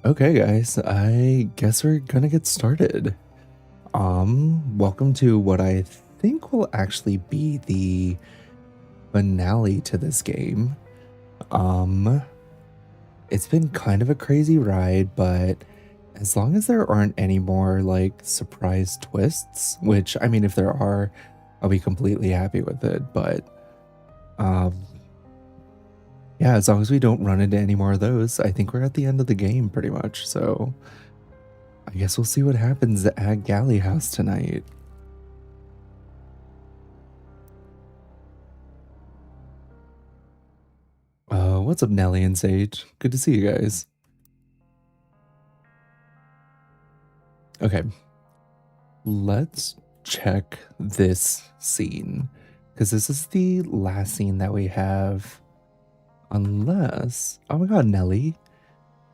Okay, guys, I guess we're gonna get started. Welcome to what I think will actually be the finale to this game. Um, it's been kind of a crazy ride, but as long as there aren't any more like surprise twists, which I mean, if there are, I'll be completely happy with it. But um, yeah, as long as we don't run into any more of those, I think we're at the end of the game pretty much. So I guess we'll see what happens at Galley House tonight. What's up, Nelly and Sage? Good to see you guys. Okay, let's check this scene because this is the last scene that we have. Unless, oh my god, Nelly,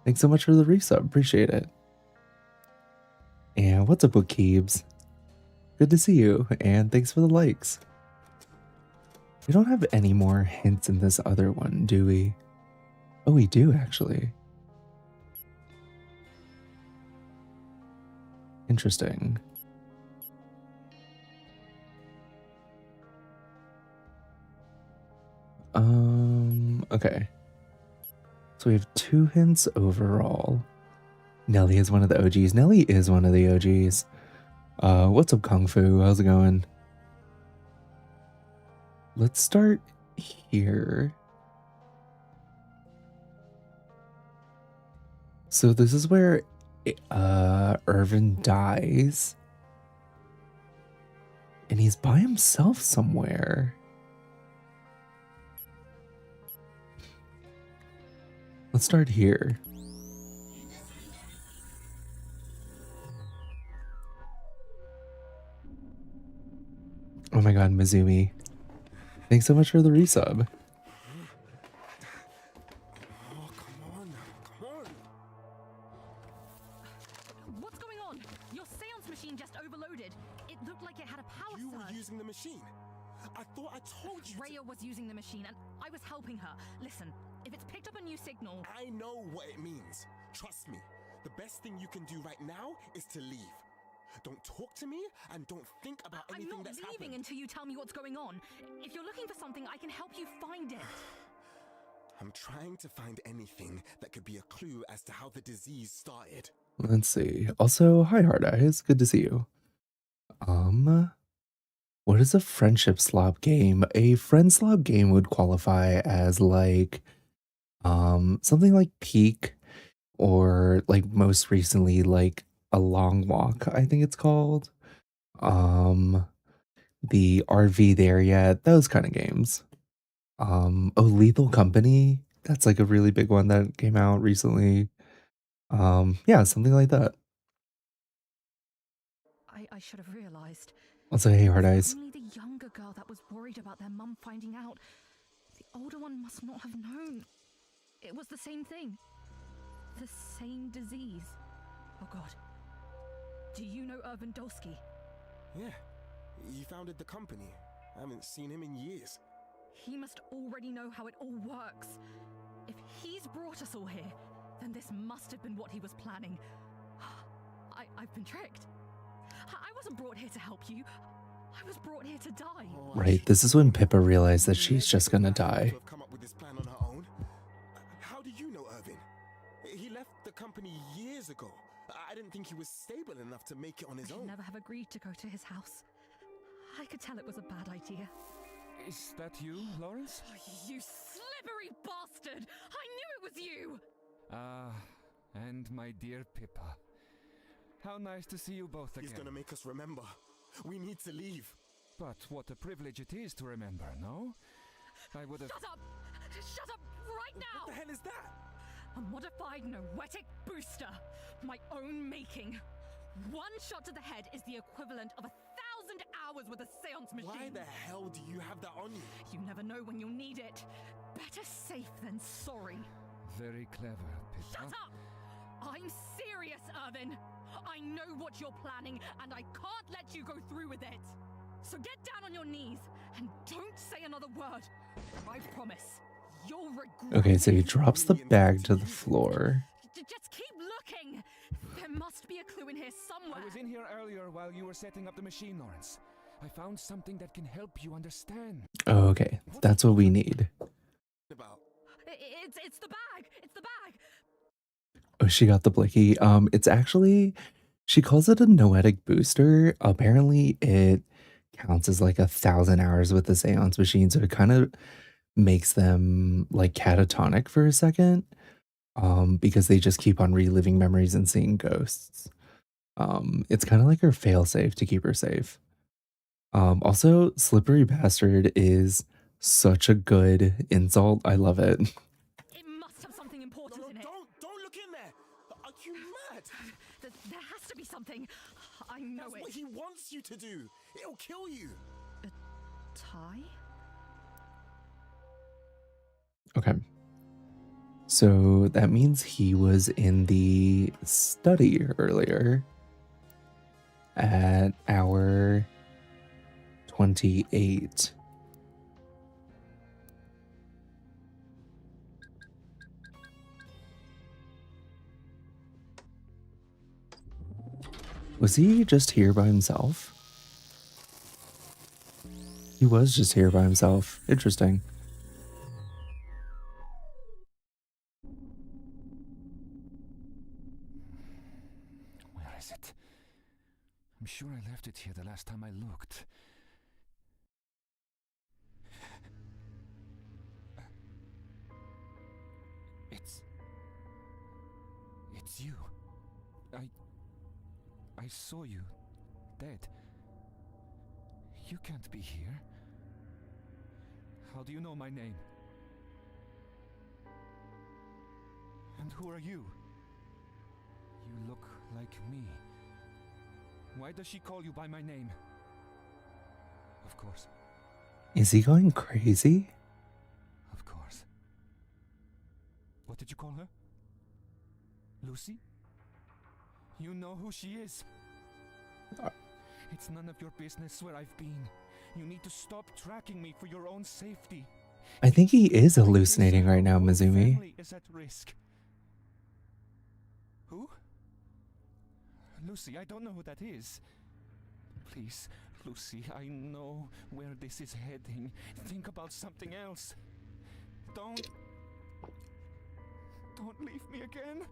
thanks so much for the resub. Appreciate it. And what's up, Keebs? Good to see you, and thanks for the likes. We don't have any more hints in this other one, do we? Oh, we do actually. Interesting. Okay. So we have 2 hints overall. Nelly is one of the OGs. Nelly is one of the OGs. What's up, Kung Fu? How's it going? Let's start here. So this is where Irvin dies. And he's by himself somewhere. Let's start here. Oh my god, Mizumi. Thanks so much for the resub. Oh, come on. What's going on? Your seance machine just overloaded. It looked like it had a power surge. You were using the machine. I thought I told you. Rhea was using the machine and I was helping her. Listen, if it's picked up a new signal... I know what it means. Trust me. The best thing you can do right now is to leave. Don't talk to me and don't think about anything that's happened. I'm not leaving until you tell me what's going on. If you're looking for something, I can help you find it. I'm trying to find anything that could be a clue as to how the disease started. Let's see. Also, hi, Hard Eyes. Good to see you. What is a friendship slop game? A friend slop game would qualify as like, something like Peak, or like most recently, like A Long Walk, I think it's called. The RV there yet, those kind of games. Oh, Lethal Company. That's like a really big one that came out recently. Yeah, something like that. I should have realized. Also, hey, Hard Eyes. Only the younger girl that was worried about their mum finding out. The older one must not have known. It was the same thing. The same disease. Oh god. Do you know Urban Dolsky? Yeah. He founded the company. I haven't seen him in years. He must already know how it all works. If he's brought us all here, then this must have been what he was planning. I've been tricked. I wasn't brought here to help you. I was brought here to die. Right, this is when Pippa realized that she's just gonna die. Have come up with this plan on her own. How do you know Irvin? He left the company years ago. I didn't think he was stable enough to make it on his own. I'd never have agreed to go to his house. I could tell it was a bad idea. Is that you, Lawrence? Oh, you slippery bastard! I knew it was you! Ah, and my dear Pippa. How nice to see you both again. He's gonna make us remember. We need to leave. But what a privilege it is to remember, no? I would have... Shut up! Shut up right now! What the hell is that? A modified noetic booster. My own making. One shot to the head is the equivalent of 1,000 hours with a seance machine. Why the hell do you have that on you? You never know when you'll need it. Better safe than sorry. Very clever, Pippa. Shut up! I'm serious, Irvin. I know what you're planning, and I can't let you go through with it. So get down on your knees, and don't say another word. I promise, you'll regret it. Okay, so he drops the bag to the floor. Just keep looking. clue in here somewhere. I was in here earlier while you were setting up the machine, Lawrence. I found something that can help you understand. Okay, that's what we need. About It's the bag. It's the bag. Oh, she got the blicky. It's actually, she calls it a noetic booster. Apparently, it counts as like 1,000 hours with the seance machine, so it kind of makes them like catatonic for a second. Because they just keep on reliving memories and seeing ghosts. It's kind of like her failsafe to keep her safe. Also, slippery bastard is such a good insult. I love it. It must have something important in it. don't look in there. Are you mad? There has to be something. I know That's it. what he wants you to do. It'll kill you. Tie? Okay. So that means he was in the study earlier at hour 28. Was he just here by himself? He was just here by himself. Interesting. Where is it? I'm sure I left it here the last time I looked. It's you. I saw you dead. You can't be here. How do you know my name? And who are you? You look like me. Why does she call you by my name? Of course. Is he going crazy? Of course. What did you call her? Lucy? You know who she is. It's none of your business where I've been. You need to stop tracking me for your own safety. I think he is hallucinating right now, Your Mizumi. family is at risk. Who? Lucy, I don't know who that is. Please, Lucy, I know where this is heading. Think about something else. Don't leave me again.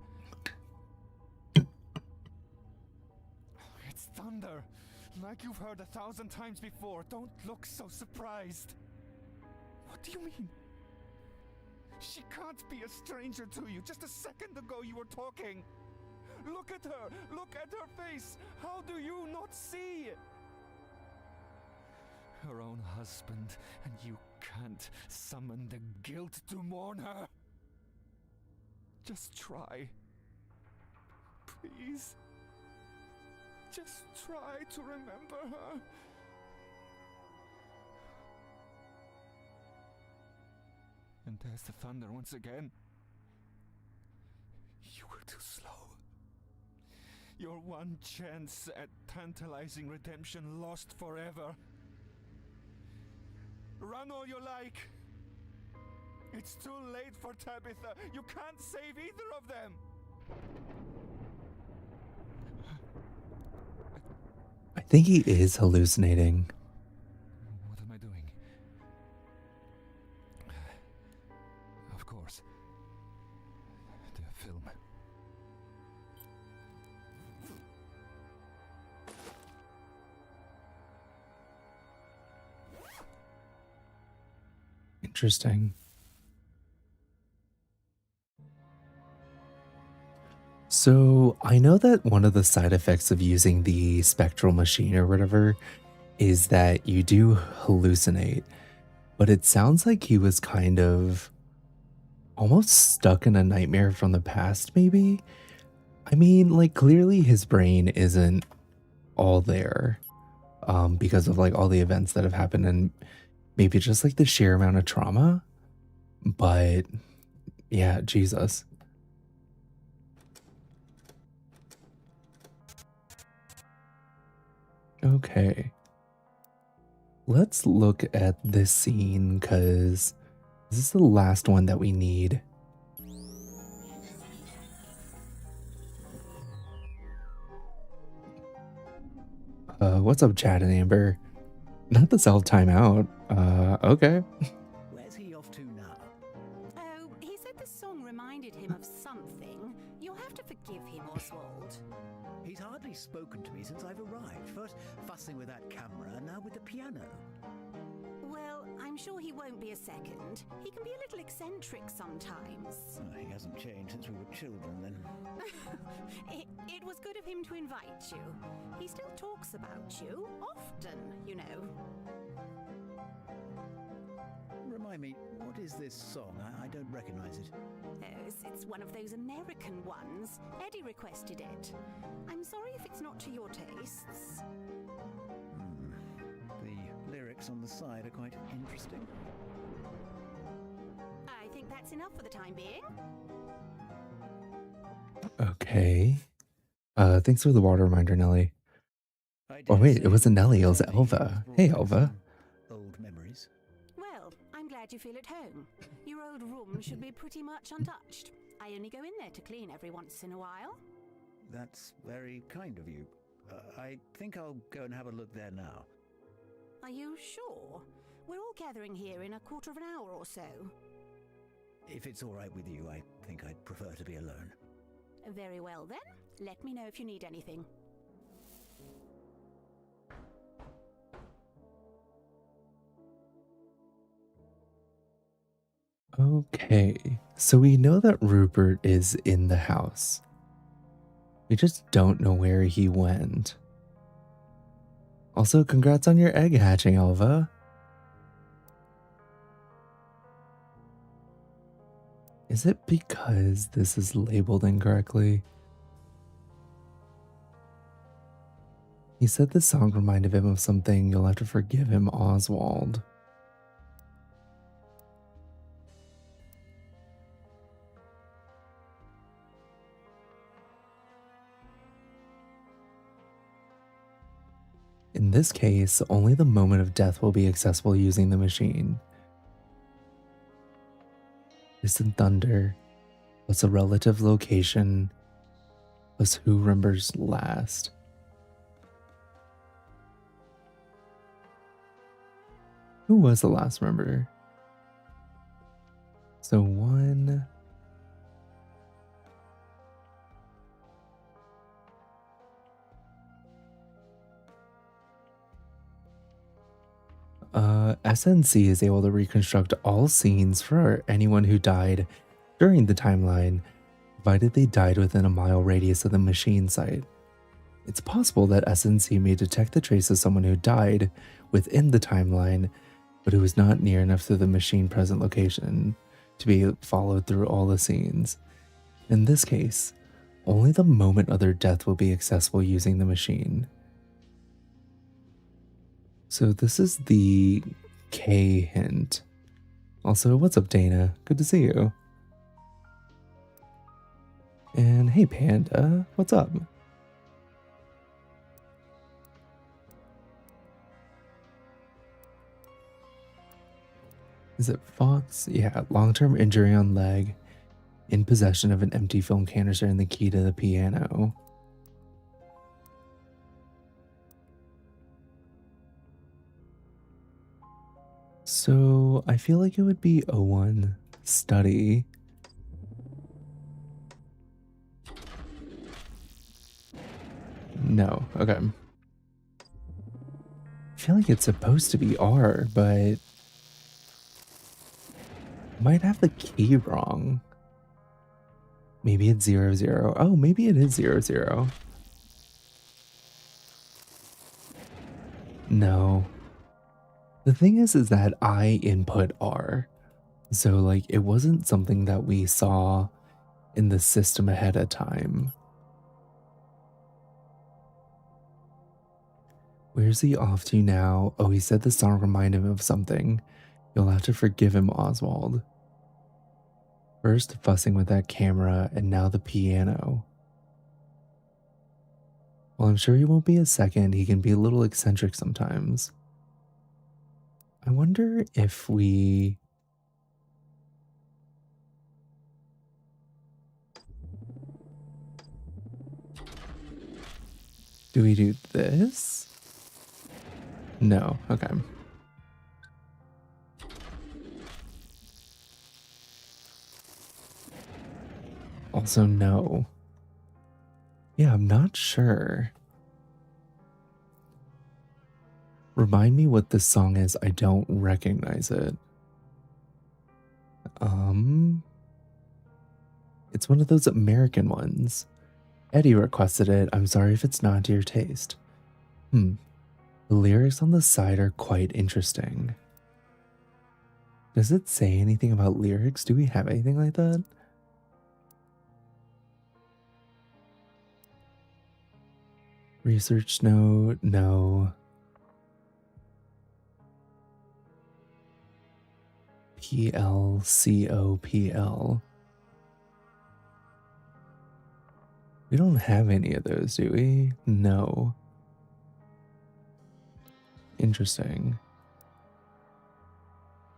It's thunder. Like you've heard 1,000 times before. Don't look so surprised. What do you mean? She can't be a stranger to you. Just a second ago you were talking. Look at her. Look at her face. How do you not see? Her own husband, and you can't summon the guilt to mourn her. Just try. Please. Just try to remember her. And there's the thunder once again. You were too slow. Your one chance at tantalizing redemption lost forever. Run all you like. It's too late for Tabitha. You can't save either of them. I think he is hallucinating. What am I doing? Of course. The film. Interesting. So I know that one of the side effects of using the spectral machine or whatever is that you do hallucinate, but it sounds like he was kind of almost stuck in a nightmare from the past, maybe? I mean, like, clearly his brain isn't all there because of like all the events that have happened and maybe just like the sheer amount of trauma. But yeah, Jesus. Okay. Let's look at this scene because this is the last one that we need. What's up, Chad and Amber? Not the self timeout. Okay. Where's he off to now? Oh, he said the song reminded him of something. You'll have to forgive him, Oswald. He's hardly spoken to me since I've arrived. First fussing with that camera, and now with the piano. Well, I'm sure he won't be a second. He can be a little eccentric sometimes. Oh, he hasn't changed since we were children, then. It was good of him to invite you. He still talks about you, often, you know. Remind me, what is this song? I don't recognize it. Oh, it's one of those American ones. Eddie requested it. I'm sorry if it's not to your tastes. The lyrics on the side are quite interesting. I think that's enough for the time being. Okay. Thanks for the water reminder, Nelly. I Oh dare wait, say it wasn't the Nelly, it was journey Elva. has brought Hey, back Elva. some old memories. Well, I'm glad you feel at home. Your old room should be pretty much untouched. I only go in there to clean every once in a while. That's very kind of you. I think I'll go and have a look there now. Are you sure? We're all gathering here in a quarter of an hour or so. If it's all right with you, I think I'd prefer to be alone. Very well then. Let me know if you need anything. Okay. So we know that Rupert is in the house. We just don't know where he went. Also, congrats on your egg hatching, Elva. Is it because this is labeled incorrectly? He said the song reminded him of something. You'll have to forgive him, Oswald. In this case, only the moment of death will be accessible using the machine. Distant thunder, plus a relative location, plus who remembers last. Who was the last member? So one. SNC is able to reconstruct all scenes for anyone who died during the timeline, provided they died within a mile radius of the machine site. It's possible that SNC may detect the trace of someone who died within the timeline, but who was not near enough to the machine present location to be followed through all the scenes. In this case, only the moment of their death will be accessible using the machine. So this is the K hint. Also, what's up, Dana? Good to see you. And hey, Panda, what's up? Is it Fox? Yeah, long-term injury on leg, in possession of an empty film canister and the key to the piano. So I feel like it would be O1 study. No, okay. I feel like it's supposed to be R, but might have the key wrong. Maybe it's 00. Oh, maybe it is 00. No. The thing is that I input R. So, like, it wasn't something that we saw in the system ahead of time. Where's he off to now? Oh, he said the song reminded him of something. You'll have to forgive him, Oswald. First fussing with that camera, and now the piano. Well, I'm sure he won't be a second. He can be a little eccentric sometimes. I wonder if we... Do we do this? No. Okay. Also, no. Yeah, I'm not sure. Remind me what this song is. I don't recognize it. It's one of those American ones. Eddie requested it. I'm sorry if it's not to your taste. The lyrics on the side are quite interesting. Does it say anything about lyrics? Do we have anything like that? Research note? No. PLCOPL. We don't have any of those, do we? No. Interesting.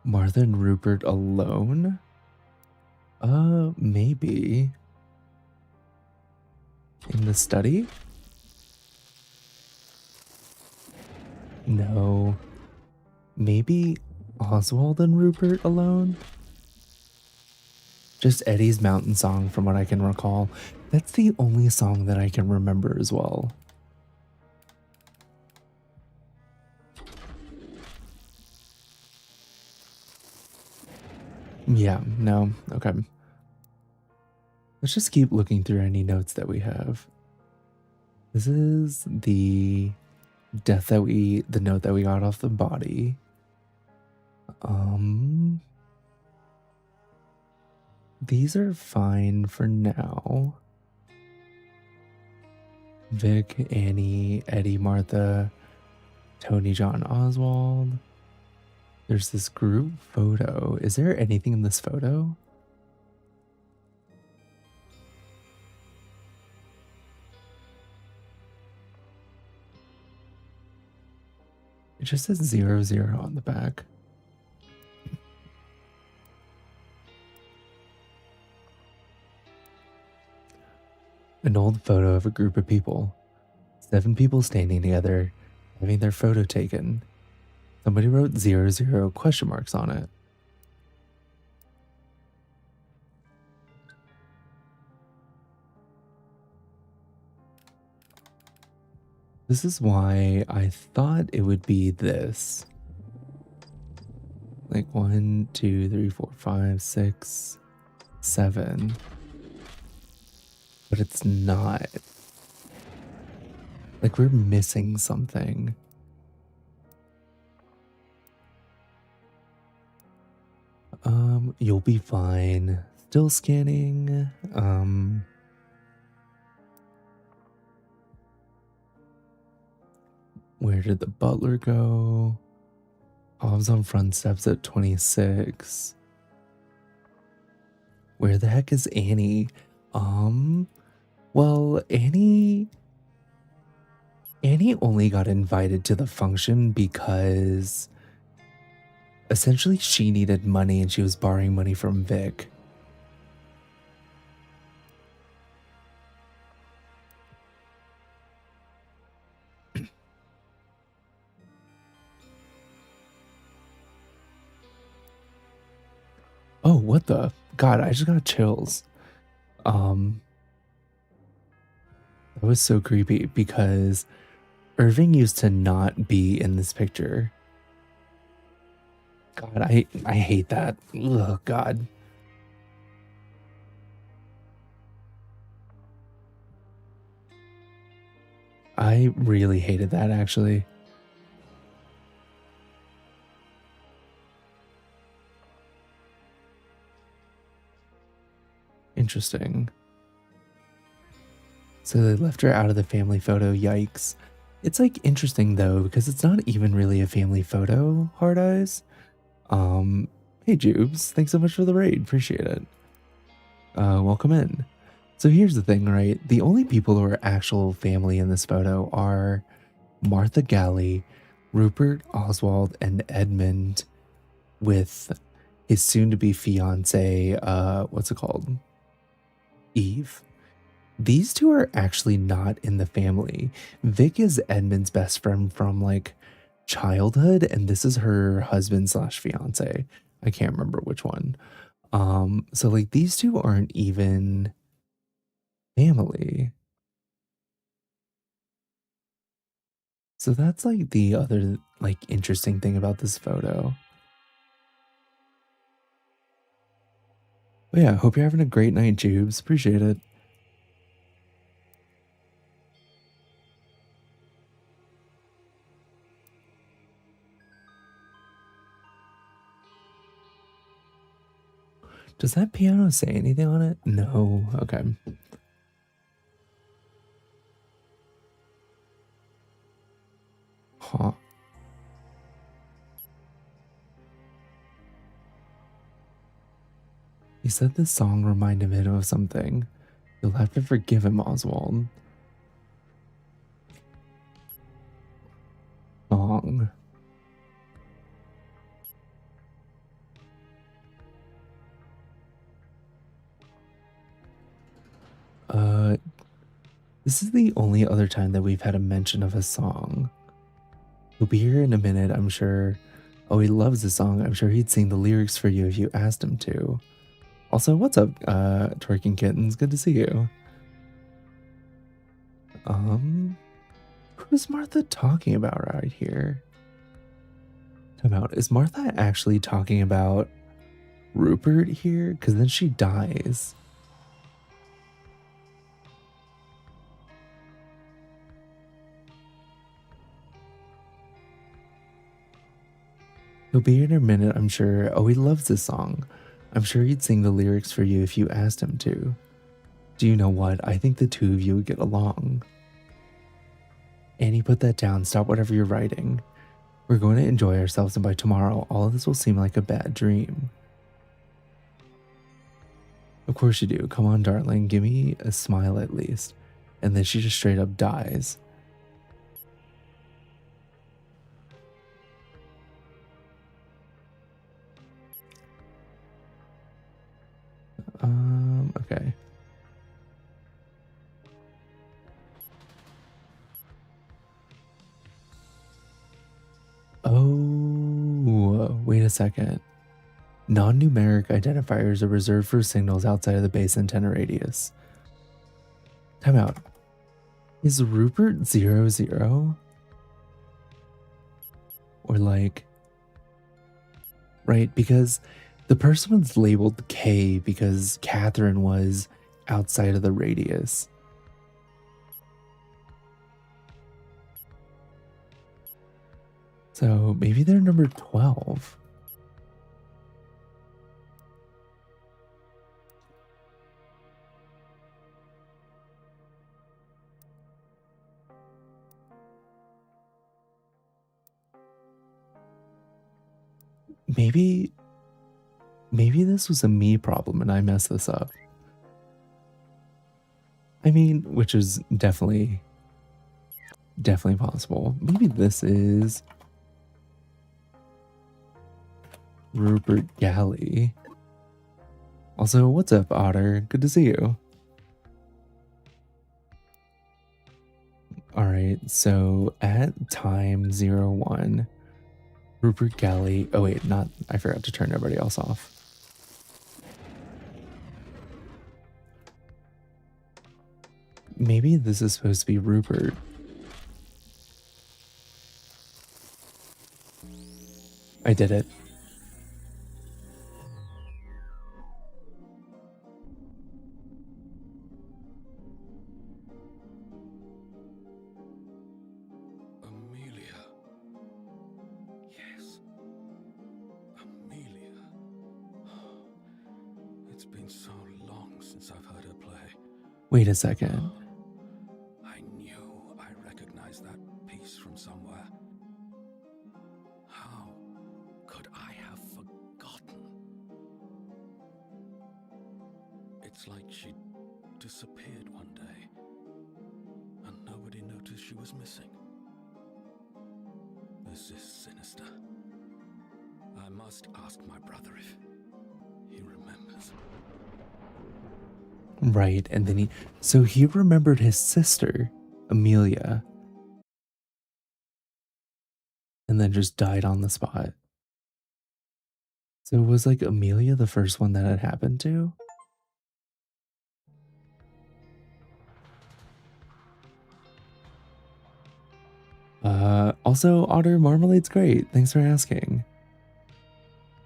Martha and Rupert alone? Maybe. In the study? No. Maybe Oswald and Rupert alone? Just Eddie's mountain song from what I can recall. That's the only song that I can remember as well. Yeah, no, okay. Let's just keep looking through any notes that we have. This is the the note that we got off the body. These are fine for now. Vic, Annie, Eddie, Martha, Tony, John, Oswald. There's this group photo. Is there anything in this photo? It just says 00 on the back. An old photo of a group of people. 7 people standing together, having their photo taken. Somebody wrote 00 question marks on it. This is why I thought it would be this. Like 1, 2, 3, 4, 5, 6, 7. But it's not. Like we're missing something. You'll be fine. Still scanning. Where did the butler go? Hobbs on front steps at 26. Where the heck is Annie? Well, Annie only got invited to the function because essentially she needed money and she was borrowing money from Vic. Oh, what the? God, I just got chills. That was so creepy because Irving used to not be in this picture. God, I hate that. Ugh, God. I really hated that, actually. Interesting. So they left her out of the family photo. Yikes. It's like interesting though, because it's not even really a family photo, Hard Eyes. Hey Jubes, thanks so much for the raid. Appreciate it. Welcome in. So here's the thing, right? The only people who are actual family in this photo are Martha Galley, Rupert Oswald, and Edmund with his soon-to-be fiance, what's it called? Eve. These two are actually not in the family. Vic is Edmund's best friend from like childhood, and this is her husband slash fiance. I can't remember which one. So like these two aren't even family. So that's like the other like interesting thing about this photo. But yeah, hope you're having a great night, Jubes. Appreciate it. Does that piano say anything on it? No. Okay. Huh. He said this song reminded him of something. You'll have to forgive him, Oswald. Song. This is the only other time that we've had a mention of a song. He'll be here in a minute, I'm sure. Oh, he loves the song. I'm sure he'd sing the lyrics for you if you asked him to. Also, what's up, twerking kittens? Good to see you. Who's Martha talking about right here? Time out. Is Martha actually talking about Rupert here? Because then she dies. He'll be here in a minute, I'm sure. Oh, he loves this song. I'm sure he'd sing the lyrics for you if you asked him to. Do you know what? I think the two of you would get along. Annie, put that down. Stop whatever you're writing. We're going to enjoy ourselves, and by tomorrow, all of this will seem like a bad dream. Of course you do. Come on, darling. Give me a smile at least. And then she just straight up dies. Okay. Oh, wait a second. Non-numeric identifiers are reserved for signals outside of the base antenna radius. Time out. Is Rupert 00? Or like... Right, because the person was labeled K because Catherine was outside of the radius. So maybe they're number 12. Maybe this was a me problem and I messed this up. I mean, which is definitely possible. Maybe this is Rupert Galley. Also, what's up, Otter? Good to see you. All right, so at time 01, Rupert Galley. Oh wait, I forgot to turn everybody else off. Maybe this is supposed to be Rupert. I did it. Amelia. Yes. Amelia. It's been so long since I've heard her play. Wait a second. I knew I recognized that piece from somewhere. How could I have forgotten? It's like she disappeared one day, and nobody noticed she was missing. This is sinister. I must ask my brother if he remembers. Right, and then so he remembered his sister, Amelia. and then just died on the spot. So was like Amelia the first one that had happened to? Also, Otter Marmalade's great. Thanks for asking.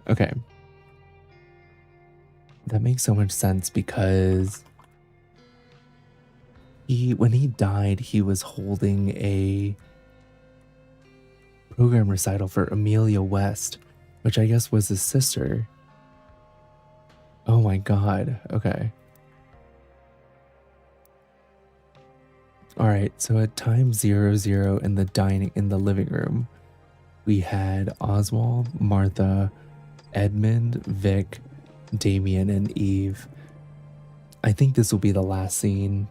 Okay. That makes so much sense because when he died, he was holding a program recital for Amelia West, which I guess was his sister. Oh my god. Okay. All right, so at time 00 in the living room, we had Oswald, Martha, Edmund, Vic, Damien, and Eve. I think this will be the last scene.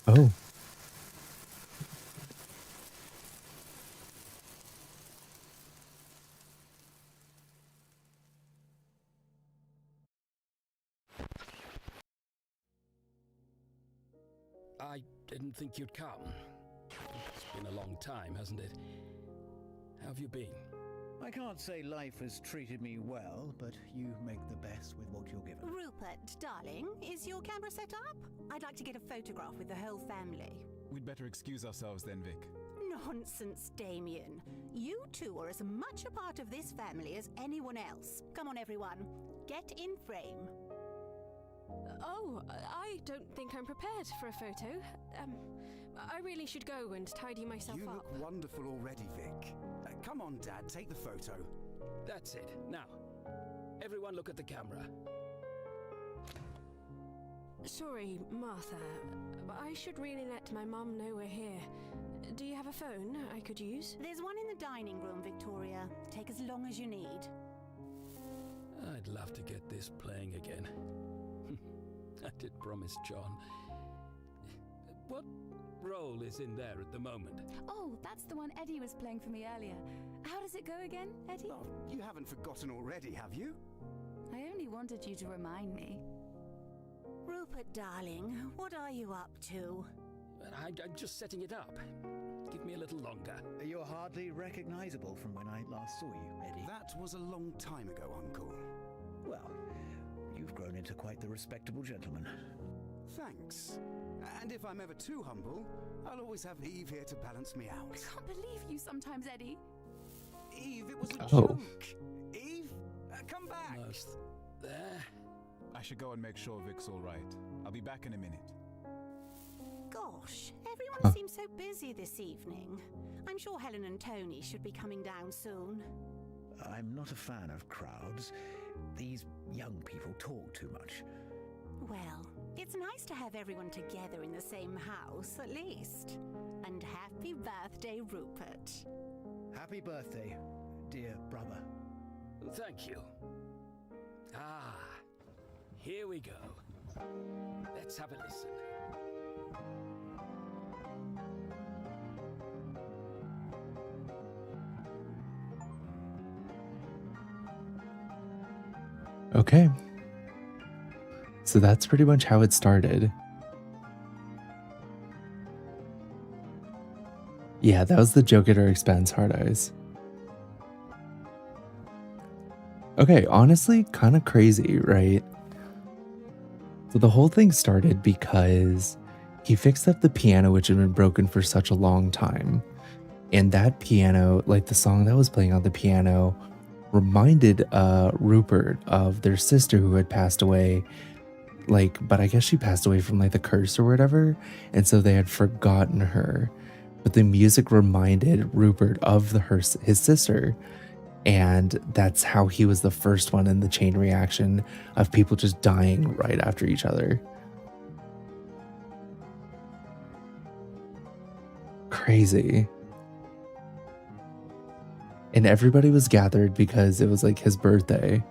Oh. I didn't think you'd come. It's been a long time, hasn't it? How have you been? I can't say life has treated me well, but you make the best with what you're given. Rupert, darling, is your camera set up? I'd like to get a photograph with the whole family. We'd better excuse ourselves then, Vic. Nonsense, Damien. You two are as much a part of this family as anyone else. Come on, everyone. Get in frame. Oh, I don't think I'm prepared for a photo. I really should go and tidy myself You up. look wonderful already, Vic. Come on, Dad, take the photo. That's it. Now, everyone look at the camera. Sorry, Martha, but I should really let my mum know we're here. Do you have a phone I could use? There's one in the dining room, Victoria. Take as long as you need. I'd love to get this playing again. I did promise John. What role is in there at the moment? Oh, that's the one Eddie was playing for me earlier. How does it go again, Eddie? Oh, you haven't forgotten already, have you? I only wanted you to remind me. Rupert, darling, what are you up to? I'm just setting it up. Give me a little longer. You're hardly recognizable from when I last saw you, Eddie. That was a long time ago, Uncle. Well, you've grown into quite the respectable gentleman. Thanks. And if I'm ever too humble, I'll always have Eve here to balance me out. I can't believe you sometimes, Eddie. Eve, it was a Oh. joke. Eve, come back. Almost there. I should go and make sure Vic's all right. I'll be back in a minute. Gosh, everyone seems so busy this evening. I'm sure Helen and Tony should be coming down soon. I'm not a fan of crowds. These young people talk too much. Well, it's nice to have everyone together in the same house, at least. And happy birthday, Rupert. Happy birthday, dear brother. Thank you. Ah, here we go. Let's have a listen. Okay. So that's pretty much how it started. Yeah, that was the joke at our expense, Hard Eyes. Okay, honestly, kind of crazy, right? So the whole thing started because he fixed up the piano, which had been broken for such a long time. And that piano, like the song that was playing on the piano, reminded Rupert of their sister who had passed away. But I guess she passed away from like the curse or whatever. And so they had forgotten her. But the music reminded Rupert of his sister. And that's how he was the first one in the chain reaction of people just dying right after each other. Crazy. And everybody was gathered because it was like his birthday.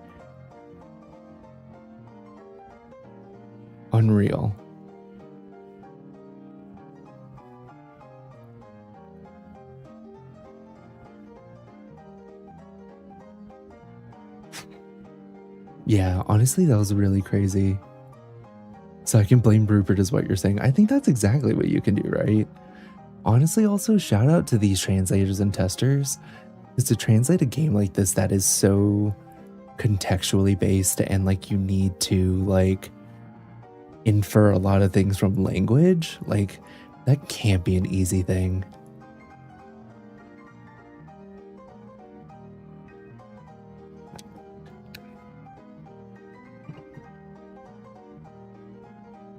Unreal. Yeah, honestly, that was really crazy. So I can blame Rupert is what you're saying. I think that's exactly what you can do, right? Honestly, also shout out to these translators and testers. Because to translate a game like this that is so contextually based and like you need to like infer a lot of things from language, like that can't be an easy thing.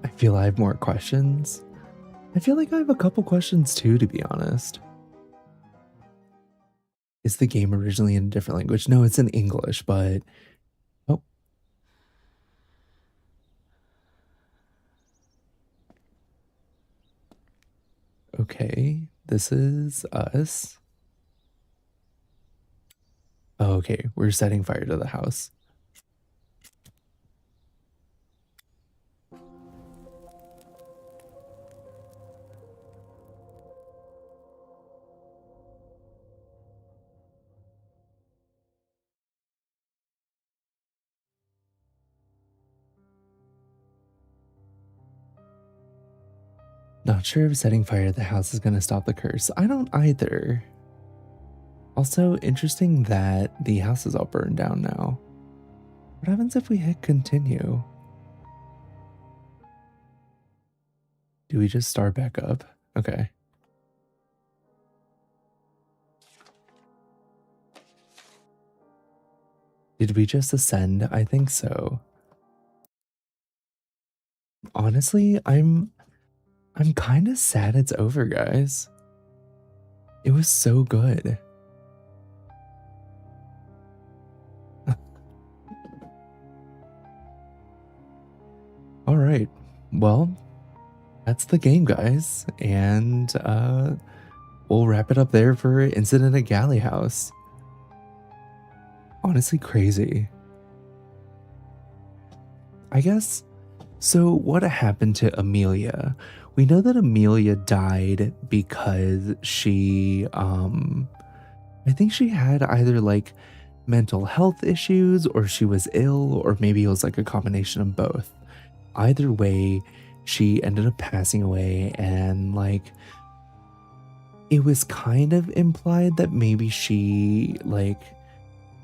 I feel I have more questions. I feel like I have a couple questions too, to be honest. Is the game originally in a different language? No, it's in English, but oh. Okay, this is us. Oh, okay, we're setting fire to the house. Not sure if setting fire to the house is going to stop the curse. I don't either. Also, interesting that the house is all burned down now. What happens if we hit continue? Do we just start back up? Okay. Did we just ascend? I think so. Honestly, I'm kind of sad it's over, guys. It was so good. All right. Well, that's the game, guys. And we'll wrap it up there for Incident at Galley House. Honestly, crazy. I guess. So, what happened to Amelia? We know that Amelia died because she, I think she had either like mental health issues or she was ill, or maybe it was like a combination of both. Either way, she ended up passing away, and like it was kind of implied that maybe she like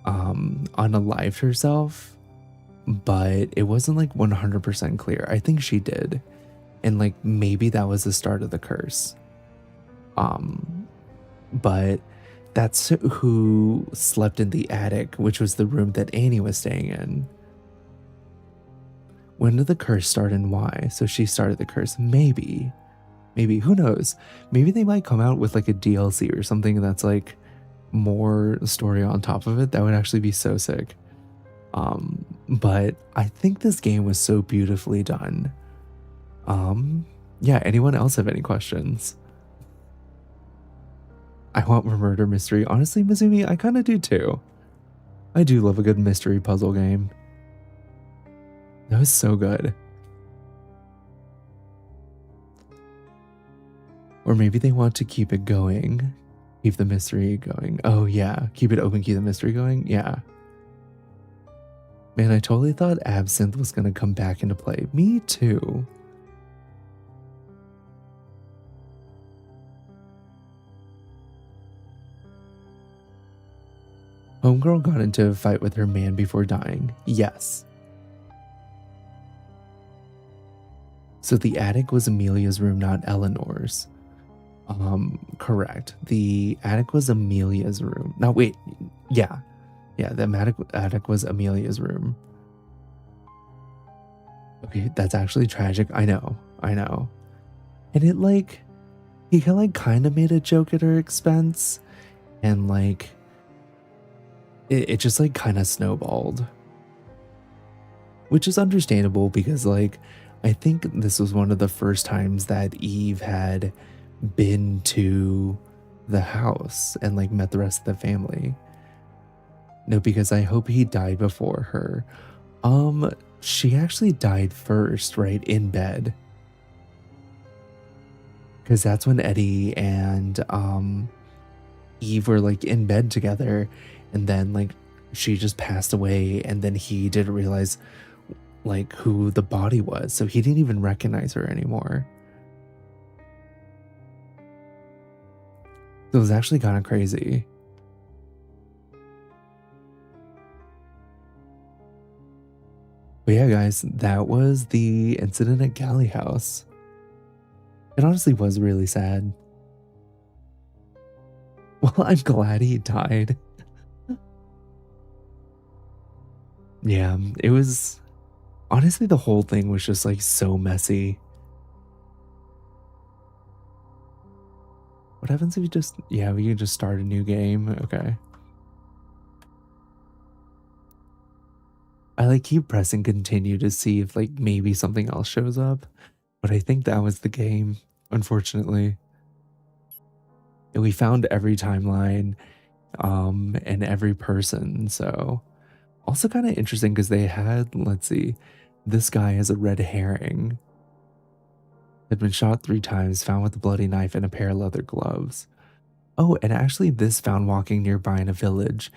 unalived herself, but it wasn't like 100% clear. I think she did, and like maybe that was the start of the curse. But that's who slept in the attic, which was the room that Annie was staying in. When did the curse start and why? So she started the curse. Maybe, who knows? Maybe they might come out with like a DLC or something that's like more story on top of it. That would actually be so sick. But I think this game was so beautifully done. Yeah, anyone else have any questions? I want more murder mystery. Honestly, Mizumi, I kind of do too. I do love a good mystery puzzle game. That was so good. Or maybe they want to keep it going. Keep the mystery going. Oh yeah, keep it open, keep the mystery going. Yeah. Man, I totally thought Absinthe was going to come back into play. Me too. Homegirl got into a fight with her man before dying. Yes. So the attic was Amelia's room, not Eleanor's. Correct. The attic was Amelia's room. Now wait, yeah. Yeah, the attic was Amelia's room. Okay, that's actually tragic. I know. And it like, he kind of made a joke at her expense, and like, it just like kind of snowballed. Which is understandable because like, I think this was one of the first times that Eve had been to the house and like met the rest of the family. No, because I hope he died before her. She actually died first, right? In bed. Because that's when Eddie and Eve were like in bed together, and then like she just passed away, and then he didn't realize like who the body was, so he didn't even recognize her anymore. So it was actually kind of crazy. But yeah, guys, that was the incident at Galley House. It honestly was really sad. Well, I'm glad he died. Yeah, it was honestly, the whole thing was just like so messy. What happens if you just, yeah, we can just start a new game. Okay. I like keep pressing continue to see if like maybe something else shows up, but I think that was the game, unfortunately. And we found every timeline and every person, so also kind of interesting because they had, let's see, this guy has a red herring. Had been shot 3 times, found with a bloody knife and a pair of leather gloves. Oh, and actually this found walking nearby in a village,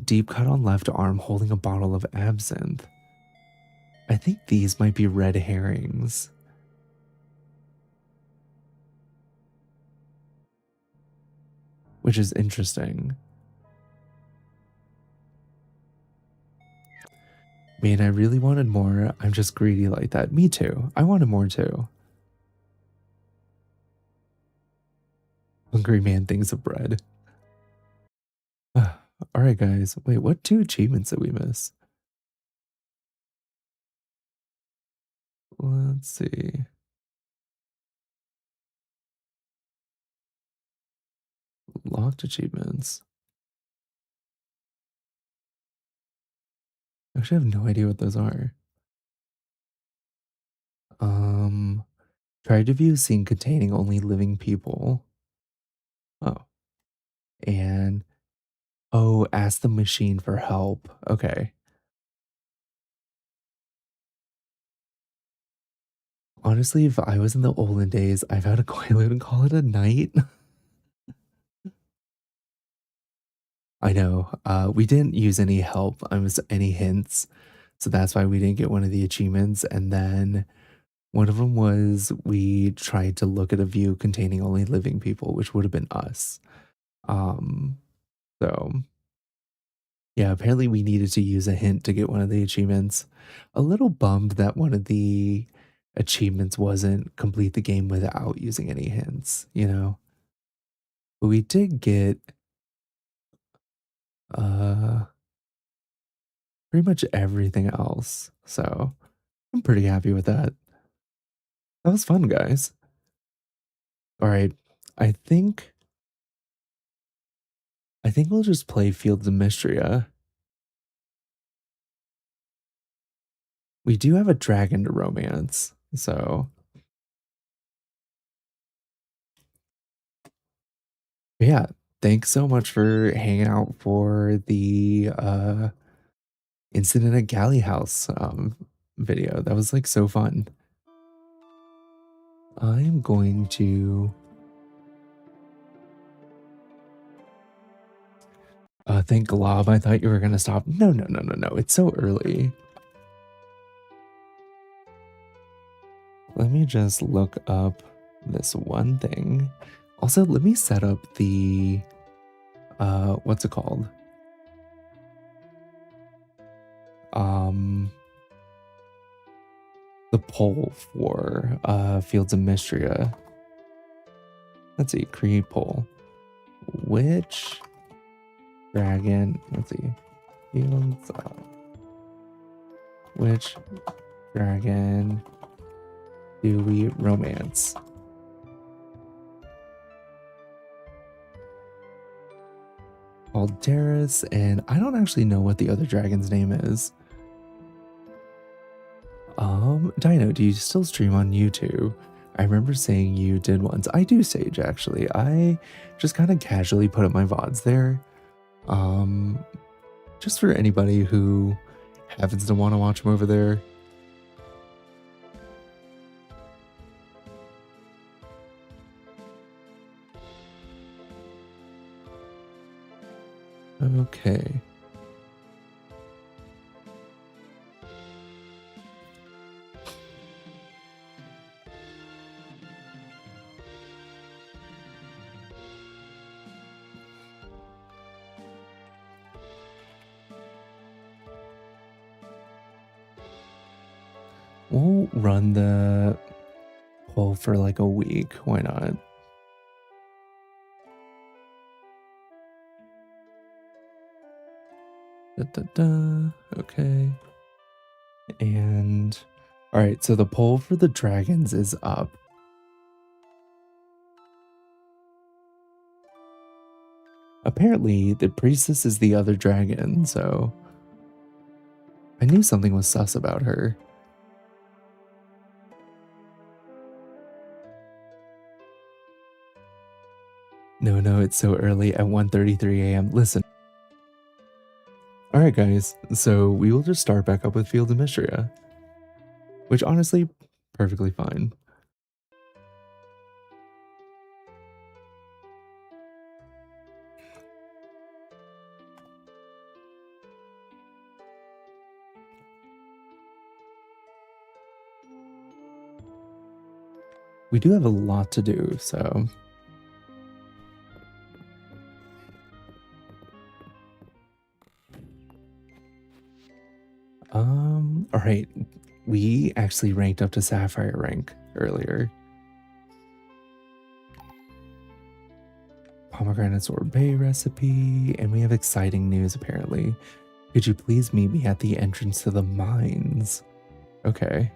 deep cut on left arm holding a bottle of absinthe. I think these might be red herrings. Which is interesting. Man, I really wanted more. I'm just greedy like that. Me too. I wanted more too. Hungry man thinks of bread. Alright, guys. Wait, what 2 achievements did we miss? Let's see. Locked achievements. I actually have no idea what those are. Um, Try to view scene containing only living people. Oh. And oh, ask the machine for help. Okay. Honestly, if I was in the olden days, I've had a Quaalude and call it a night. I know. We didn't use any help. Any hints. So that's why we didn't get one of the achievements. And then one of them was we tried to look at a view containing only living people, which would have been us. Um, so yeah, apparently we needed to use a hint to get one of the achievements. A little bummed that one of the achievements wasn't complete the game without using any hints, you know? But we did get uh pretty much everything else. So I'm pretty happy with that. That was fun, guys. All right. I think I think we'll just play Fields of Mystria. We do have a dragon to romance, so yeah. Thanks so much for hanging out for the incident at Galley House video. That was like so fun. I'm going to thank Glob. I thought you were gonna stop. No, no, no, no, no. It's so early. Let me just look up this one thing. Also, let me set up the what's it called? The poll for Fields of Mystria. Let's see, create poll. Which dragon, let's see. Fields which dragon do we romance? Called Darius, and I don't actually know what the other dragon's name is. Dino, do you still stream on YouTube? I remember saying you did once. I do, Sage, actually. I just kind of casually put up my VODs there. Just for anybody who happens to want to watch them over there. Okay. We'll run the poll for like a week. Why not? Okay. And all right, so the poll for the dragons is up. Apparently, the priestess is the other dragon, so I knew something was sus about her. No, it's so early at 1:33 a.m. Listen. Alright guys, so we will just start back up with Field of Mystria. Which honestly, perfectly fine. We do have a lot to do, so... Alright, we actually ranked up to Sapphire rank earlier. Pomegranate sorbet recipe, and we have exciting news apparently. Could you please meet me at the entrance to the mines? Okay.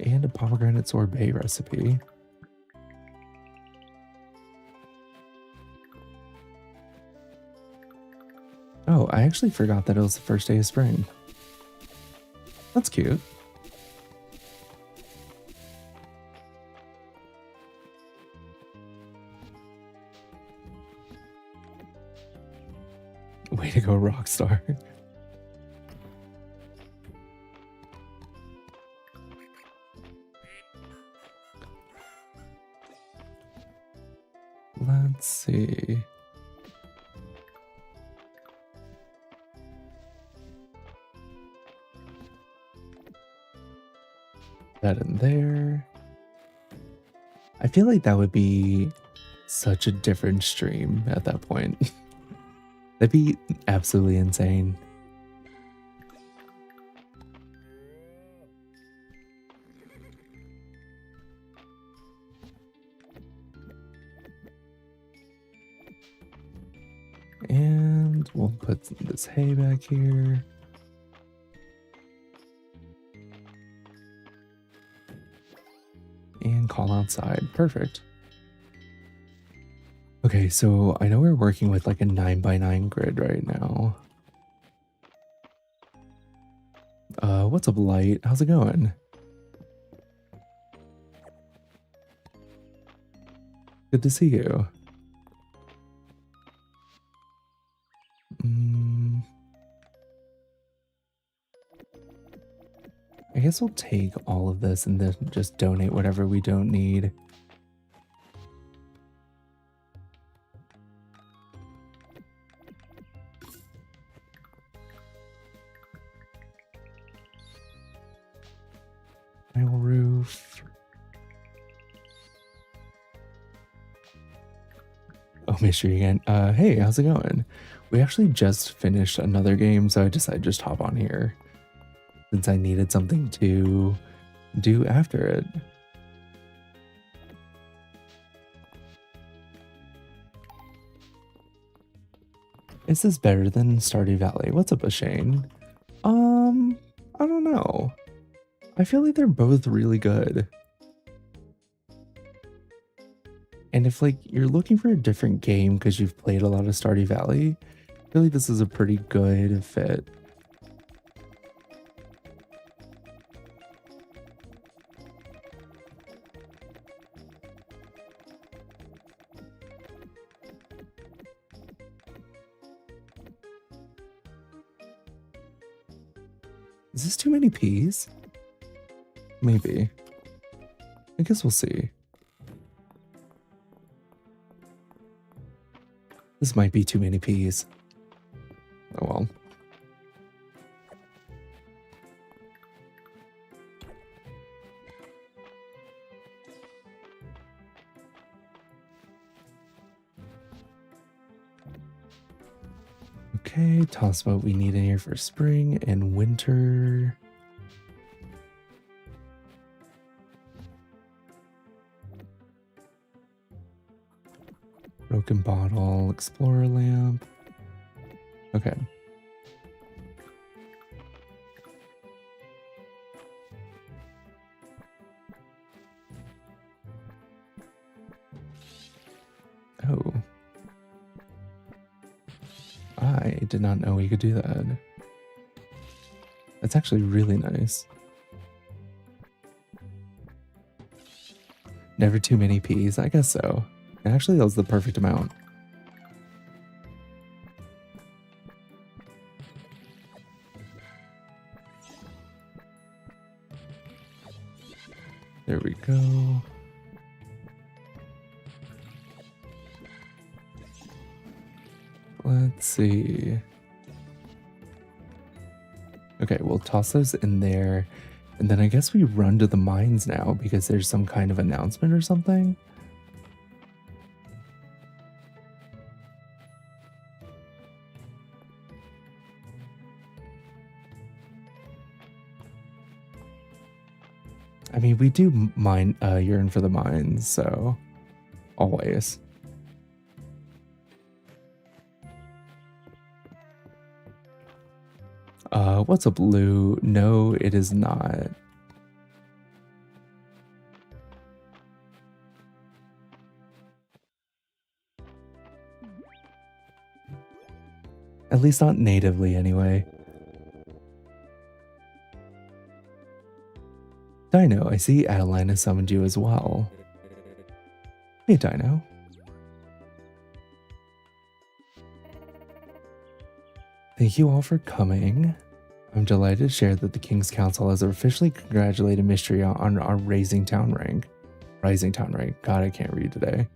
And a pomegranate sorbet recipe. Oh, I actually forgot that it was the first day of spring. That's cute. Way to go, Rockstar. Let's see. That in there. I feel like that would be such a different stream at that point. That'd be absolutely insane. And we'll put this hay back here. And call outside. Perfect. Okay, so I know we're working with like a 9x9 grid right now. What's up, Light? How's it going? Good to see you. I guess we'll take all of this and then just donate whatever we don't need. Tile roof. Oh, Mystery again. Hey, how's it going? We actually just finished another game, so I decided just hop on here since I needed something to do after it. Is this better than Stardew Valley? What's up, Shane? I don't know. I feel like they're both really good. And if like you're looking for a different game because you've played a lot of Stardew Valley, I feel like this is a pretty good fit. Is this too many peas? Maybe. I guess we'll see. This might be too many peas. Oh well. Okay, toss what we need in here for spring and winter. Broken bottle, explorer lamp. Okay. Oh. I did not know we could do that. That's actually really nice. Never too many peas, I guess so. Actually, that was the perfect amount. There we go. Let's see. Okay, we'll toss those in there. And then I guess we run to the mines now because there's some kind of announcement or something. I mean, we do yearn for the mines, so always. What's a blue? No, it is not. At least not natively, anyway. Dino, I see Adeline has summoned you as well. Hey, Dino. Thank you all for coming. I'm delighted to share that the King's Council has officially congratulated Mystery on our Rising Town rank. God, I can't read today.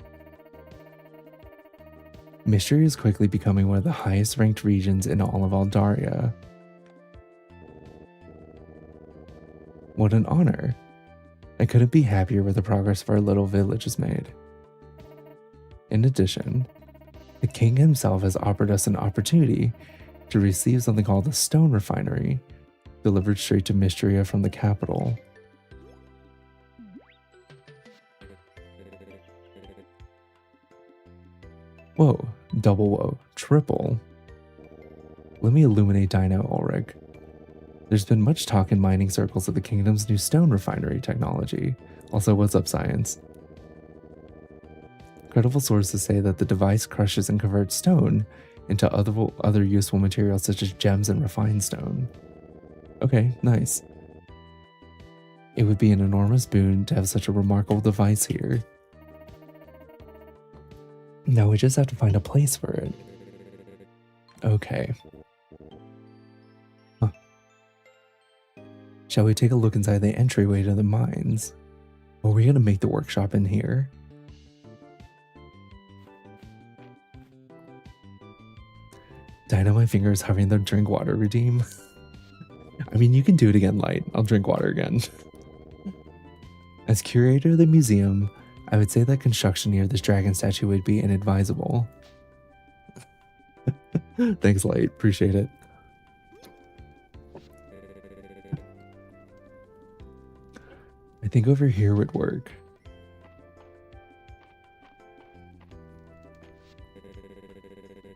Mystery is quickly becoming one of the highest ranked regions in all of Aldaria. What an honor. I couldn't be happier with the progress our little village has made. In addition, the king himself has offered us an opportunity to receive something called the Stone Refinery, delivered straight to Mysteria from the capital. Whoa, double whoa, triple. Let me illuminate Dino, Ulrich. There's been much talk in mining circles of the kingdom's new stone refinery technology. Also, what's up, science? Credible sources say that the device crushes and converts stone into other useful materials such as gems and refined stone. Okay, nice. It would be an enormous boon to have such a remarkable device here. Now we just have to find a place for it. Okay. Huh. Shall we take a look inside the entryway to the mines? Or are we going to make the workshop in here? Dino, my finger is hovering the drink water redeem. I mean, you can do it again, Light. I'll drink water again. As curator of the museum, I would say that construction near this dragon statue would be inadvisable. Thanks, Light. Appreciate it. I think over here would work.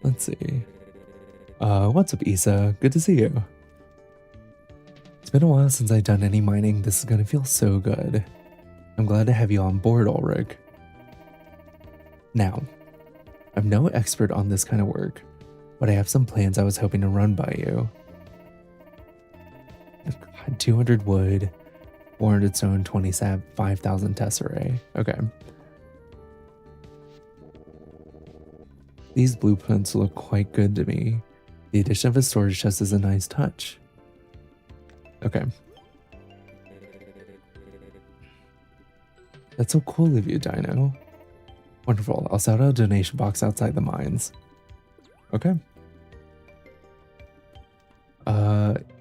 Let's see. What's up, Issa? Good to see you. It's been a while since I've done any mining. This is gonna feel so good. I'm glad to have you on board, Ulrich. Now, I'm no expert on this kind of work, but I have some plans I was hoping to run by you. 200 wood, 400 stone, 20 sap, 5,000 tesserae. Okay. These blueprints look quite good to me. The addition of a storage chest is a nice touch. Okay. That's so cool of you, Dino. Wonderful. I'll set out a donation box outside the mines. Okay.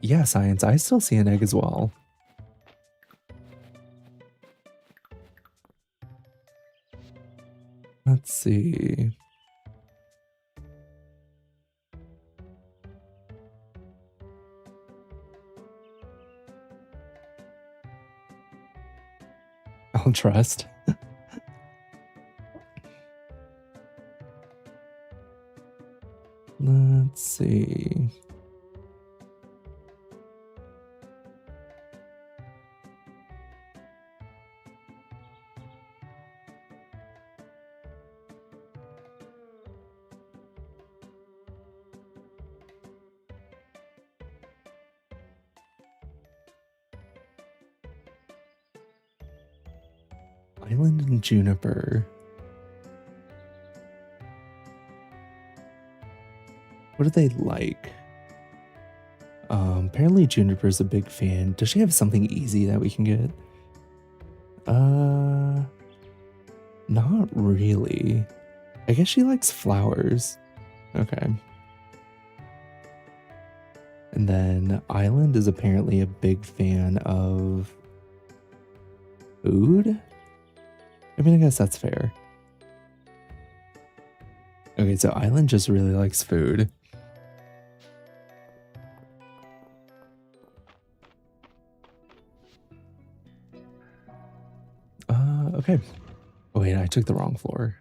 Yeah, science. I still see an egg as well. Let's see. don't trust. Let's see. Island and Juniper. What do they like? Apparently Juniper's a big fan. Does she have something easy that we can get? Not really. I guess she likes flowers. Okay. And then Island is apparently a big fan of food? I mean, I guess that's fair. Okay, so Island just really likes food. Okay. Oh wait, I took the wrong floor.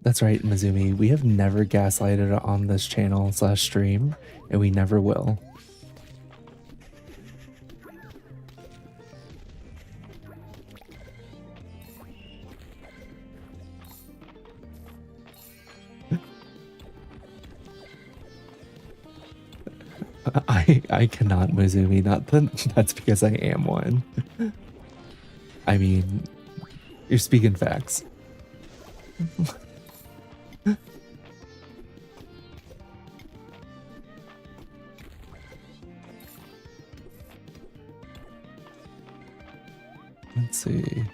That's right, Mizumi. We have never gaslighted on this channel / stream, and we never will. I cannot, Mizumi. Not that's because I am one. I mean, you're speaking facts. Let's see.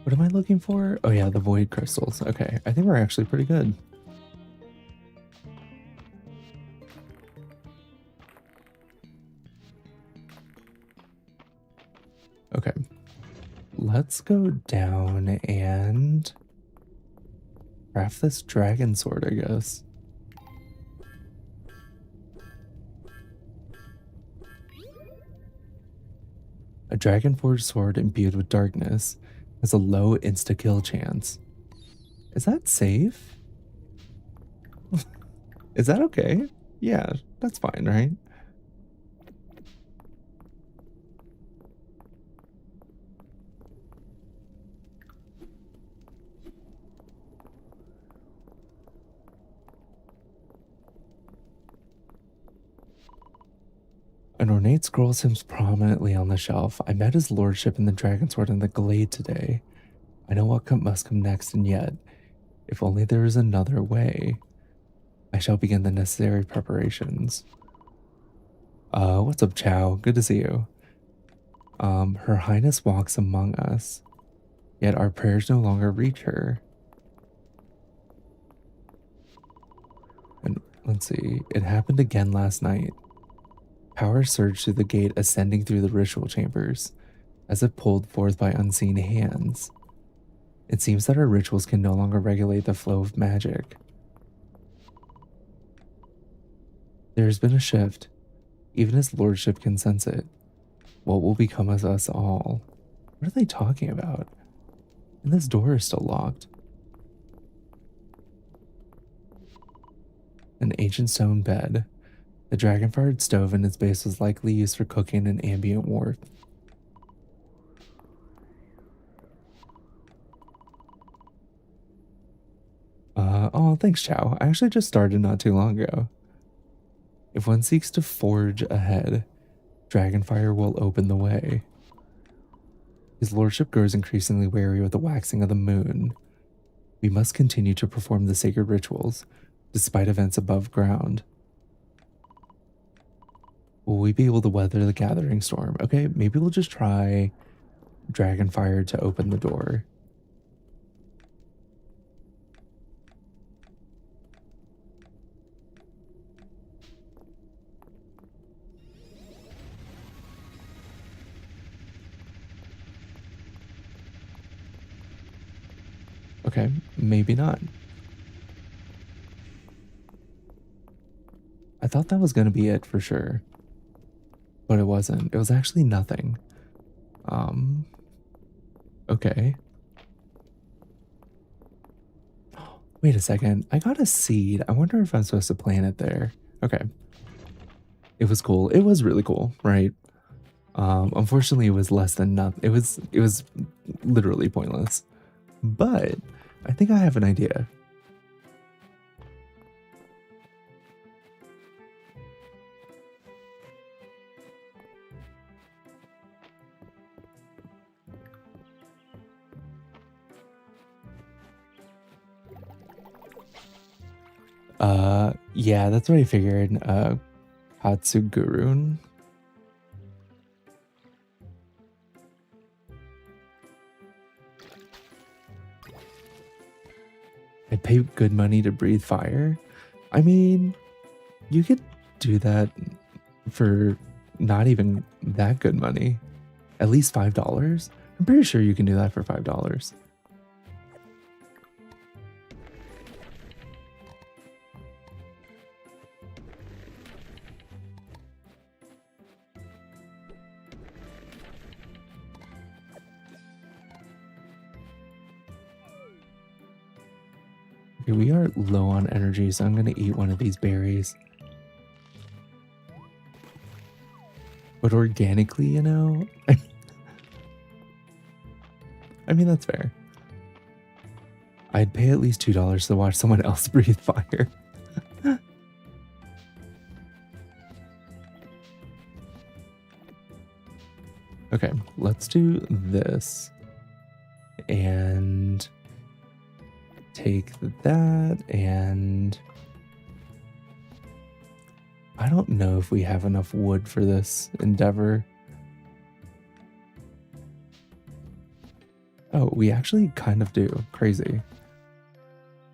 What am I looking for? Oh yeah, the void crystals. Okay, I think we're actually pretty good. Okay, let's go down and craft this dragon sword, I guess. A dragon forged sword imbued with darkness has a low insta-kill chance. Is that safe? Is that okay? Yeah, that's fine, right? An ornate scroll seems prominently on the shelf. I met his lordship in the dragon sword in the glade today. I know what must come next, and yet, if only there is another way. I shall begin the necessary preparations. What's up, Chow? Good to see you. Her Highness walks among us, yet our prayers no longer reach her. And let's see, it happened again last night. Power surged through the gate, ascending through the ritual chambers, as if pulled forth by unseen hands. It seems that our rituals can no longer regulate the flow of magic. There has been a shift. Even his lordship can sense it. What will become of us all? What are they talking about? And this door is still locked. An ancient stone bed. The dragon-fired stove in its base was likely used for cooking and ambient warmth. Oh, thanks, Chow. I actually just started not too long ago. If one seeks to forge ahead, Dragonfire will open the way. His lordship grows increasingly wary with the waxing of the moon. We must continue to perform the sacred rituals, despite events above ground. Will we be able to weather the gathering storm? Okay, maybe we'll just try Dragonfire to open the door. Okay, maybe not. I thought that was going to be it for sure, but it wasn't. It was actually nothing. Okay. Wait a second. I got a seed. I wonder if I'm supposed to plant it there. Okay. It was cool. It was really cool, right? Unfortunately, it was less than nothing. It was literally pointless. But I think I have an idea. Yeah, that's what I figured. Hatsugurun. I'd pay good money to breathe fire. I mean, you could do that for not even that good money. At least $5. I'm pretty sure you can do that for $5. Okay, we are low on energy, so I'm gonna eat one of these berries. But organically, you know? I mean, that's fair. I'd pay at least $2 to watch someone else breathe fire. Okay, let's do this. And take that, and I don't know if we have enough wood for this endeavor. Oh, we actually kind of do. Crazy.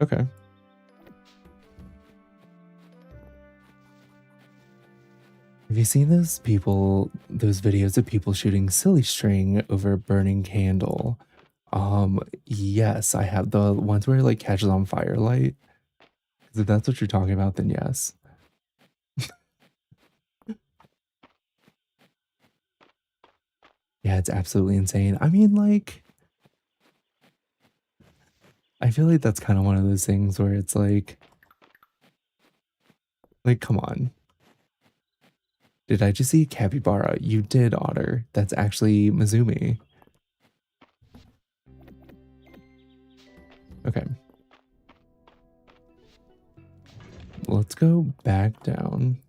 Okay. Have you seen those videos of people shooting silly string over a burning candle? Yes, I have the ones where it like catches on firelight. If that's what you're talking about, then yes. Yeah, it's absolutely insane. I mean, like, I feel like that's kind of one of those things where it's like, come on. Did I just see a capybara? You did, Otter. That's actually Mizumi. Okay. Let's go back down.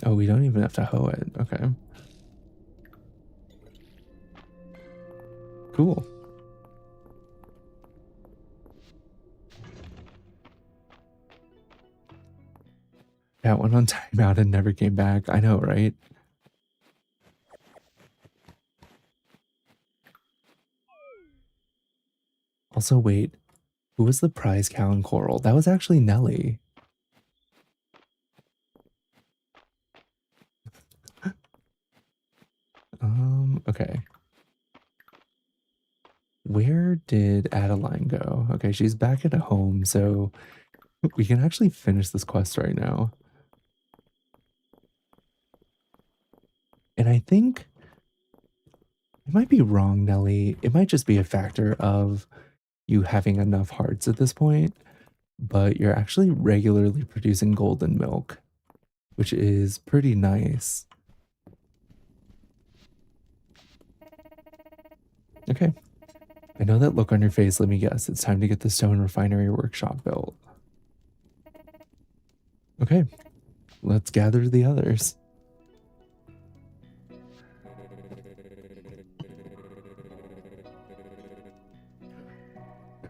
Oh, we don't even have to hoe it. Okay. Cool. That went on timeout and never came back. I know, right? Also, wait. Who was the prize cow in Coral? That was actually Nelly. Okay. Where did Adeline go? Okay, she's back at home, so we can actually finish this quest right now. And I think I might be wrong, Nelly. It might just be a factor of you having enough hearts at this point, but you're actually regularly producing golden milk, which is pretty nice. Okay. I know that look on your face. Let me guess. It's time to get the stone refinery workshop built. Okay. Let's gather the others.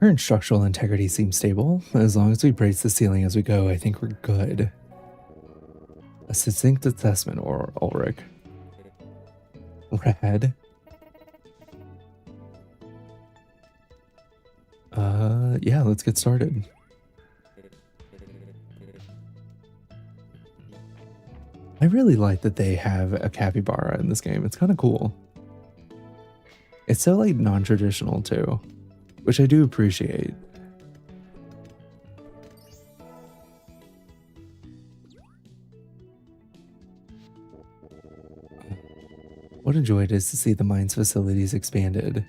Current structural integrity seems stable. As long as we brace the ceiling as we go, I think we're good. A succinct assessment, or Ulrich. Rad. Yeah, let's get started. I really like that they have a capybara in this game. It's kind of cool. It's so like non-traditional too, which I do appreciate. What a joy it is to see the mine's facilities expanded.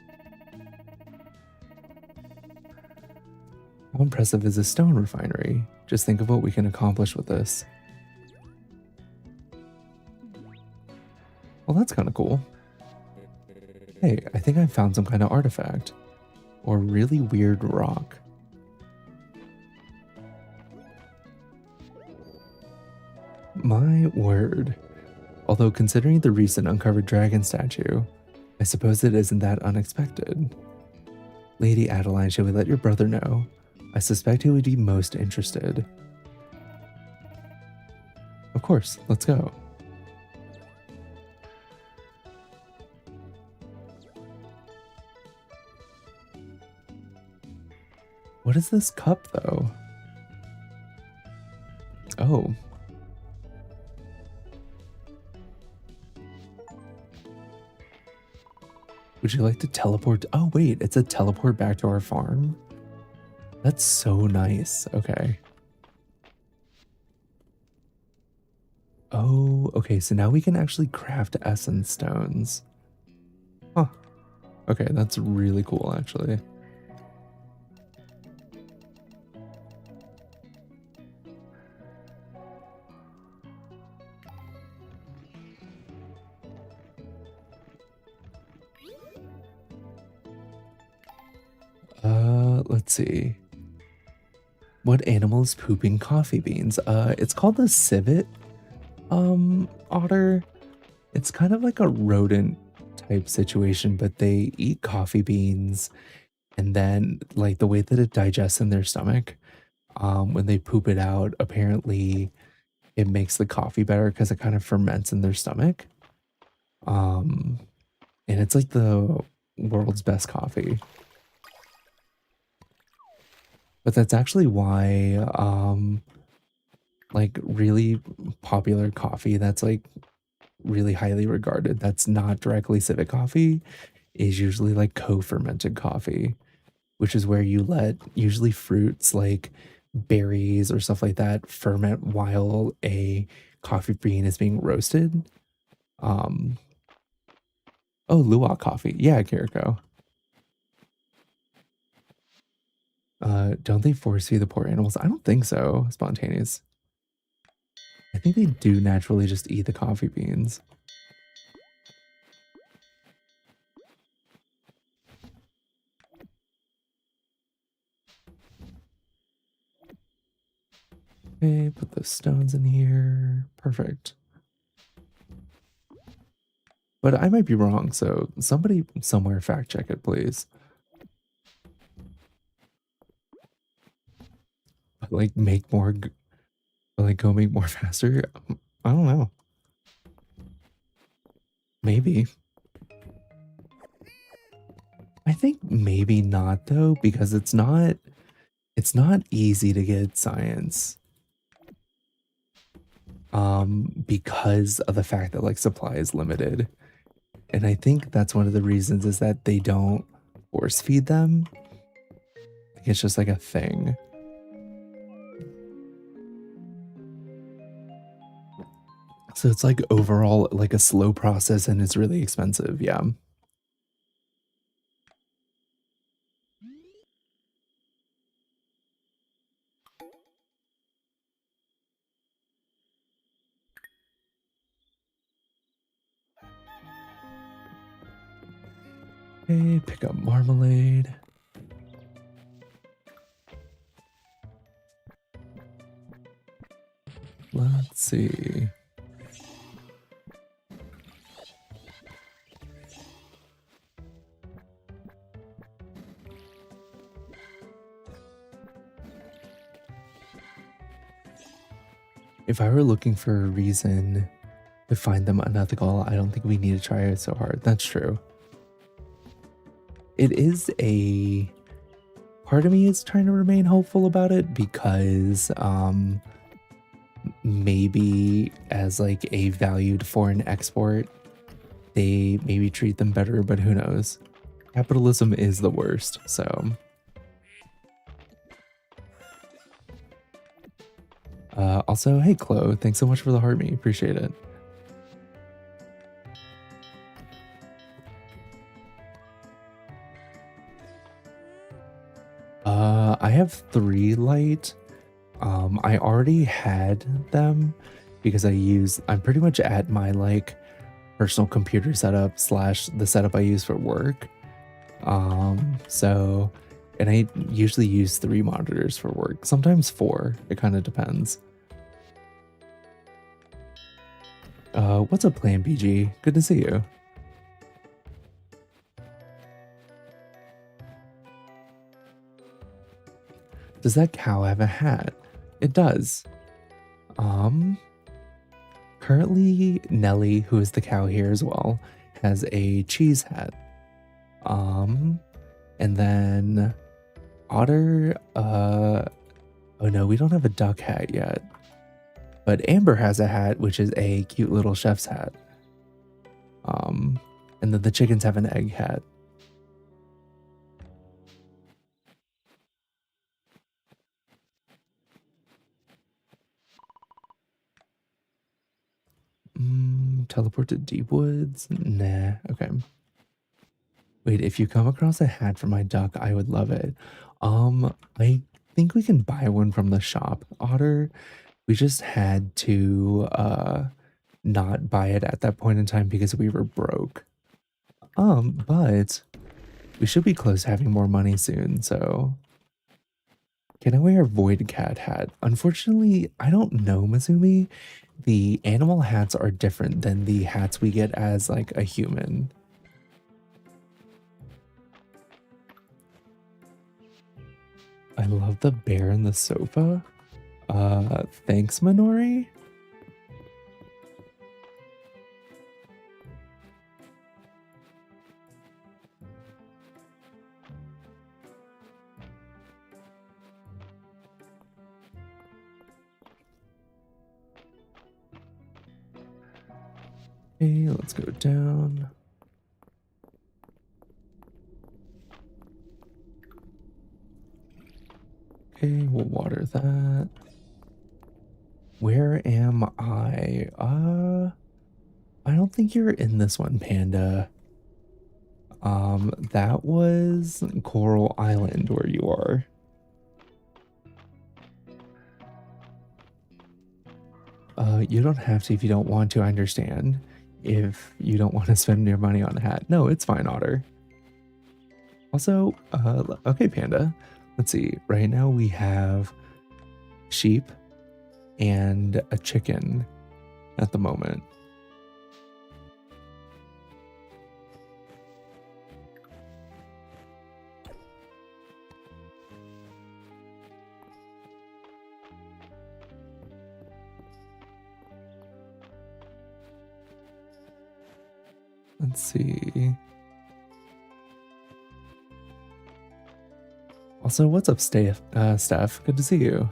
How impressive is a stone refinery? Just think of what we can accomplish with this. Well, that's kind of cool. Hey, I think I found some kind of artifact. Or really weird rock. My word. Although considering the recent uncovered dragon statue, I suppose it isn't that unexpected. Lady Adeline, shall we let your brother know? I suspect he would be most interested. Of course, let's go. What is this cup, though? Oh. Would you like to teleport? Oh, wait, it's a teleport back to our farm? That's so nice. Okay. Oh, okay, so now we can actually craft essence stones. Huh. Okay, that's really cool, actually. Let's see. What animal is pooping coffee beans? It's called the civet, otter. It's kind of like a rodent type situation, but they eat coffee beans, and then like the way that it digests in their stomach, when they poop it out, apparently it makes the coffee better because it kind of ferments in their stomach. Um, and it's like the world's best coffee. But that's actually why, like really popular coffee that's like really highly regarded, that's not directly civet coffee, is usually like co-fermented coffee, which is where you let usually fruits like berries or stuff like that ferment while a coffee bean is being roasted. Um, oh, luwak coffee. Yeah, Kiriko. Don't they force feed the poor animals? I don't think so. Spontaneous. I think they do naturally just eat the coffee beans. Okay, put those stones in here. Perfect. But I might be wrong, so somebody somewhere fact check it, please. Like make more, like go make more faster. I don't know. Maybe. I think maybe not though, because it's not easy to get science. Because of the fact that like supply is limited. And I think that's one of the reasons is that they don't force feed them. Like it's just like a thing. So it's like overall like a slow process and it's really expensive. Yeah. Okay, pick up marmalade. Let's see. If I were looking for a reason to find them unethical, I don't think we need to try it so hard. That's true. It is a part of me is trying to remain hopeful about it because maybe as like a valued foreign export, they maybe treat them better, but who knows? Capitalism is the worst, so. Also, hey, Chloe, thanks so much for the heart me. Appreciate it. I have 3 light. I already had them because I'm pretty much at my like personal computer setup slash the setup I use for work. So, and I usually use 3 monitors for work, sometimes 4. It kind of depends. What's up, Plan BG? Good to see you. Does that cow have a hat? It does. Currently Nelly, who is the cow here as well, has a cheese hat. And then Otter, oh no, we don't have a duck hat yet. But Amber has a hat, which is a cute little chef's hat. And then the chickens have an egg hat. Teleport to deep woods? Nah, okay. Wait, if you come across a hat for my duck, I would love it. I think we can buy one from the shop, Otter. We just had to not buy it at that point in time because we were broke. But we should be close to having more money soon, so can I wear a void cat hat? Unfortunately, I don't know, Mazumi. The animal hats are different than the hats we get as like a human. I love the bear and the sofa. Thanks, Minori. Okay, let's go down. Okay, we'll water that. Where am I? I don't think you're in this one, Panda. That was Coral Island where you are. You don't have to if you don't want to, I understand. If you don't want to spend your money on a hat. No, it's fine, Otter. Also, okay, Panda. Let's see. Right now we have sheep and a chicken at the moment. Let's see. Also, what's up, Steph? Good to see you.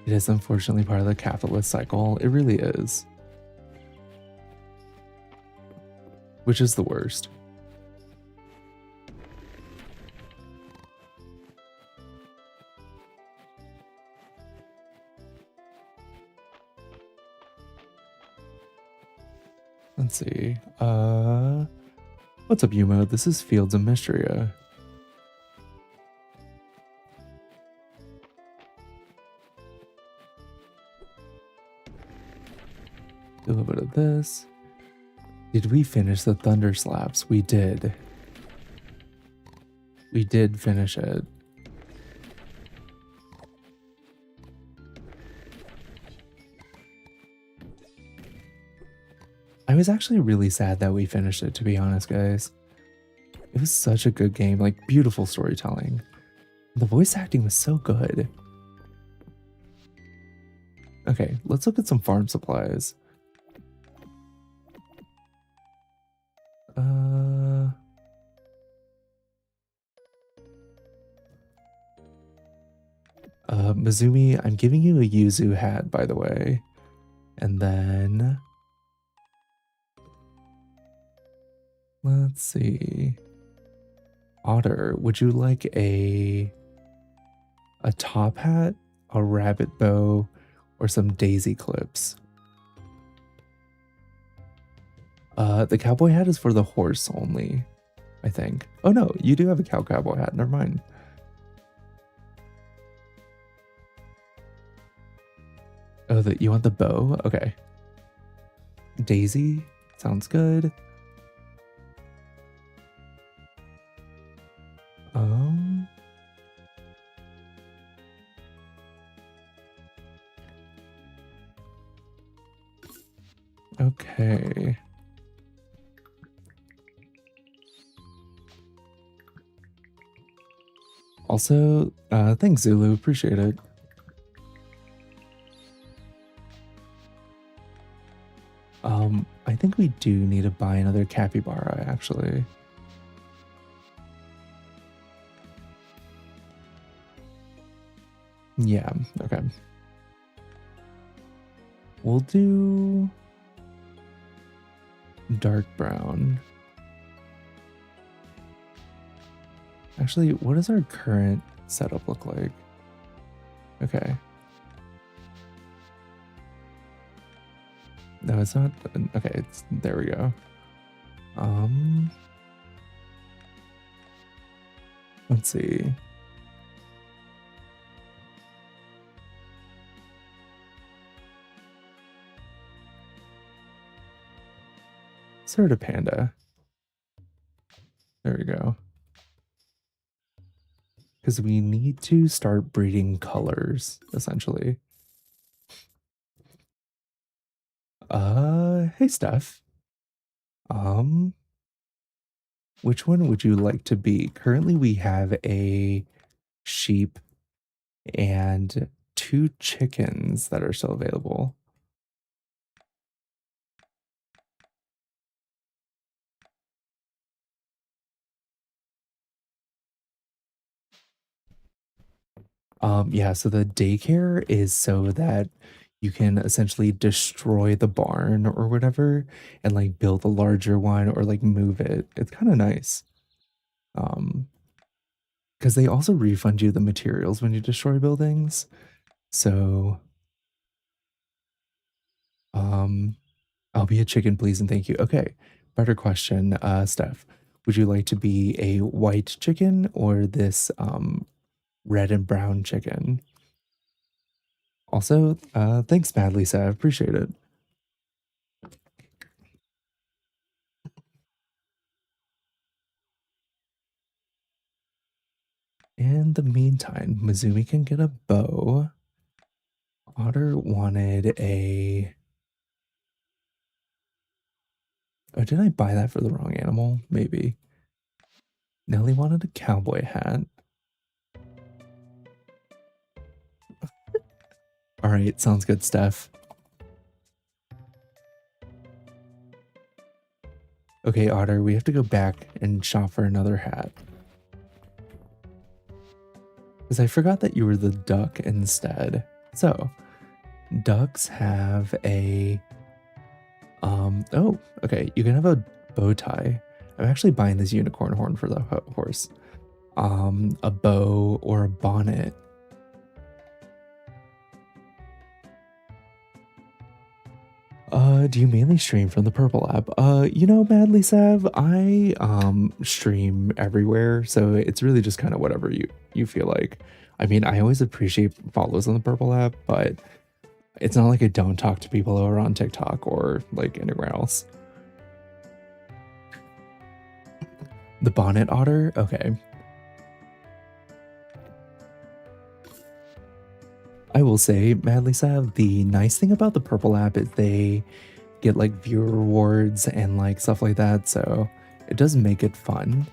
It is unfortunately part of the capitalist cycle. It really is. Which is the worst. Let's see. What's up, Yumo? This is Fields of Mystria. Do a little bit of this. Did we finish the Thunder Slaps? We did. We did finish it. I was actually really sad that we finished it, to be honest, guys. It was such a good game, like beautiful storytelling. The voice acting was so good. Okay, let's look at some farm supplies. Mizumi, I'm giving you a yuzu hat, by the way. And then let's see. Otter, would you like a top hat, a rabbit bow, or some daisy clips? The cowboy hat is for the horse only, I think. Oh no, you do have a cowboy hat. Never mind. Oh, you want the bow? Okay. Daisy sounds good. Okay. Also, thanks Zulu, appreciate it. I think we do need to buy another capybara, actually. Yeah, okay. We'll do dark brown. Actually, what does our current setup look like? Okay. No, it's not. Okay, there we go. Let's see. Sort of panda. There we go. Because we need to start breeding colors, essentially. Hey Steph. Which one would you like to be? Currently we have a sheep and 2 chickens that are still available. Yeah, so the daycare is so that you can essentially destroy the barn or whatever and like build a larger one or like move it. It's kind of nice. Because they also refund you the materials when you destroy buildings. So, I'll be a chicken, please, and thank you. Okay, better question, Steph. Would you like to be a white chicken or this red and brown chicken? Also, thanks, Mad Lisa. I appreciate it. In the meantime, Mizumi can get a bow. Otter wanted a... Oh, did I buy that for the wrong animal? Maybe. Nelly wanted a cowboy hat. All right, sounds good, Steph. Okay, Otter, we have to go back and shop for another hat. Because I forgot that you were the duck instead. So, ducks have a... Oh, okay, you can have a bow tie. I'm actually buying this unicorn horn for the horse. A bow or a bonnet. Do you mainly stream from the Purple app? You know, Madly Sav, I stream everywhere, so it's really just kind of whatever you feel like. I mean, I always appreciate follows on the Purple app, but it's not like I don't talk to people who are on TikTok or like anywhere else. The bonnet otter? Okay. I will say, Madly Sav, the nice thing about the Purple app is they get like viewer rewards and like stuff like that, so it does make it fun.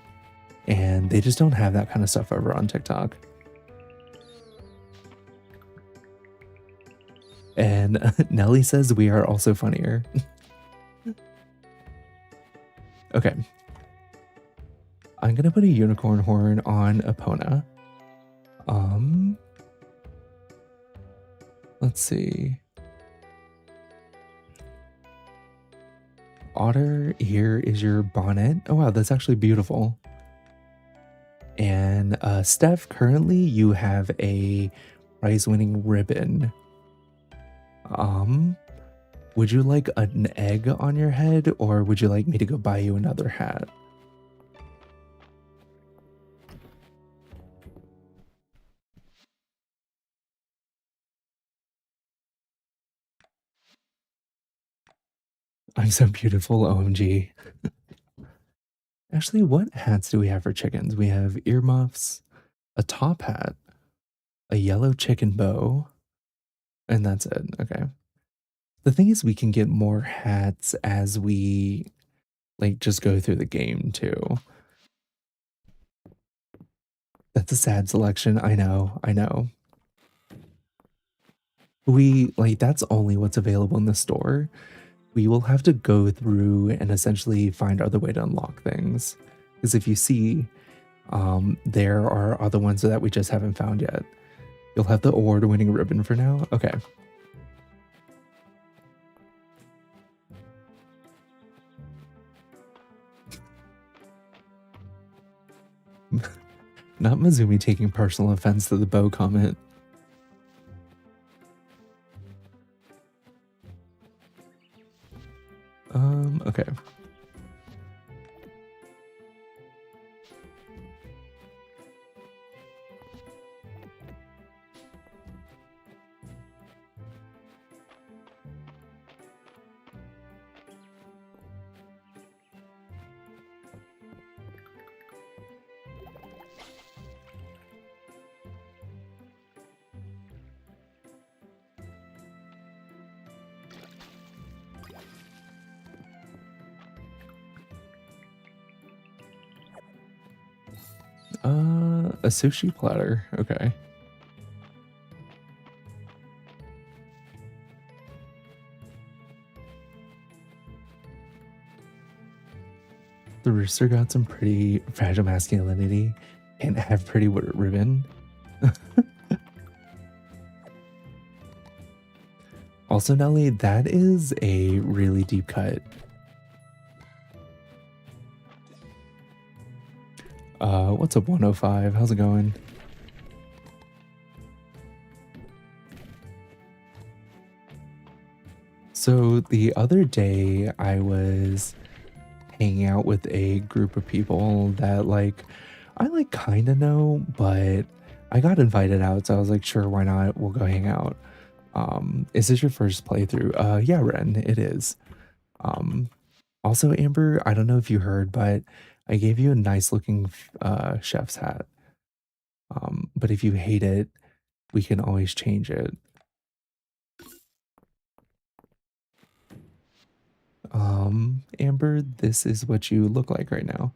And they just don't have that kind of stuff over on TikTok. And Nelly says we are also funnier. Okay. I'm gonna put a unicorn horn on Epona. Let's see. Otter, here is your bonnet. Oh wow, that's actually beautiful. And Steph, currently you have a prize-winning ribbon. Would you like an egg on your head, or would you like me to go buy you another hat? I'm so beautiful, OMG. Actually, what hats do we have for chickens? We have earmuffs, a top hat, a yellow chicken bow, and that's it. Okay. The thing is, we can get more hats as we like just go through the game too. That's a sad selection. I know. I know. We like that's only what's available in the store. We will have to go through and essentially find other way to unlock things. Because if you see, there are other ones that we just haven't found yet. You'll have the award-winning ribbon for now. Okay. Not Mizumi taking personal offense to the bow comment. Okay. A sushi platter. Okay. The rooster got some pretty fragile masculinity and have pretty ribbon. Also, Nelly, that is a really deep cut. What's up, 105? How's it going? So the other day I was hanging out with a group of people that I kind of know, but I got invited out, so I was like, sure, why not? We'll go hang out. Is this your first playthrough? Yeah, Ren, it is. Also, Amber, I don't know if you heard, but I gave you a nice looking chef's hat. But if you hate it, we can always change it. Amber, this is what you look like right now.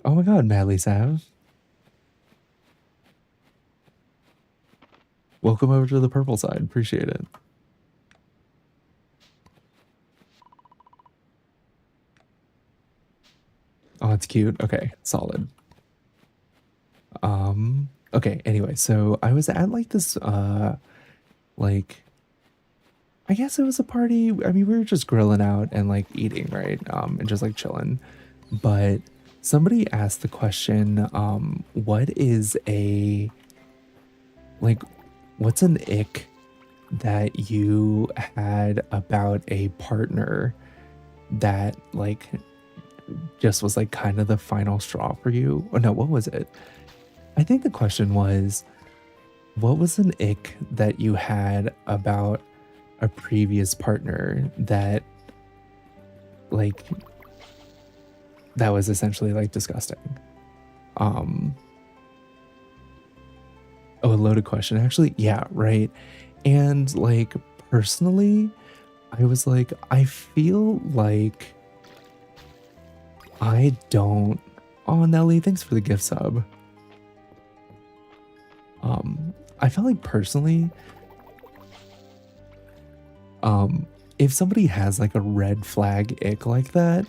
Oh my god, Madly Sav. Welcome over to the purple side. Appreciate it. Oh, it's cute. Okay, solid. Okay, anyway, so I was at this like I guess it was a party. I mean, we were just grilling out and eating, right? And just chilling. But somebody asked the question, what is a what's an ick that you had about a partner that just was kind of the final straw for you? Or no, what was it? I think the question was, what was an ick that you had about a previous partner that that was essentially disgusting? Oh, a loaded question, actually. Yeah, right. And personally, I was I feel like I don't. Oh, Nelly, thanks for the gift sub. I felt personally, if somebody has a red flag ick like that,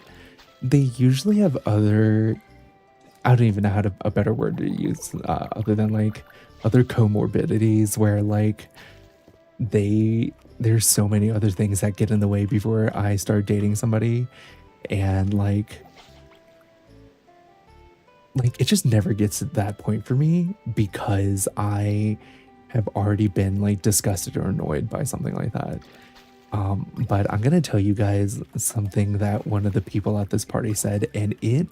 they usually have other I don't even know how to a better word to use other than like other comorbidities where like there's so many other things that get in the way before I start dating somebody, and like it just never gets to that point for me because I have already been like disgusted or annoyed by something like that. But I'm gonna tell you guys something that one of the people at this party said, and it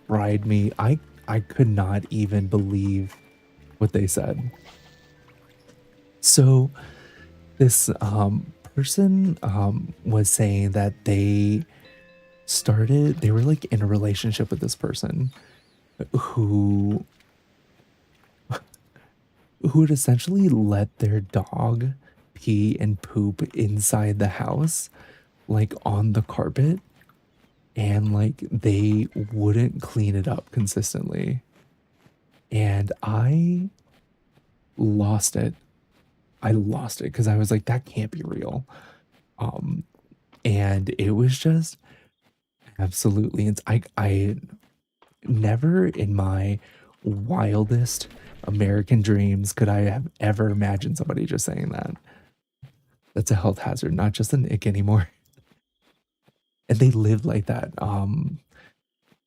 fried me. I could not even believe what they said. So this person was saying that they were like in a relationship with this person who had essentially let their dog pee and poop inside the house, like on the carpet, and like they wouldn't clean it up consistently. And I lost it. I lost it because I was like, that can't be real. Um, and it was just absolutely, I never in my wildest American dreams could I have ever imagined somebody just saying that. That's a health hazard, not just an ick anymore. And they lived like that.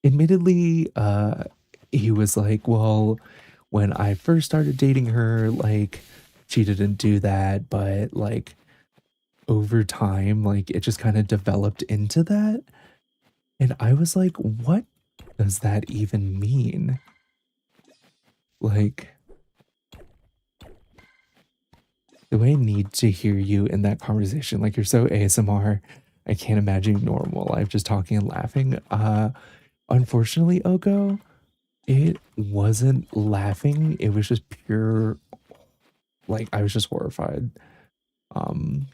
Admittedly, he was like, well, when I first started dating her, like she didn't do that, but like over time, like it just kind of developed into that. And I was like, what does that even mean? Like, do I need to hear you in that conversation? Like, you're so ASMR. I can't imagine normal life just talking and laughing. Unfortunately, Oko, it wasn't laughing. It was just pure, like, I was just horrified. Um,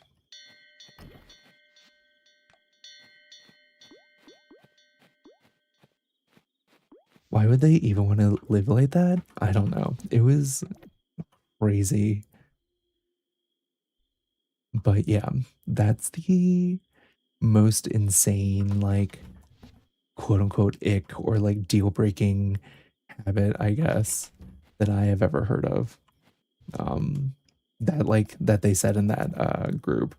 why would they even want to live like that? I don't know. It was crazy. But yeah, that's the most insane, like, quote unquote ick or like deal breaking habit, I guess, that I have ever heard of. That they said in that group.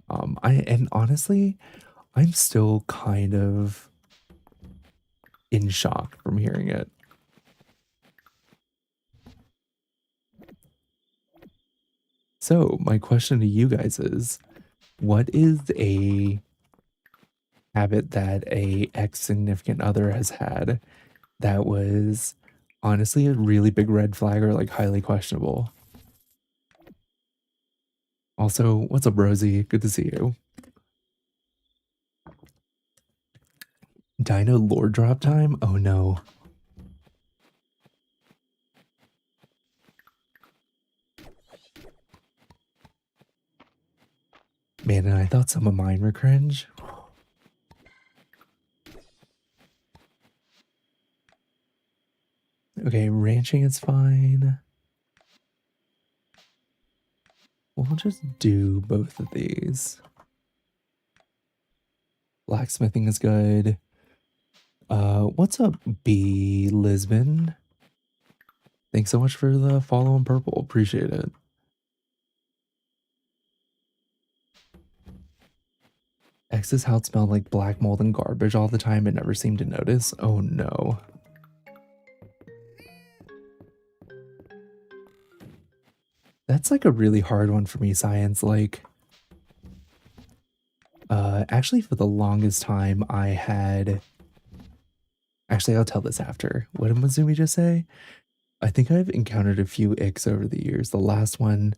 And honestly, I'm still kind of in shock from hearing it. So my question to you guys is, what is a habit that a ex significant other has had that was honestly a really big red flag or like highly questionable? Also, what's up, Rosie? Good to see you. Dino lore drop time? Oh no. Man, and I thought some of mine were cringe. Okay, ranching is fine. We'll just do both of these. Blacksmithing is good. What's up, B Lisbon? Thanks so much for the follow in purple. Appreciate it. X's house smelled like black mold and garbage all the time and never seemed to notice. Oh no. That's like a really hard one for me, Science. Like, actually for the longest time I had, actually I'll tell this after. What did Mizumi just say? I think I've encountered a few icks over the years. The last one,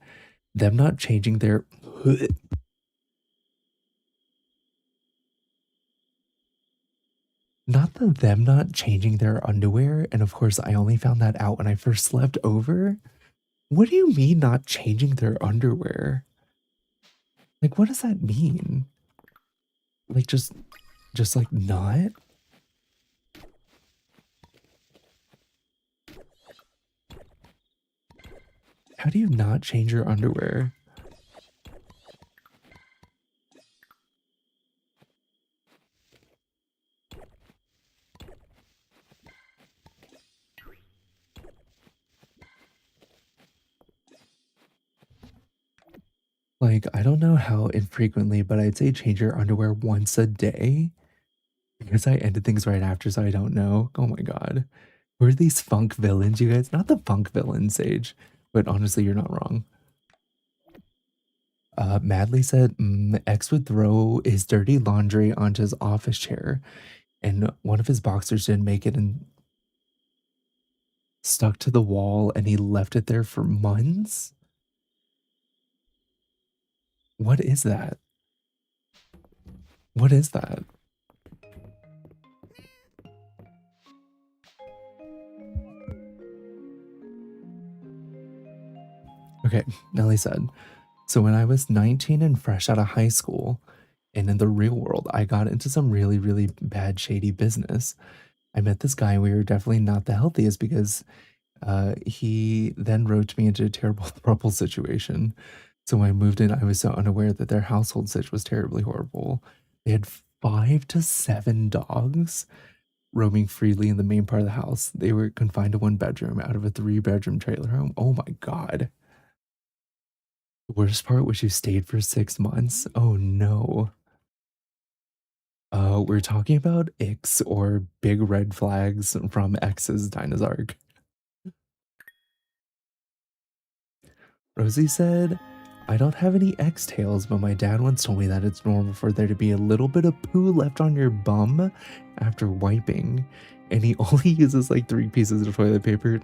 them not changing their not the them not changing their underwear, and of course I only found that out when I first slept over. What do you mean not changing their underwear? Like what does that mean? Like just like not? How do you not change your underwear? Like, I don't know how infrequently, but I'd say change your underwear once a day because I ended things right after, so I don't know. Oh my god. Who are these funk villains, you guys? Not the funk villains, Sage, but honestly, you're not wrong. Madly said, X would throw his dirty laundry onto his office chair, and one of his boxers didn't make it and stuck to the wall, and he left it there for months? What is that? What is that? Okay, Nelly said, so when I was 19 and fresh out of high school and in the real world, I got into some really, really bad, shady business. I met this guy. We were definitely not the healthiest because he then roped me into a terrible throuple situation. So when I moved in, I was so unaware that their household situation was terribly horrible. They had 5 to 7 dogs roaming freely in the main part of the house. They were confined to one bedroom out of a 3-bedroom trailer home. Oh my god. The worst part was you stayed for 6 months. Oh no. We're talking about Ix or big red flags from X's Dinosaur. Rosie said, I don't have any X tails, but my dad once told me that it's normal for there to be a little bit of poo left on your bum after wiping, and he only uses like 3 pieces of toilet paper.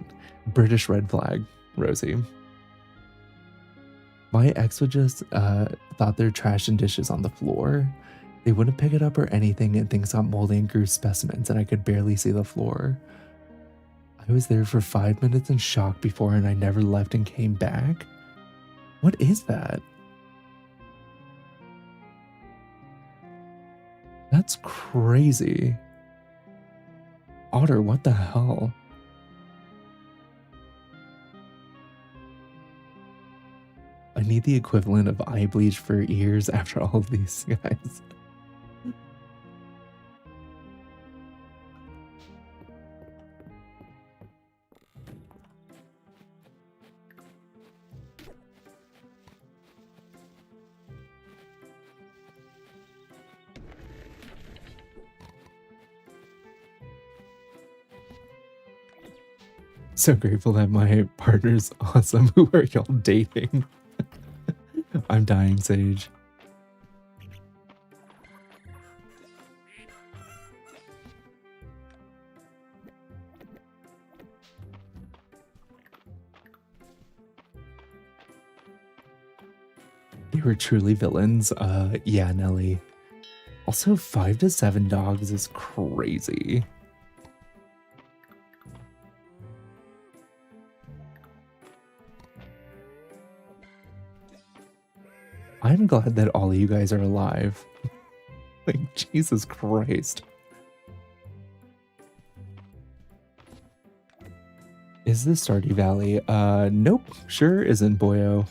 British red flag, Rosie. My ex would just thought their trash and dishes on the floor. They wouldn't pick it up or anything, and things got moldy and grew specimens, and I could barely see the floor. I was there for 5 minutes in shock before, and I never left and came back. What is that? That's crazy. Otter, what the hell? I need the equivalent of eye bleach for ears after all of these guys. So grateful that my partner's awesome. Who are y'all dating? I'm dying, Sage. They were truly villains. Yeah, Nelly. Also, 5 to 7 dogs is crazy. I'm glad that all of you guys are alive. Like, Jesus Christ. Is this Stardew Valley? Nope. Sure isn't, boyo.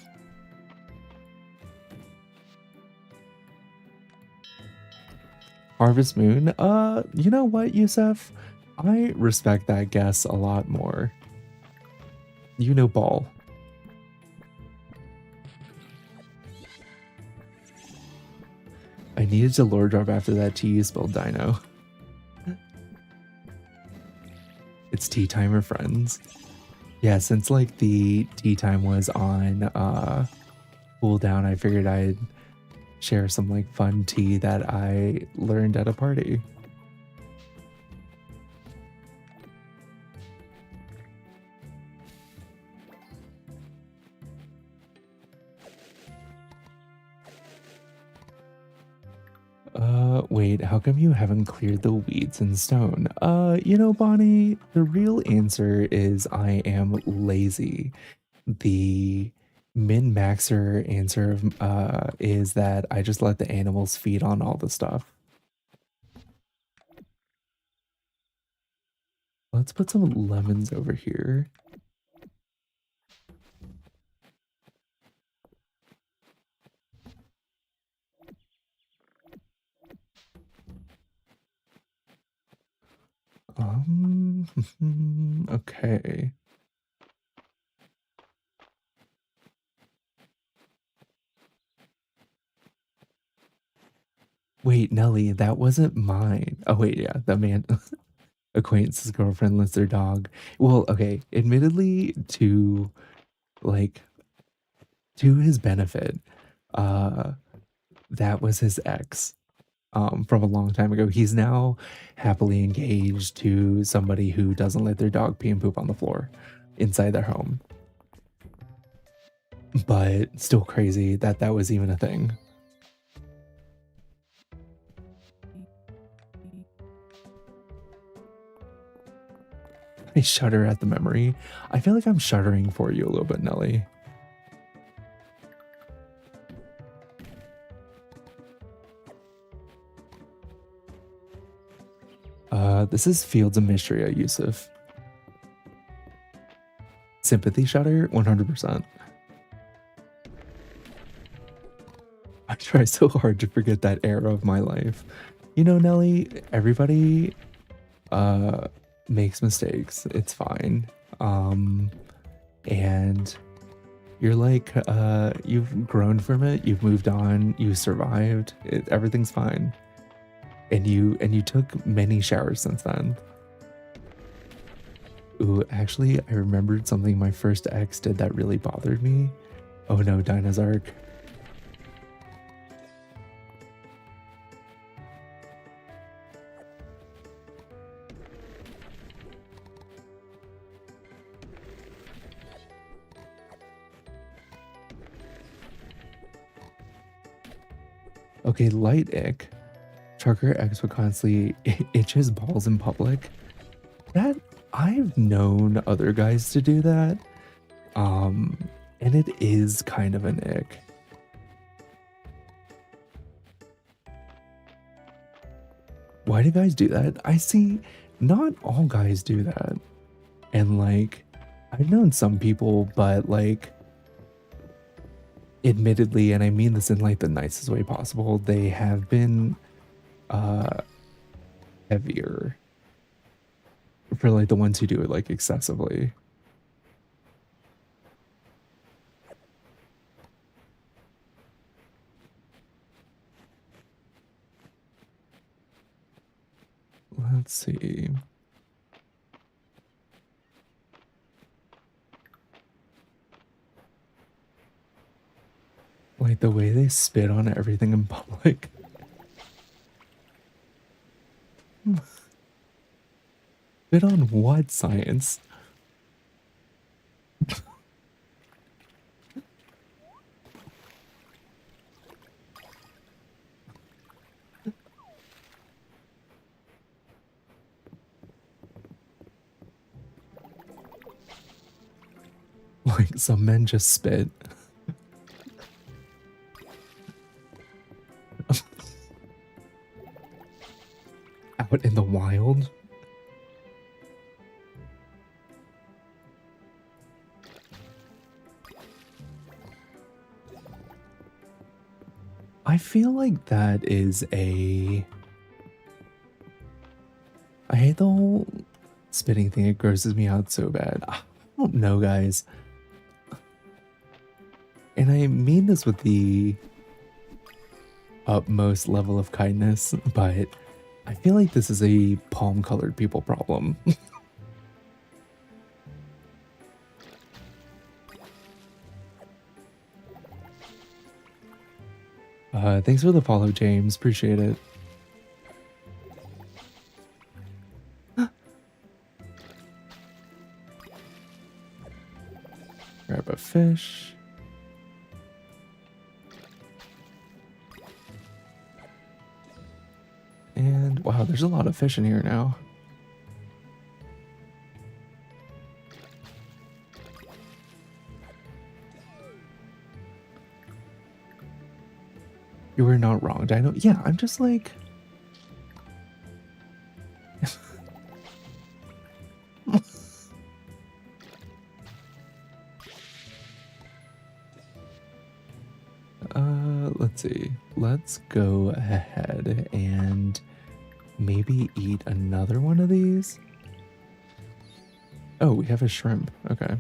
Harvest Moon? You know what, Yusef? I respect that guess a lot more. You know ball. I needed to lore drop after that tea you spelled dino. It's tea time or friends. Yeah, since like the tea time was on cooldown, I figured I'd share some like fun tea that I learned at a party. Wait, how come you haven't cleared the weeds and stone? You know, Bonnie, the real answer is I am lazy. The min-maxer answer is that I just let the animals feed on all the stuff. Let's put some lemons over here. Okay. Wait, Nelly, that wasn't mine. Oh wait, yeah, the man acquaintance's girlfriend lets their dog. Well, okay, admittedly like to his benefit, uh that was his ex from a long time ago. He's now happily engaged to somebody who doesn't let their dog pee and poop on the floor inside their home. But still crazy that that was even a thing. I shudder at the memory. I feel like I'm shuddering for you a little bit, Nelly. This is Fields of Mystery, Yusuf. Sympathy shudder, 100%. I try so hard to forget that era of my life. You know, Nelly, everybody makes mistakes. It's fine. And you're like you've grown from it, you've moved on, you survived. Everything's fine. And you took many showers since then. Ooh, actually, I remembered something my first ex did that really bothered me. Oh no, Dinah's arc. Okay, light ick. Trucker X would constantly itch his balls in public. That I've known other guys to do that. And it is kind of an ick. Why do guys do that? I see not all guys do that. And like I've known some people, but like admittedly, and I mean this in like the nicest way possible, they have been heavier for like the ones who do it like excessively. Let's see. Like the way they spit on everything in public. Spit on what, science? Like some men just spit. Out in the wild. I feel like that is I hate the whole spitting thing. It grosses me out so bad. I don't know, guys. And I mean this with the utmost level of kindness, but I feel like this is a palm-colored people problem. Thanks for the follow, James. Appreciate it. Grab a fish. And wow, there's a lot of fish in here now. You were not wrong, Dino. Yeah, I'm just like... let's see. Let's go ahead and maybe eat another one of these. Oh, we have a shrimp. Okay.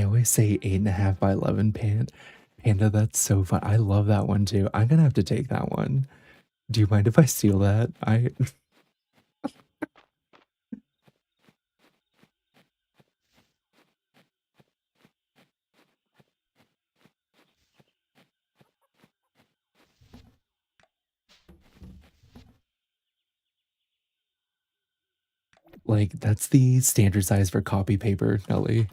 always say 8.5 by 11 panda. That's so fun. I love that one too. I'm gonna have to take that one. Do you mind if I steal that? Like, that's the standard size for copy paper, Nelly.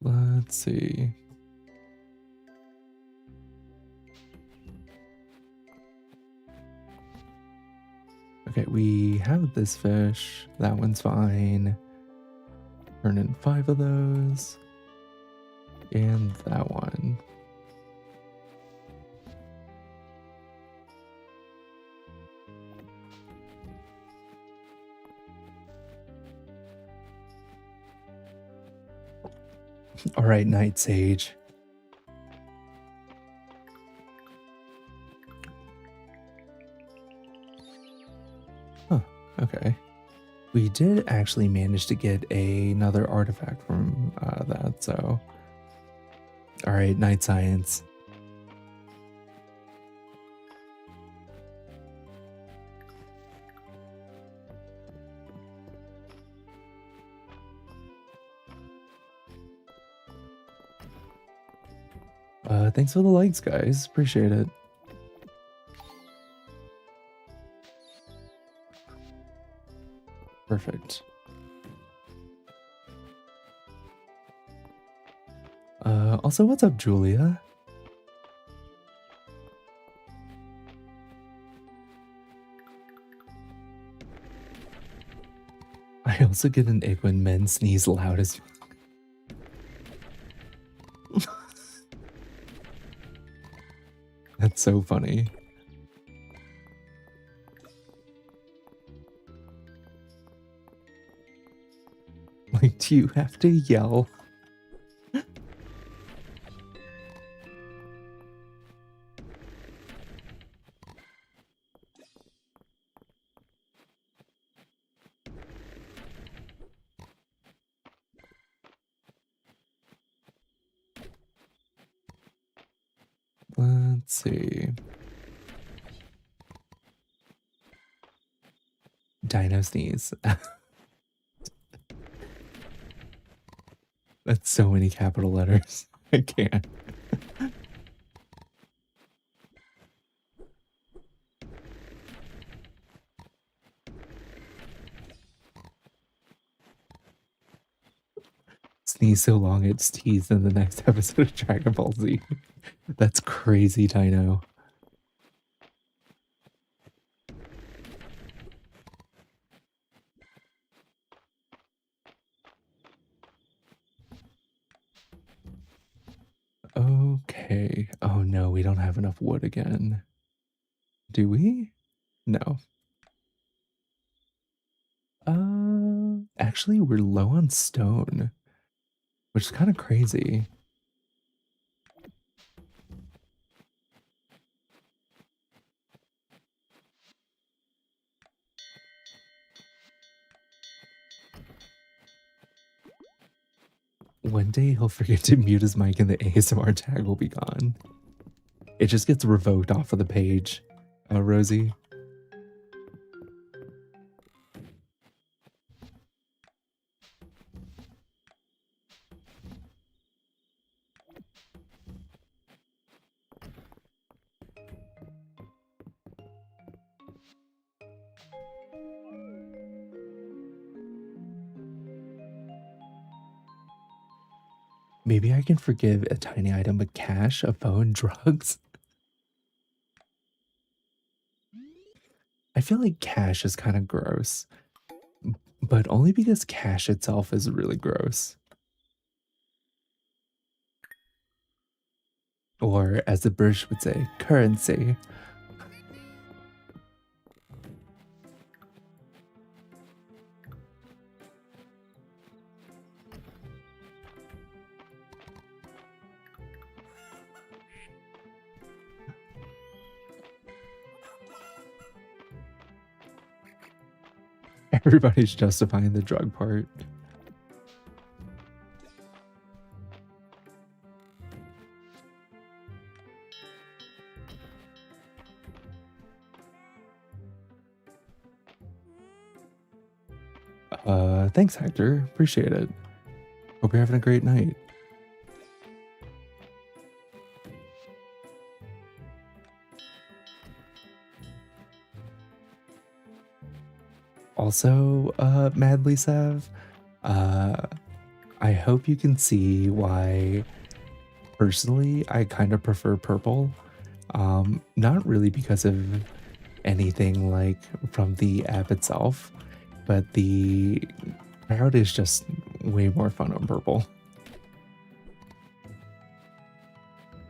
Let's see. Okay, we have this fish. That one's fine. Turn in 5 of those. And that one. All right, Night Sage. Huh, okay. We did actually manage to get another artifact from that, so. All right, Night Science. Thanks for the likes, guys. Appreciate it. Perfect. Also, what's up, Julia? I also get an ick when men sneeze loud as That's so funny. Like, do you have to yell? Let's see. Dino sneeze. That's so many capital letters. I can't. Sneeze so long it's teased in the next episode of Dragon Ball Z. That's crazy, Dino. Okay. Oh no, we don't have enough wood again. Do we? No. Actually, we're low on stone, which is kind of crazy. One day he'll forget to mute his mic and the ASMR tag will be gone. It just gets revoked off of the page. Rosie. Maybe I can forgive a tiny item, but cash, a phone, drugs. I feel like cash is kind of gross, but only because cash itself is really gross. Or as the British would say, currency. Everybody's justifying the drug part. Thanks, Hector. Appreciate it. Hope you're having a great night. Also, Madly Sav, I hope you can see why personally I kind of prefer purple. Not really because of anything like from the app itself, but the crowd is just way more fun on purple.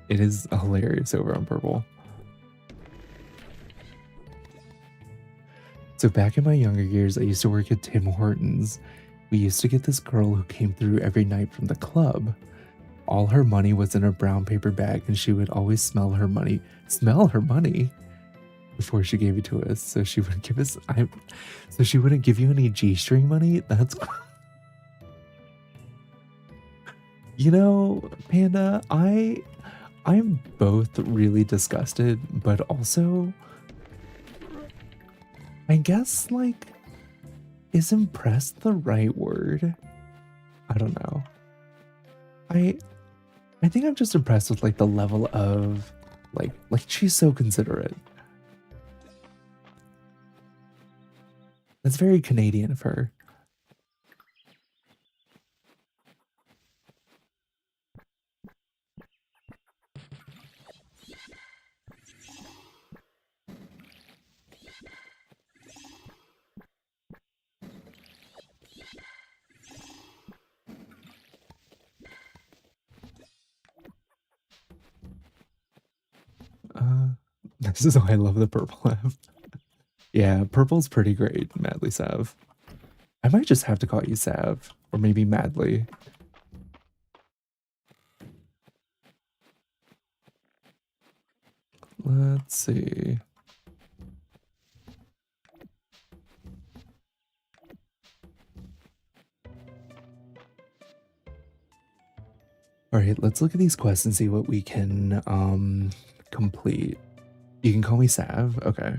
It is hilarious over on purple. So back in my younger years, I used to work at Tim Hortons. We used to get this girl who came through every night from the club. All her money was in a brown paper bag, and she would always smell her money before she gave it to us. So she would give us, so she wouldn't give you any G-string money. That's, you know, Panda, I'm both really disgusted, but also, I guess, like, is impressed the right word? I don't know. I think I'm just impressed with like the level of like she's so considerate. That's very Canadian of her. This is why I love the purple app. Yeah, purple's pretty great, Madly Sav. I might just have to call you Sav, or maybe Madly. Let's see. All right, let's look at these quests and see what we can complete. You can call me Sav. Okay.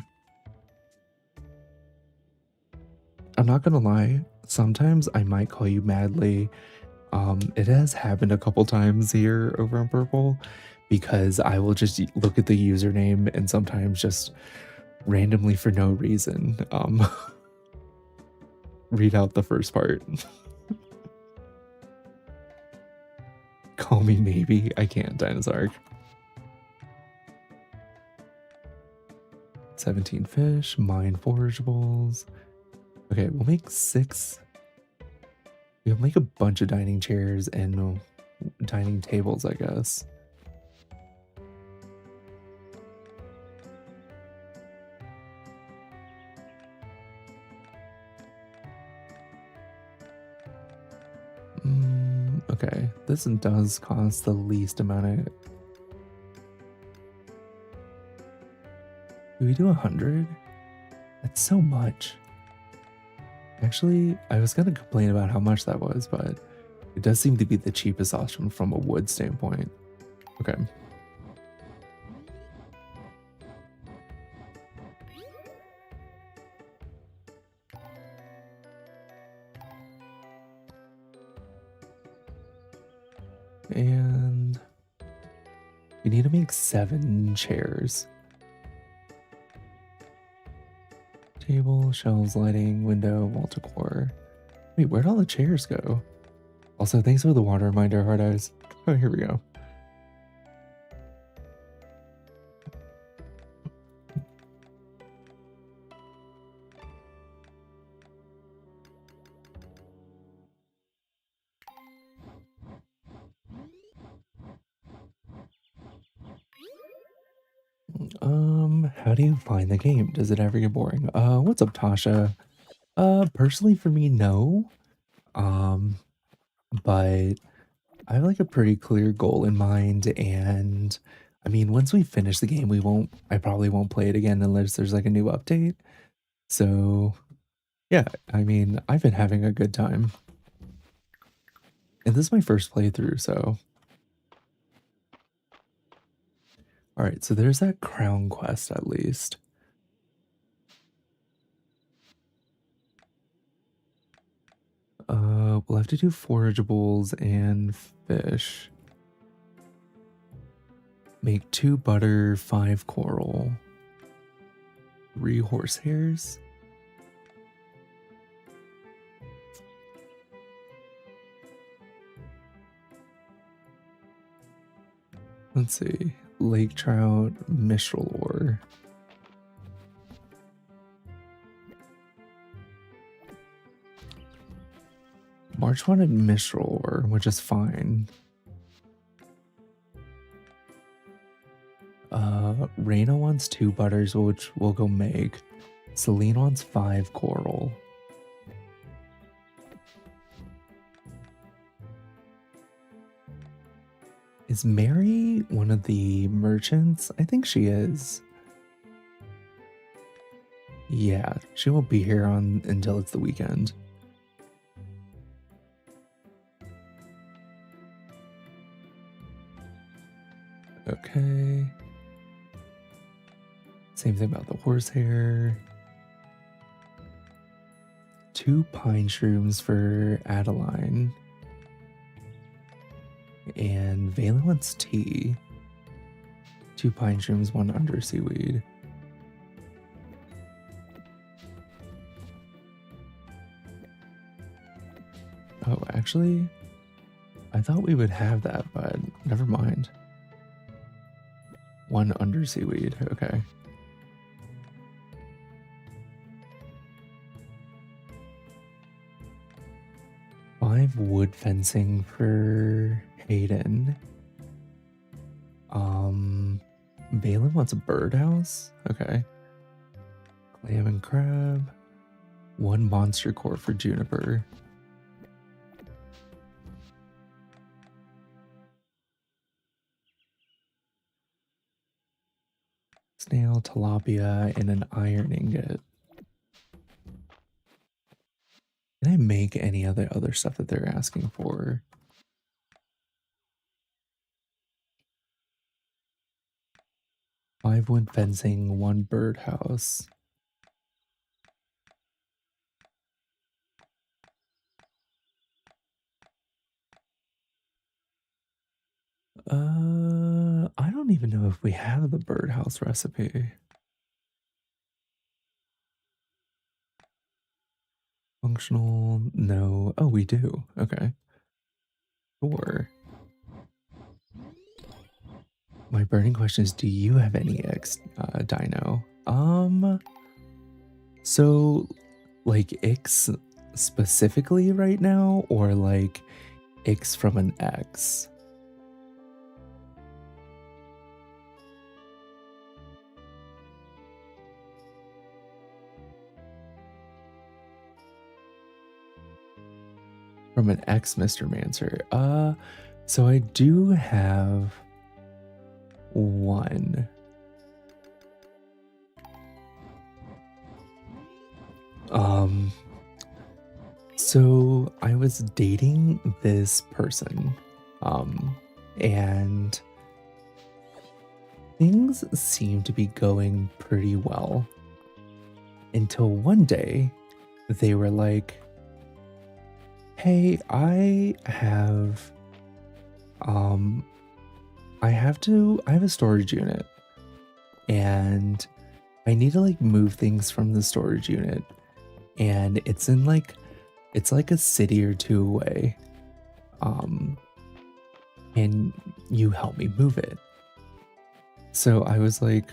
I'm not gonna lie, sometimes I might call you Madly. It has happened a couple times here over on Purple because I will just look at the username and sometimes just randomly for no reason read out the first part. Call me maybe. I can't, Dinosaur. 17 fish, mine forageables. Okay, we'll make 6. We'll make a bunch of dining chairs and dining tables, I guess. Okay, this does cost the least amount of... Do we do 100? That's so much. Actually, I was gonna complain about how much that was, but it does seem to be the cheapest option from a wood standpoint. Okay. And we need to make 7 chairs. Table, shelves, lighting, window, wall decor. Wait, where'd all the chairs go? Also, thanks for the water reminder, Hard Eyes. Oh, here we go. How do you find the game? Does it ever get boring? What's up, Tasha? Personally for me, no. But I have like a pretty clear goal in mind, and I mean, once we finish the game, I probably won't play it again unless there's like a new update. So Yeah, I mean, I've been having a good time. And this is my first playthrough, so. Alright, so there's that crown quest at least. We'll have to do forageables and fish. Make 2 butter, 5 coral, 3 horsehairs. Let's see. Lake trout, mistral ore. March wanted mistral ore, which is fine. Reina wants 2 butters, which we'll go make. Celine wants 5 coral. Is Mary one of the merchants? I think she is. Yeah, she won't be here until it's the weekend. Okay. Same thing about the horsehair. 2 pine shrooms for Adeline. And Valen wants tea. 2 pine shrooms, 1 undersea weed. Oh, actually, I thought we would have that, but never mind. 1 undersea weed, okay. Wood fencing for Hayden. Balin wants a birdhouse. Okay. Clam and crab. 1 monster core for Juniper. Snail, tilapia, and an iron ingot. Can I make any other stuff that they're asking for? Five wood fencing, 1 birdhouse. I don't even know if we have the birdhouse recipe. Functional, no. Oh, we do. Okay. Sure. My burning question is, do you have any dino? So like X specifically right now, or like X from an X? From an X, Mr. Manser. So I do have 1. So I was dating this person, and things seemed to be going pretty well until one day they were like, hey, I have a storage unit and I need to like move things from the storage unit, and it's like a city or 2 away. Can you help me move it? So I was like,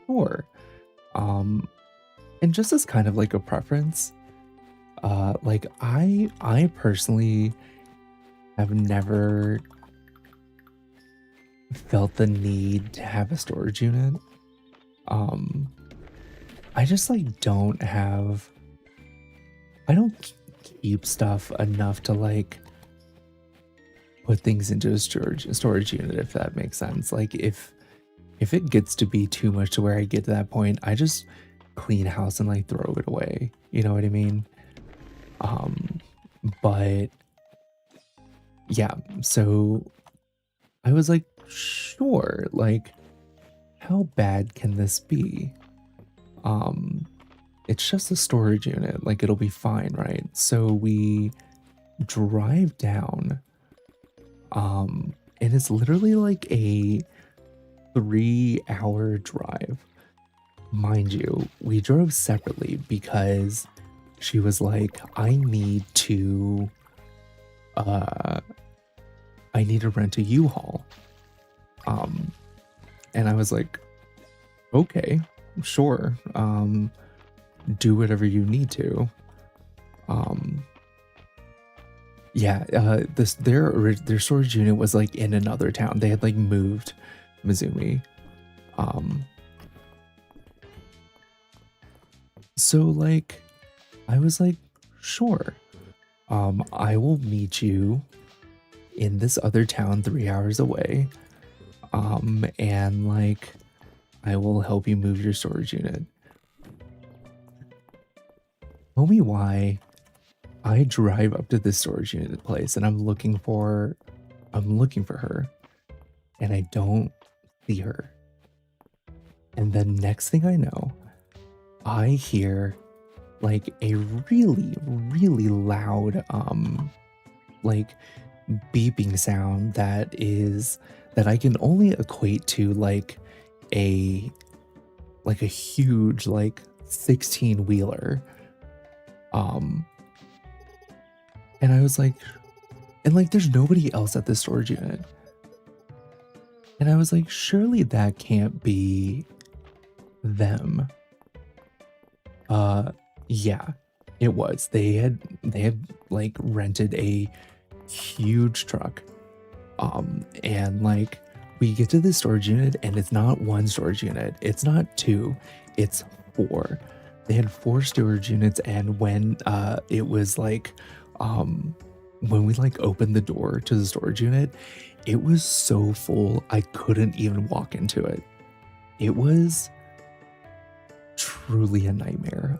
sure. And just as kind of like a preference, like I personally have never felt the need to have a storage unit. I just like I don't keep stuff enough to like put things into a storage unit, if that makes sense. Like if it gets to be too much to where I get to that point, I just clean house and like throw it away. You know what I mean? But yeah, so I was like, sure, like, how bad can this be? It's just a storage unit, like it'll be fine, right? So we drive down, and it's literally like a 3-hour drive. Mind you, we drove separately because she was like, I need to rent a U-Haul. And I was like, okay, sure. Do whatever you need to. Yeah, their storage unit was like in another town. They had like moved Mizumi. So like I was like, sure. I will meet you in this other town 3 hours away. And like I will help you move your storage unit. Tell me why I drive up to this storage unit place and I'm looking for her and I don't see her. And the next thing I know, I hear like a really, really loud like beeping sound that I can only equate to like a huge like 16-wheeler. And I was like, and like there's nobody else at the storage unit. And I was like, surely that can't be them. Yeah, it was. They had like rented a huge truck. And like we get to the storage unit and it's not one storage unit. It's not two, it's 4. They had 4 storage units, and when it was like when we like opened the door to the storage unit, it was so full I couldn't even walk into it. It was truly a nightmare.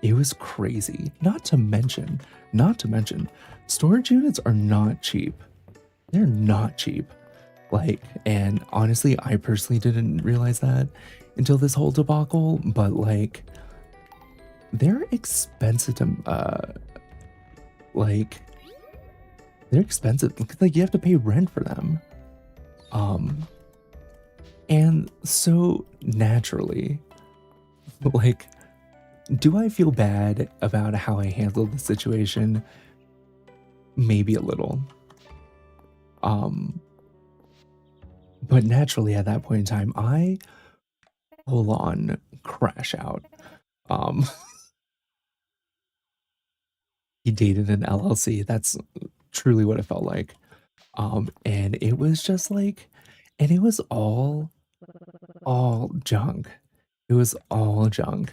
It was crazy. Not to mention, storage units are not cheap. They're not cheap. Like, and honestly, I personally didn't realize that until this whole debacle, but like, they're expensive to, like, they're expensive. Like, you have to pay rent for them. And so naturally, like, do I feel bad about how I handled the situation? Maybe a little. But naturally at that point in time, I full on crash out. He dated an LLC. That's truly what it felt like. And it was just like, and it was all junk. It was all junk.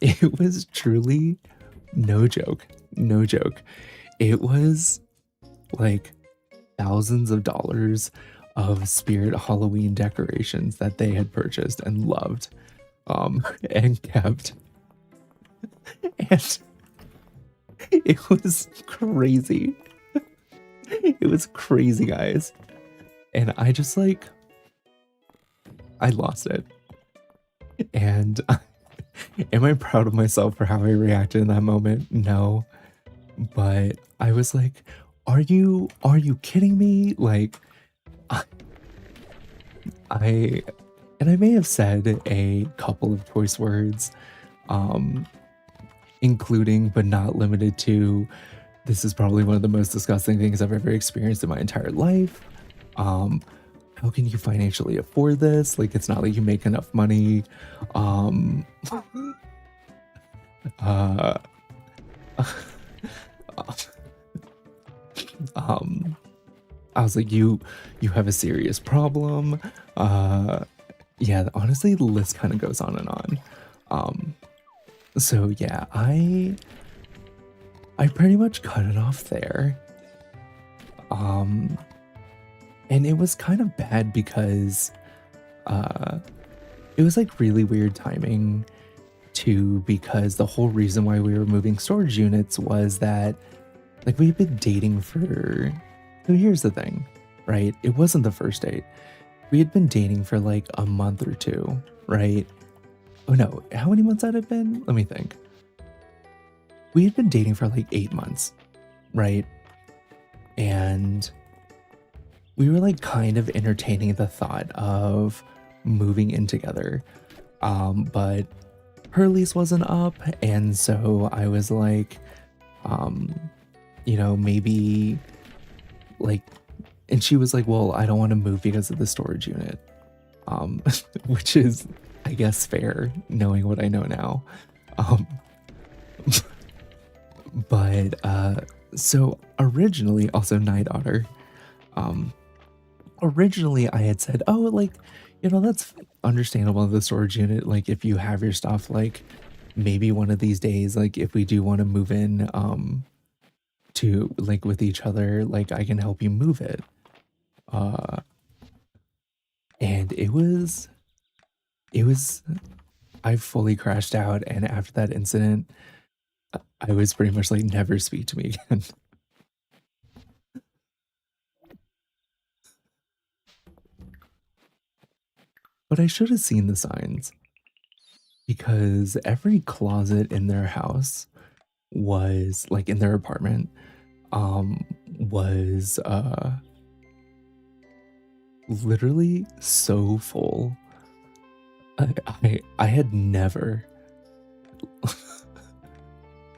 It was truly no joke. It was like thousands of dollars of Spirit Halloween decorations that they had purchased and loved, and kept. And it was crazy. It was crazy, guys. And I just like, I lost it. And am I proud of myself for how I reacted in that moment? No. But I was like, are you kidding me? Like, I may have said a couple of choice words, including but not limited to, this is probably one of the most disgusting things I've ever experienced in my entire life. How can you financially afford this? Like, it's not like you make enough money. I was like, you have a serious problem. Yeah, honestly, the list kind of goes on and on. So yeah, I pretty much cut it off there. And it was kind of bad because it was like really weird timing too, because the whole reason why we were moving storage units was that like we've been dating for, so here's the thing, right? It wasn't the first date. We had been dating for like a month or two, right? Oh no, how many months had it been? Let me think. We had been dating for like 8 months, right? And we were like kind of entertaining the thought of moving in together. But her lease wasn't up, and so I was like, maybe like, and she was like, well, I don't want to move because of the storage unit. Which is, I guess, fair, knowing what I know now. Um, but so originally, also Night Otter, originally I had said, oh, like, that's understandable in the storage unit. Like, if you have your stuff, like, maybe one of these days, like, if we do want to move in, to like with each other, like, I can help you move it. And it was, I fully crashed out. And after that incident, I was pretty much like, never speak to me again. But I should have seen the signs, because every closet in their house was like in their apartment was literally so full. I had never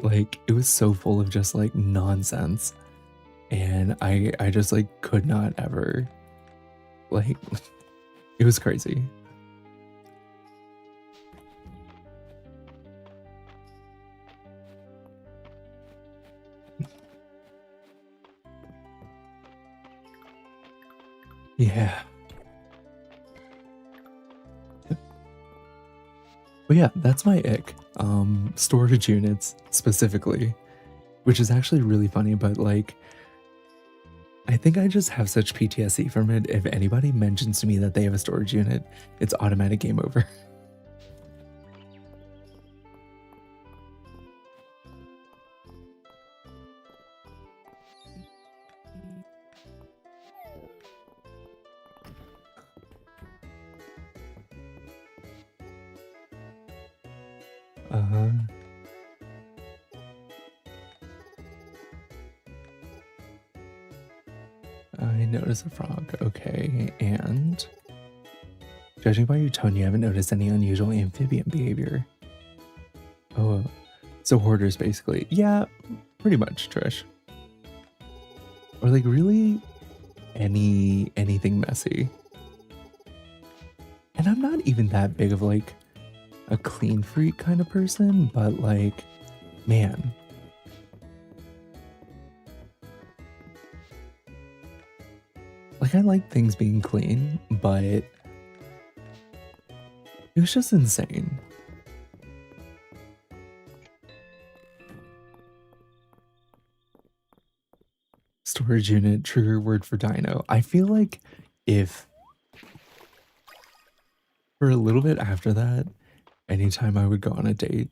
like, it was so full of just like nonsense, and I just like could not ever, like, it was crazy. Yeah. But yeah, that's my ick. Storage units specifically, which is actually really funny, but like, I think I just have such PTSD from it. If anybody mentions to me that they have a storage unit, it's automatic game over. Uh-huh. I notice a frog. Okay, and judging by your tone, you haven't noticed any unusual amphibian behavior. Oh, so hoarders basically. Yeah, pretty much, Trish. Or like really anything messy. And I'm not even that big of like a clean freak kind of person, but like, man. Like, I like things being clean, but it was just insane. Storage unit, trigger word for dino. I feel like if for a little bit after that, anytime I would go on a date,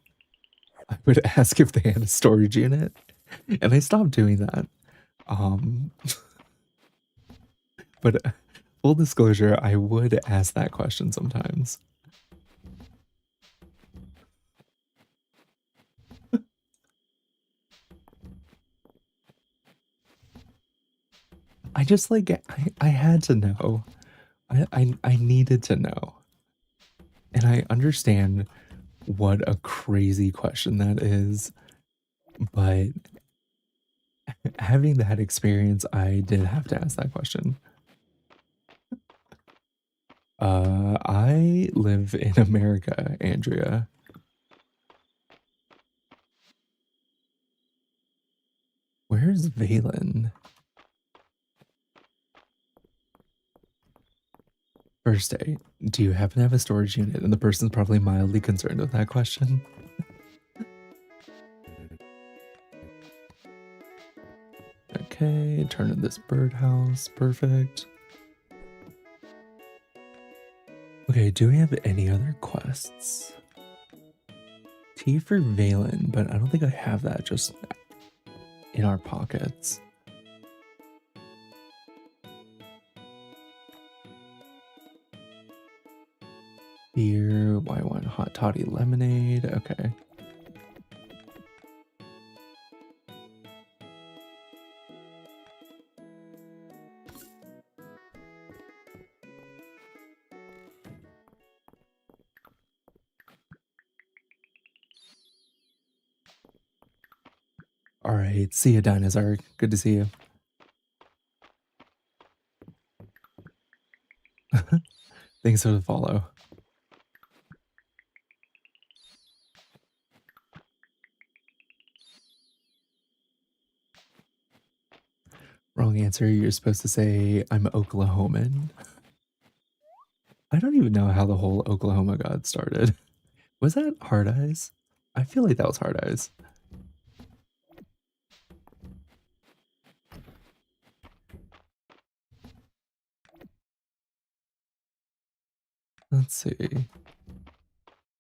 I would ask if they had a storage unit, and I stopped doing that. But full disclosure, I would ask that question sometimes. I just like, I had to know. I needed to know. And I understand what a crazy question that is, but having that experience, I did have to ask that question. I live in America, Andrea. Where's Valen? First day. Do you happen to have a storage unit? And the person's probably mildly concerned with that question. Okay, turn in this birdhouse. Perfect. Okay, do we have any other quests? T for Valen, but I don't think I have that just in our pockets. Beer, why one hot toddy lemonade, okay. All right, see you, Dinosaur. Good to see you. Thanks for the follow. Wrong answer. You're supposed to say, I'm Oklahoman. I don't even know how the whole Oklahoma got started. Was that Hard Eyes? I feel like that was Hard Eyes. Let's see.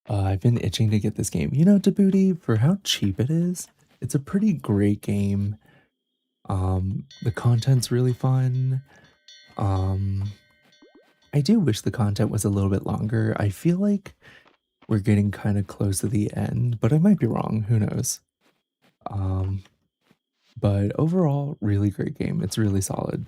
I've been itching to get this game. You know, Djibouti, for how cheap it is, it's a pretty great game. The content's really fun. I do wish the content was a little bit longer. I feel like we're getting kind of close to the end, but I might be wrong. Who knows? But overall, really great game. It's really solid.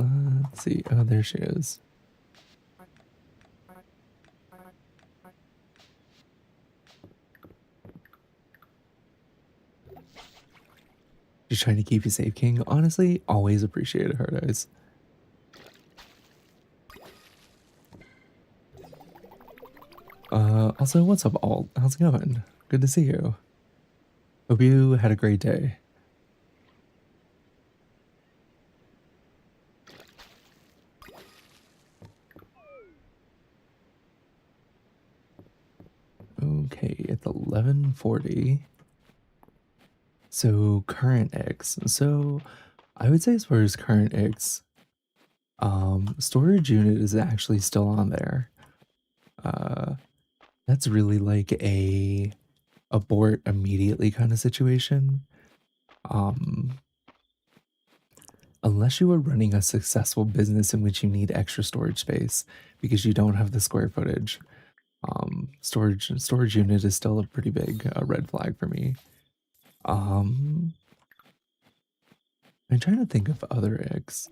Let's see. Oh, there she is. Just trying to keep you safe, King. Honestly, always appreciate it, Hard Eyes. Also, what's up, Alt? How's it going? Good to see you. Hope you had a great day. Okay, it's 11:40. So current X. So I would say as far as current X, storage unit is actually still on there. That's really like a abort immediately kind of situation. Unless you are running a successful business in which you need extra storage space because you don't have the square footage. Storage unit is still a pretty big red flag for me. I'm trying to think of other icks.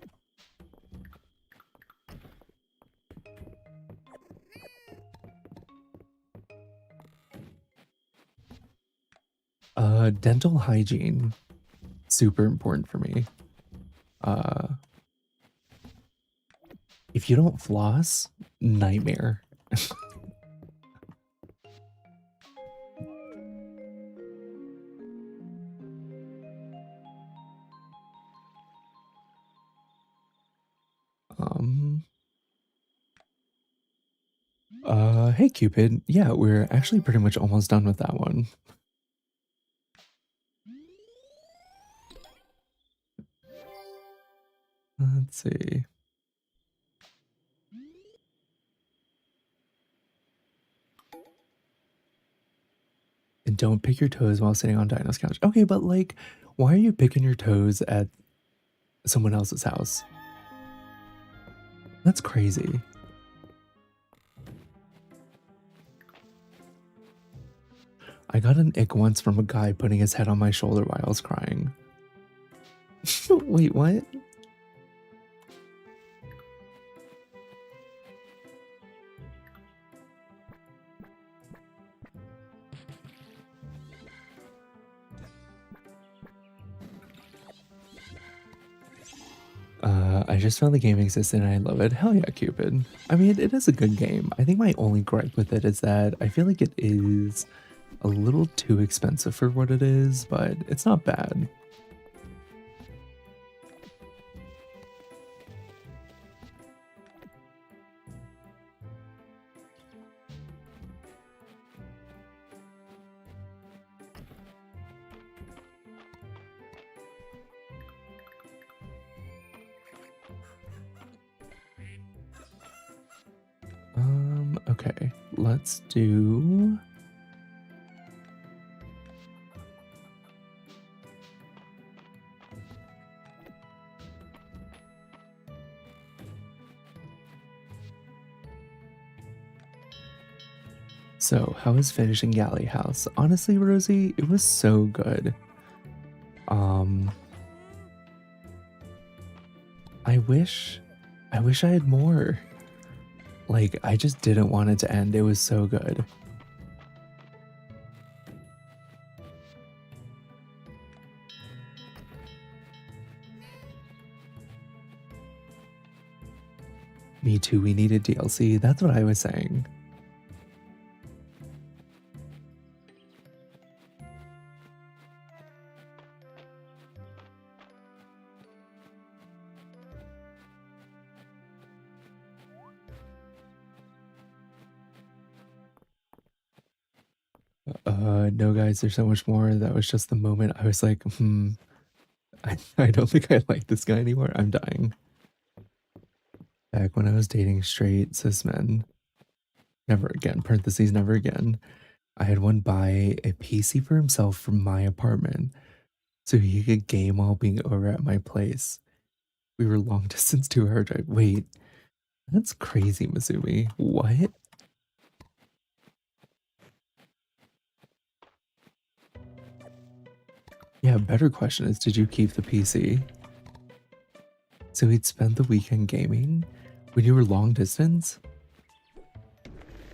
Dental hygiene, super important for me. If you don't floss, nightmare. Hey Cupid, yeah, we're actually pretty much almost done with that one. Let's see. And don't pick your toes while sitting on Dino's couch. Okay, but like, why are you picking your toes at someone else's house? That's crazy. I got an ick once from a guy putting his head on my shoulder while I was crying. Wait, what? I just found the game exists and I love it. Hell yeah, Cupid. I mean, it is a good game. I think my only gripe with it is that I feel like it is a little too expensive for what it is, but it's not bad. Okay, let's do. So, how was finishing Galley House? Honestly, Rosie, it was so good. Um, I wish I had more. Like, I just didn't want it to end. It was so good. Me too, we needed DLC. That's what I was saying. No guys, there's so much more. That was just the moment I was like, I don't think I like this guy anymore. I'm dying. Back when I was dating straight cis men, never again, parentheses, never again, I had one buy a PC for himself from my apartment so he could game while being over at my place. We were long distance 2-hour drive. Wait, that's crazy, Masumi. What? Yeah, better question is, did you keep the PC? So he'd spend the weekend gaming when you were long distance?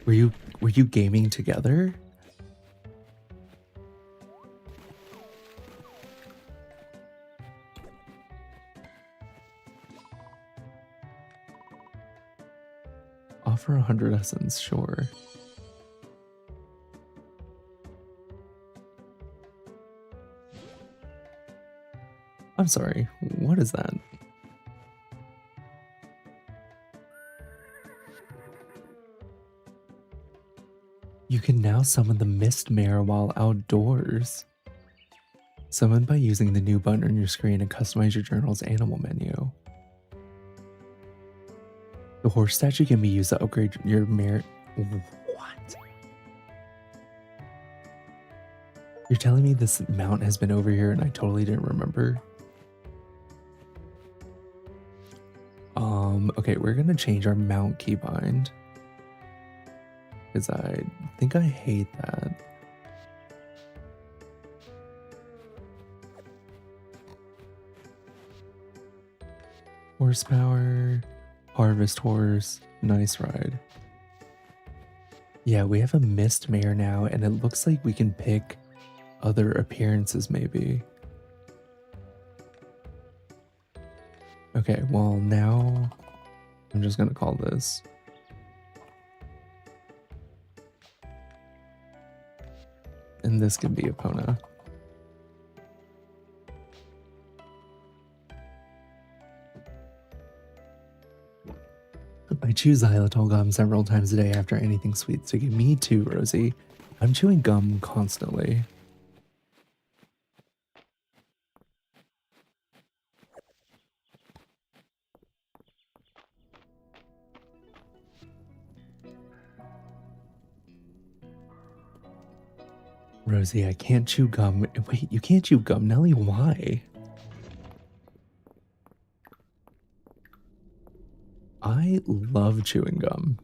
Were you gaming together? Offer 100 essence, sure. I'm sorry, what is that? You can now summon the Mist Mare while outdoors. Summon by using the new button on your screen and customize your journal's animal menu. The horse statue can be used to upgrade your mare. What? You're telling me this mount has been over here and I totally didn't remember? Okay, we're gonna change our mount keybind. Because I think I hate that. Horsepower, harvest horse, nice ride. Yeah, we have a mist mare now, and it looks like we can pick other appearances maybe. Okay, well now I'm just gonna call this. And this can be Epona. I chew xylitol gum several times a day after anything sweet sticky. Me too, Rosie. I'm chewing gum constantly. Rosie, I can't chew gum. Wait, you can't chew gum, Nelly? Why? I love chewing gum.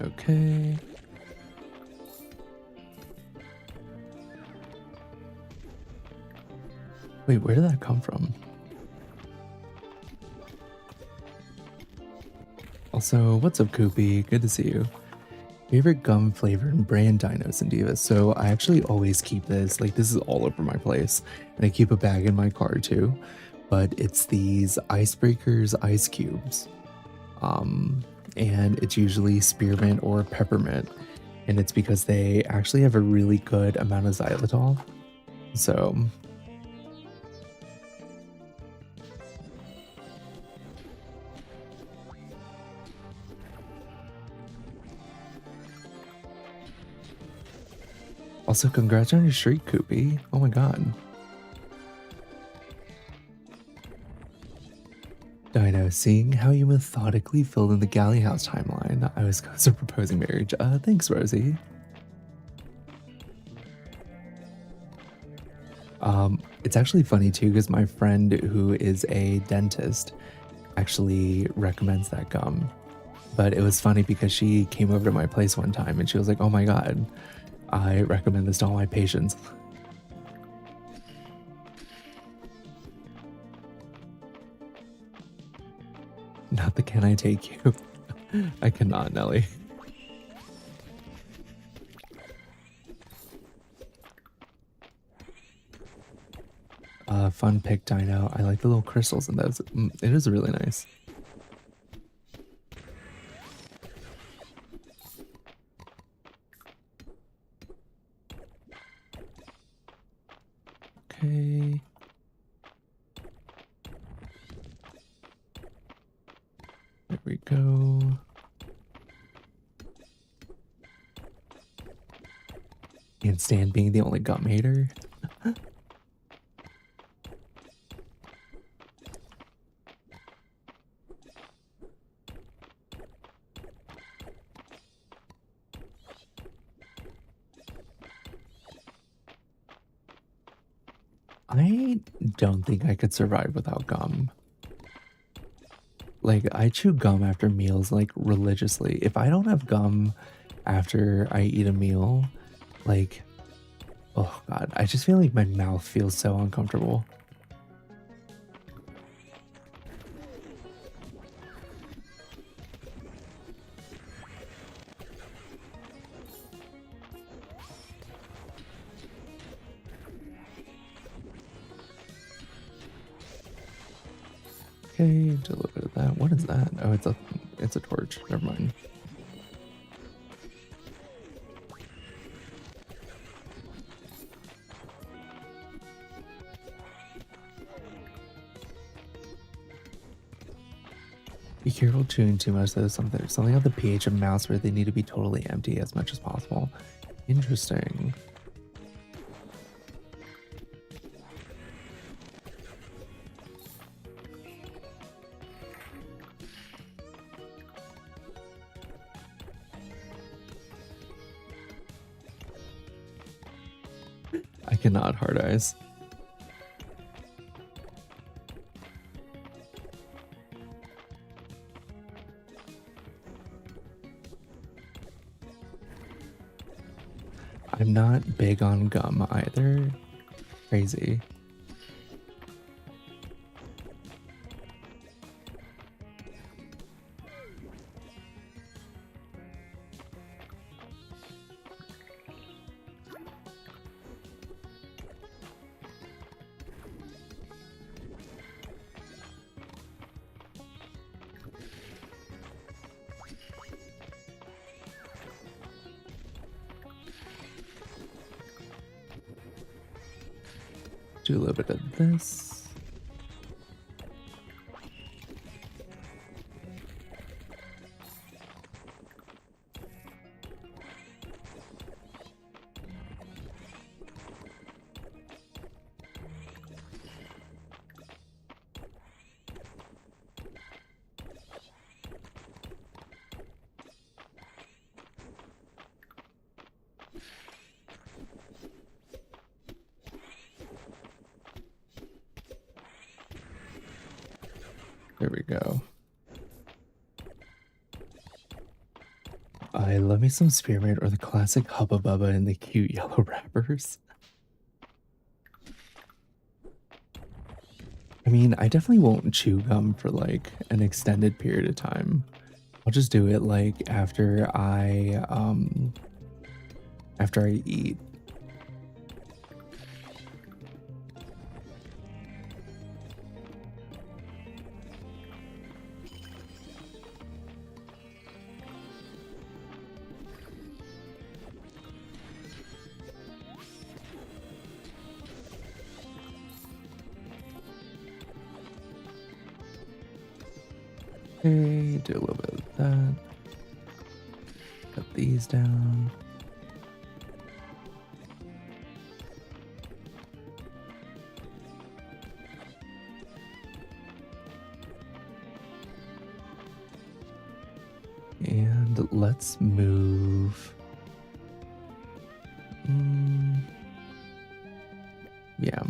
Okay. Wait, where did that come from? Also, what's up, Koopy? Good to see you. Favorite gum flavor and brand dinos and divas. So I actually always keep this, like this is all over my place. And I keep a bag in my car too. But it's these icebreakers ice cubes. And it's usually spearmint or peppermint. And it's because they actually have a really good amount of xylitol. So also, congrats on your streak, Koopy. Oh my god. Dino, seeing how you methodically filled in the Galley House timeline, I was close to proposing marriage. Thanks, Rosie. It's actually funny too, because my friend who is a dentist actually recommends that gum. But it was funny because she came over to my place one time and she was like, oh my god, I recommend this to all my patients. Not the can I take you. I cannot, Nelly. Fun pick, Dino. I like the little crystals in those. It is really nice. Okay. There we go. Can't stand being the only gum hater. I don't think I could survive without gum. Like, I chew gum after meals, like, religiously. If I don't have gum after I eat a meal, like, oh god, I just feel like my mouth feels so uncomfortable. Okay, do a little bit of that. What is that? Oh, it's a torch. Never mind. Be careful chewing too much though. Something on the pH of mouths where they need to be totally empty as much as possible. Interesting. I cannot hard eyes. I'm not big on gum either. Crazy. Do a little bit of this. There we go. I love me some spearmint or the classic Hubba Bubba and the cute yellow wrappers. I mean, I definitely won't chew gum for like an extended period of time. I'll just do it like after I eat. Okay, do a little bit of that. Cut these down. And let's move. Yeah.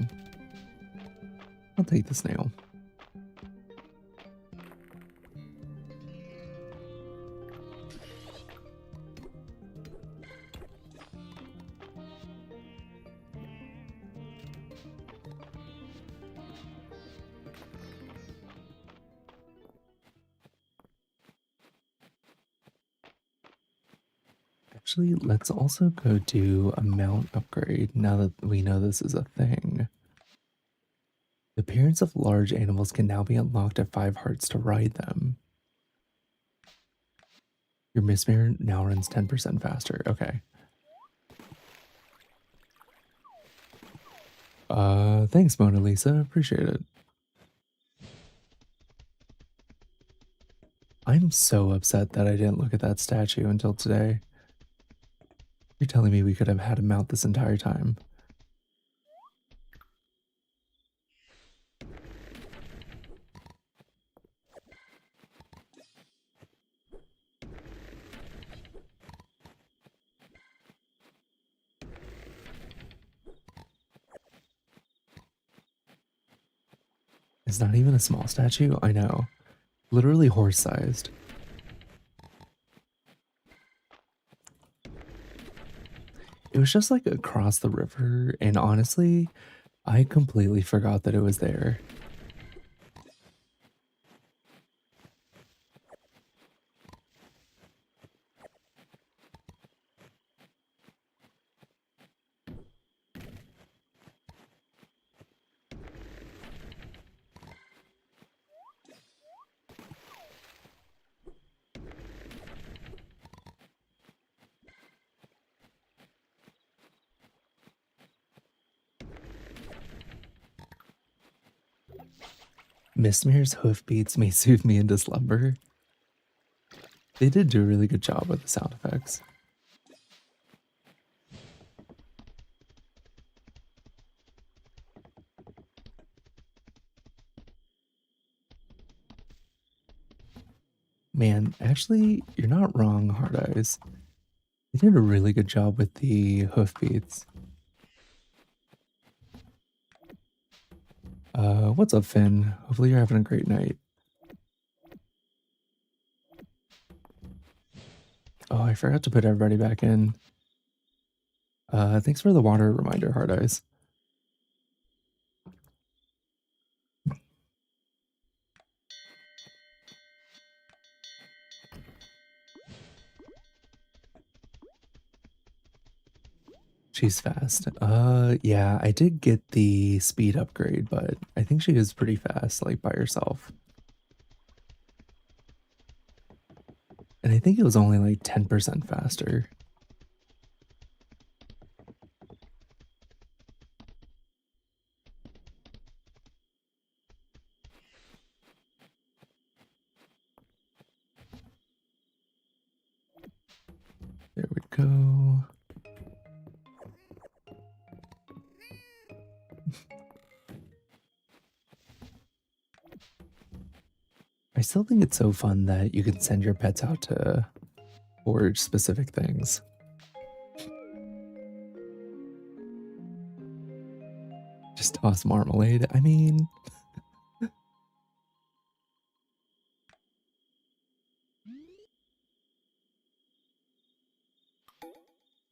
I'll take the snail. Actually, let's also go do a mount upgrade now that we know this is a thing. The appearance of large animals can now be unlocked at 5 hearts to ride them. Your Miss Mirror now runs 10% faster. Okay. Thanks, Mona Lisa. Appreciate it. I'm so upset that I didn't look at that statue until today. You're telling me we could have had a mount this entire time. It's not even a small statue. I know. Literally horse-sized. It was just like across the river, and honestly, I completely forgot that it was there. Miss Mirror's hoofbeats may soothe me into slumber. They did do a really good job with the sound effects. Man, actually, you're not wrong, Hard Eyes. They did a really good job with the hoofbeats. What's up, Finn? Hopefully you're having a great night. Oh, I forgot to put everybody back in. Thanks for the water reminder, Hard Eyes. She's fast. Yeah, I did get the speed upgrade, but I think she is pretty fast, like by herself. And I think it was only like 10% faster. There we go. I still think it's so fun that you can send your pets out to forage specific things. Just toss marmalade. I mean,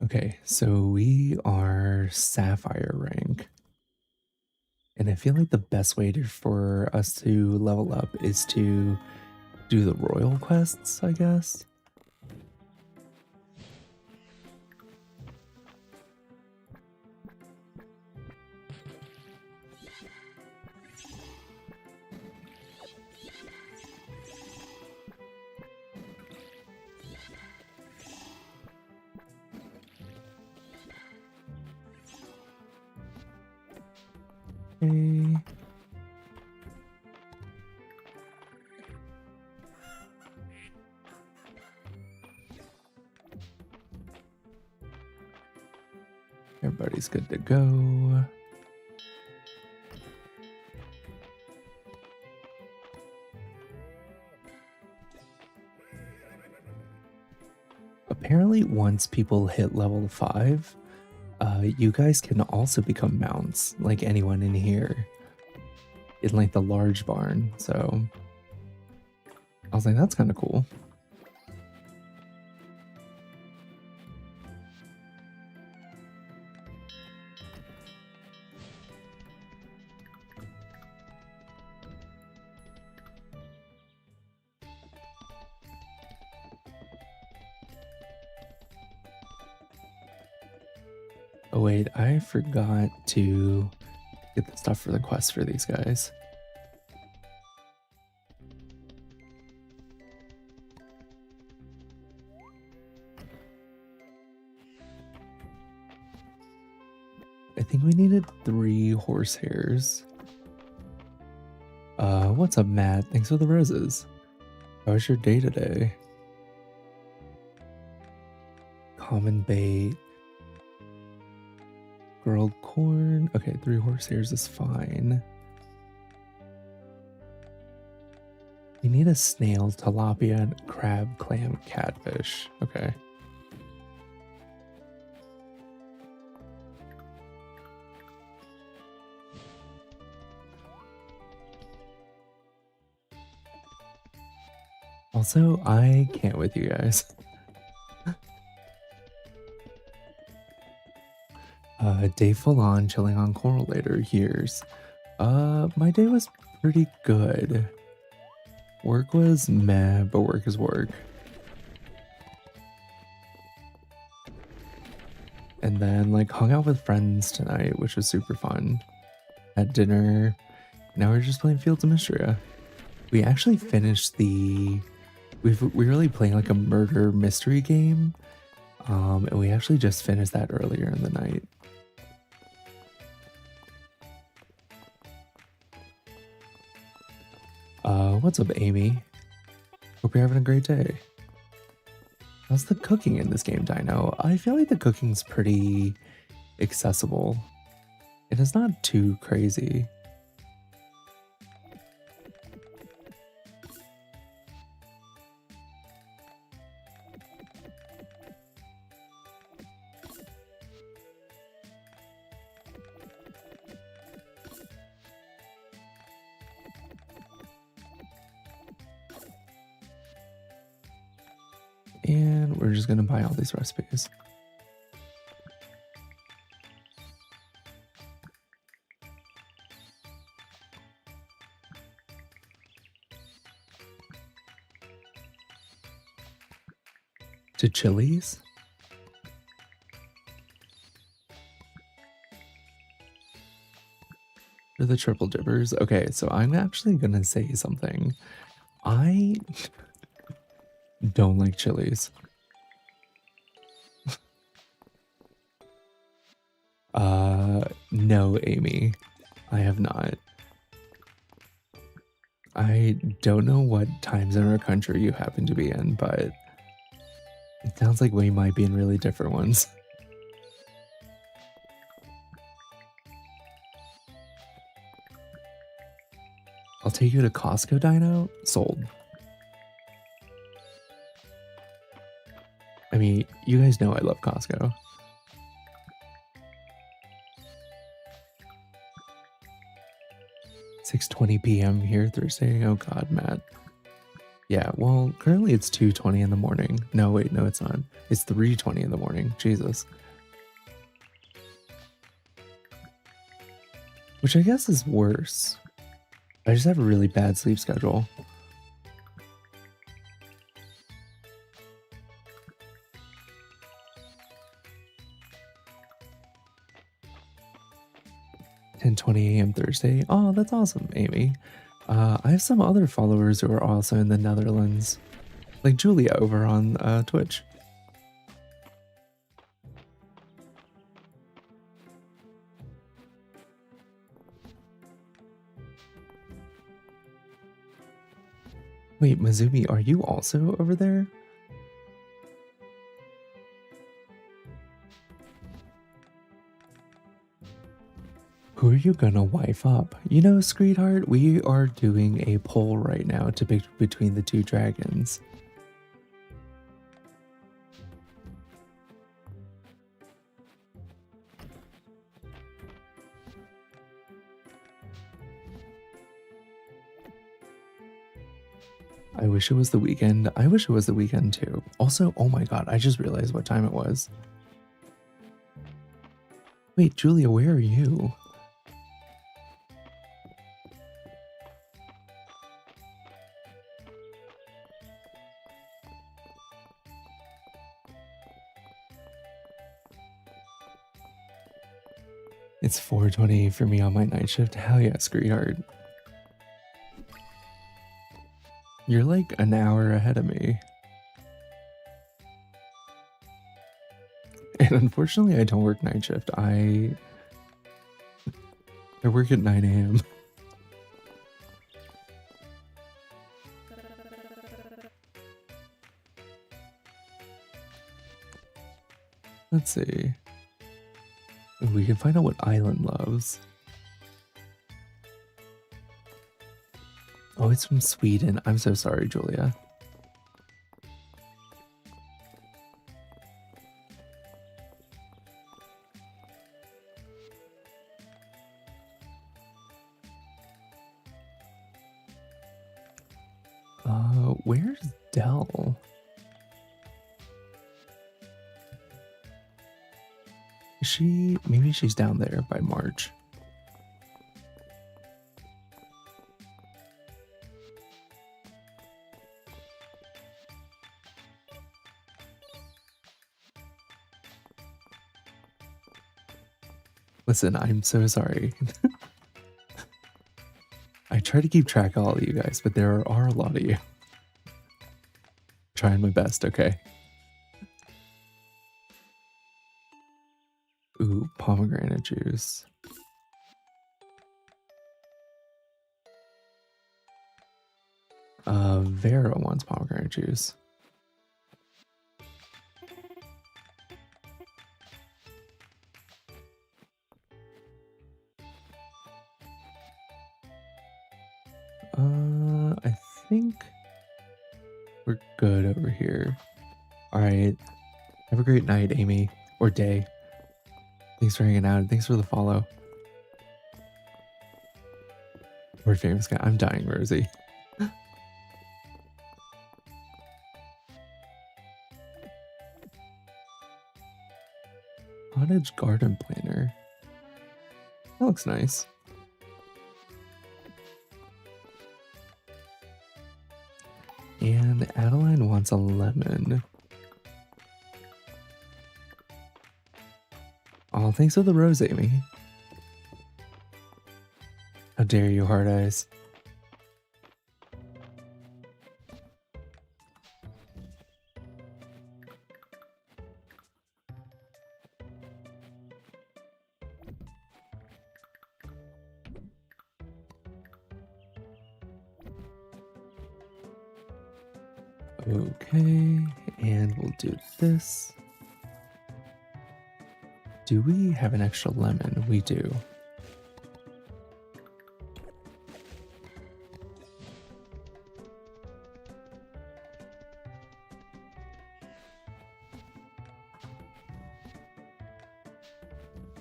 okay, so we are Sapphire rank. And I feel like the best way for us to level up is to do the royal quests, I guess. Okay. Everybody's good to go. Apparently, once people hit level 5, you guys can also become mounts, like anyone in here, in like the large barn. So I was like, that's kind of cool. Oh wait, I forgot to get the stuff for the quest for these guys. I think we needed 3 horsehairs. What's up, Matt? Thanks for the roses. How was your day today? Common bait. Grilled corn. Okay, 3 horsehairs is fine. We need a snail, tilapia, crab, clam, catfish. Okay. Also, I can't with you guys. Day full on, chilling on coral later years. My day was pretty good. Work was meh, but work is work. And then like hung out with friends tonight, which was super fun. At dinner, now we're just playing Fields of Mystria. We actually finished the we're really playing like a murder mystery game. And we actually just finished that earlier in the night. What's up, Amy? Hope you're having a great day. How's the cooking in this game, Dino? I feel like the cooking's pretty accessible. It is not too crazy. And we're just gonna buy all these recipes. To Chili's? For the triple dippers? Okay, so I'm actually gonna say something. I don't like Chili's. No, Amy, I have not. I don't know what time zone or country you happen to be in, but it sounds like we might be in really different ones. I'll take you to Costco, Dino. Sold. I mean, you guys know I love Costco. 6:20 p.m. here Thursday. Oh God, Matt. Yeah, well, currently it's 2:20 in the morning. No, wait, no, it's not. It's 3:20 in the morning. Jesus. Which I guess is worse. I just have a really bad sleep schedule. 10:20 a.m. Thursday. Oh, that's awesome, Amy. I have some other followers who are also in the Netherlands, like Julia over on Twitch. Wait, Mazumi, are you also over there? Who are you gonna wife up? You know, sweetheart, we are doing a poll right now to pick between the two dragons. I wish it was the weekend. I wish it was the weekend too. Also, oh my god, I just realized what time it was. Wait, Julia, where are you? It's 4:20 for me on my night shift. Hell yeah, sweetheart. You're like an hour ahead of me. And unfortunately, I don't work night shift. I work at 9 a.m. Let's see. We can find out what Island loves. Oh, it's from Sweden. I'm so sorry, Julia. Where's Dell? Maybe she's down there by March. Listen, I'm so sorry. I try to keep track of all of you guys, but there are a lot of you. Trying my best, okay? Ooh, pomegranate juice. Vera wants pomegranate juice. I think we're good over here. All right. Have a great night, Amy, or day. Thanks for hanging out. Thanks for the follow. Word famous guy. I'm dying, Rosie. Cottage garden planter. That looks nice. And Adeline wants a lemon. Oh, thanks for the rose, Amy. How dare you, Hard Eyes. Okay, and we'll do this. Do we have an extra lemon? We do.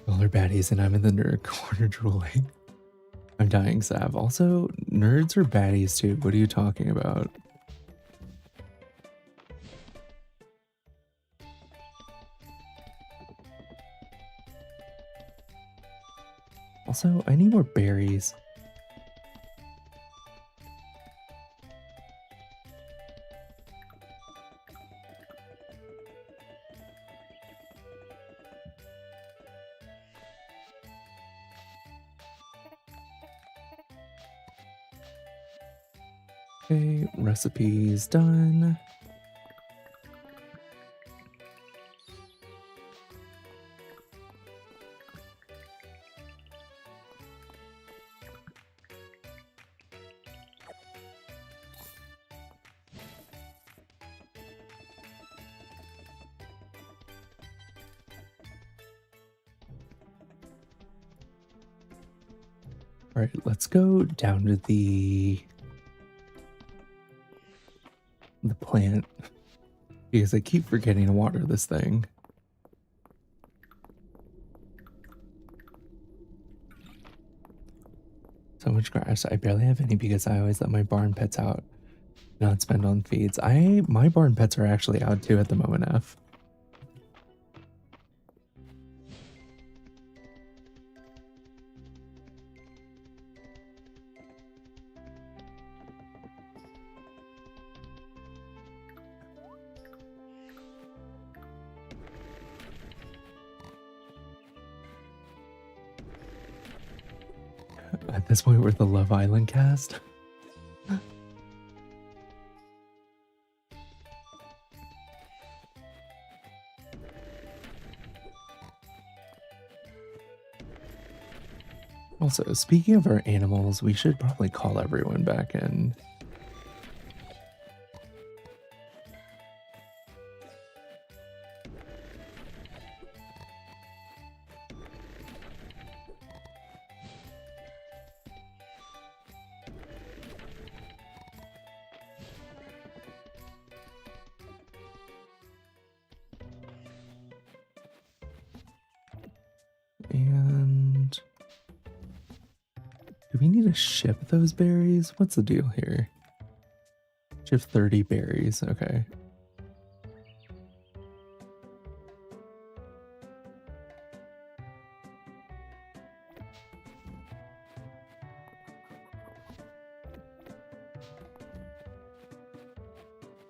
All are baddies and I'm in the nerd corner drooling. I'm dying, Sav. Also, nerds are baddies too. What are you talking about? Also, I need more berries. Okay, recipe's done. All right, let's go down to the plant because I keep forgetting to water this thing. So much grass. I barely have any because I always let my barn pets out, not spend on feeds. My barn pets are actually out too at the moment, F. At this point, we're the Love Island cast. Also, speaking of our animals, we should probably call everyone back in. And do we need to ship those berries? What's the deal here? Ship 30 berries. Okay.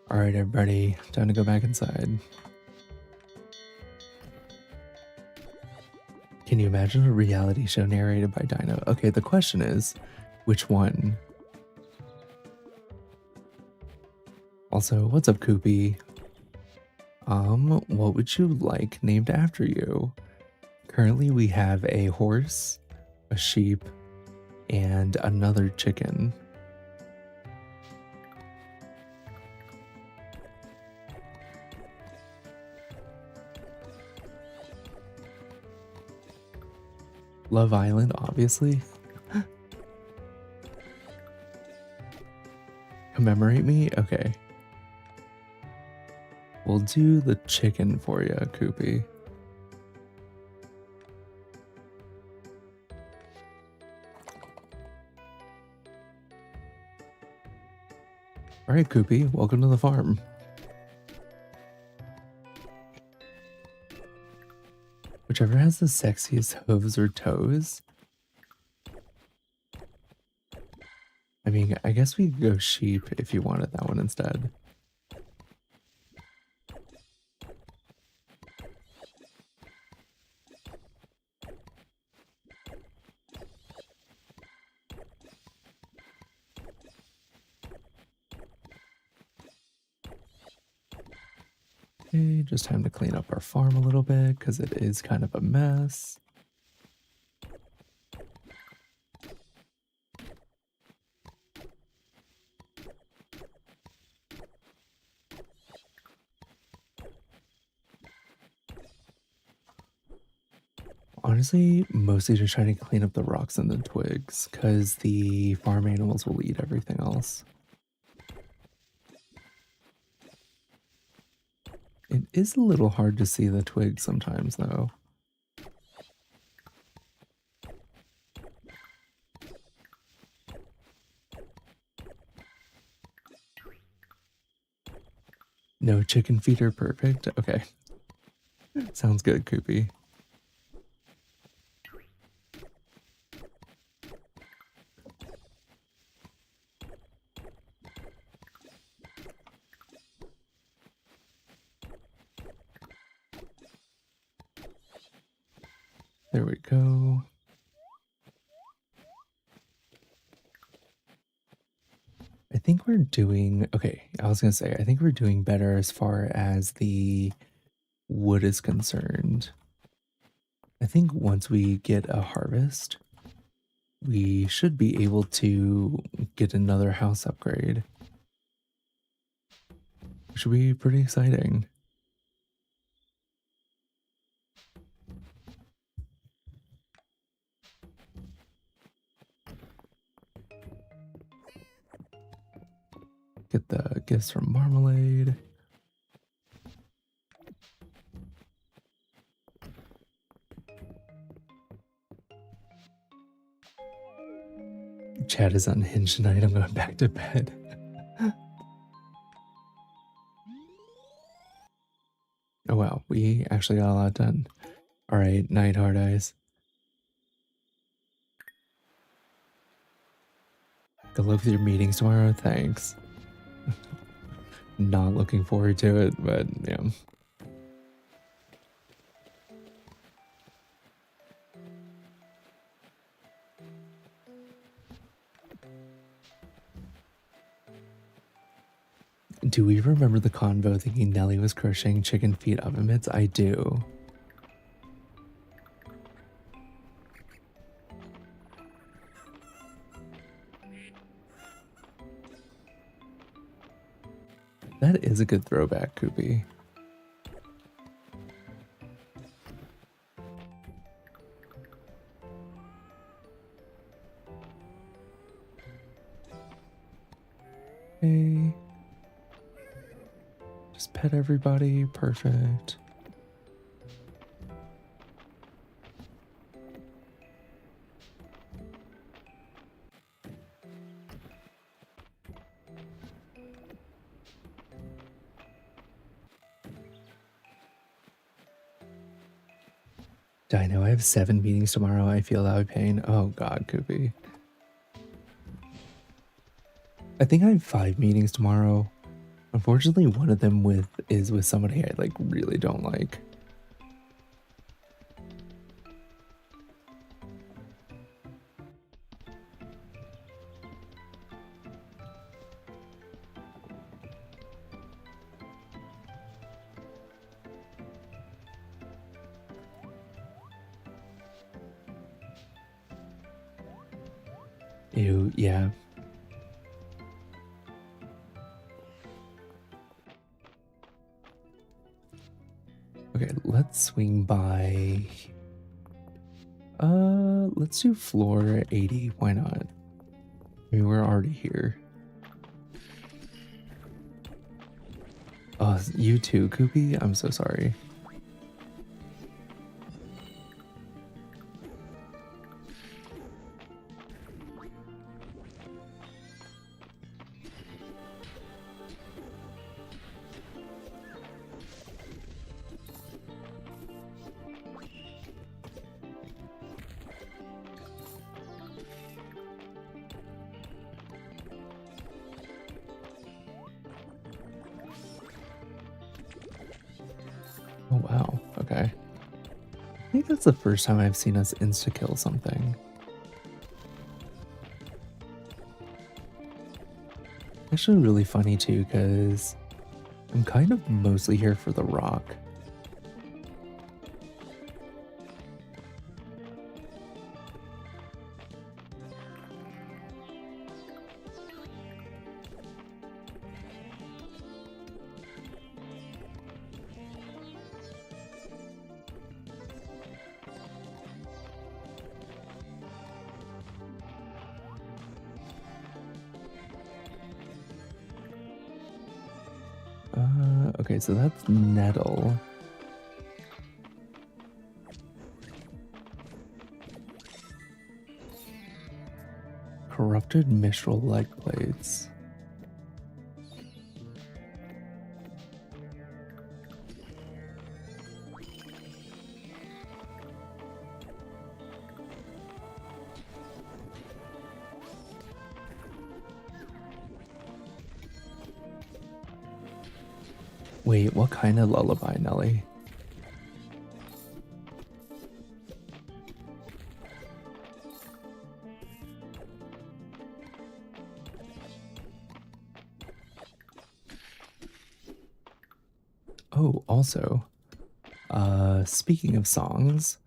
All right, everybody, time to go back inside. Can you imagine a reality show narrated by Dino? Okay, the question is, which one? Also, what's up, Koopy? What would you like named after you? Currently, we have a horse, a sheep, and another chicken. Love Island, obviously. Commemorate me? Okay. We'll do the chicken for you, Koopy. Alright, Koopy, welcome to the farm. Whichever has the sexiest hooves or toes. I mean, I guess we could go sheep if you wanted that one instead. Okay, just time to clean up our farm a little bit because it is kind of a mess. Honestly, mostly just trying to clean up the rocks and the twigs because the farm animals will eat everything else. It is a little hard to see the twigs sometimes, though. No chicken feeder, perfect. Okay. Sounds good, Koopy. There we go. I think we're doing okay. I was gonna say, I think we're doing better as far as the wood is concerned. I think once we get a harvest, we should be able to get another house upgrade, which should be pretty exciting. Get the gifts from Marmalade. Chat is unhinged tonight. I'm going back to bed. Oh wow, we actually got a lot done. All right, night, hard eyes. Good luck with your meetings tomorrow. Thanks. Not looking forward to it, but yeah. Do we remember the convo thinking Nelly was crocheting chicken feet oven mitts? I do. That is a good throwback, Koopy. Hey. Just pet everybody. Perfect. I know I have 7 meetings tomorrow. I feel that pain. Oh god, Koopy. I think I have 5 meetings tomorrow. Unfortunately, one of them is with somebody I like really don't like. Ew, yeah. Okay, let's swing by. Let's do floor 80. Why not? I mean, we're already here. Oh, you too, Koopy? I'm so sorry. Oh wow, okay. I think that's the first time I've seen us insta-kill something. Actually really funny too, because I'm kind of mostly here for the rock. Okay, so that's nettle. Corrupted mistral leg plates. Wait, what kind of lullaby, Nelly? Oh, also, speaking of songs,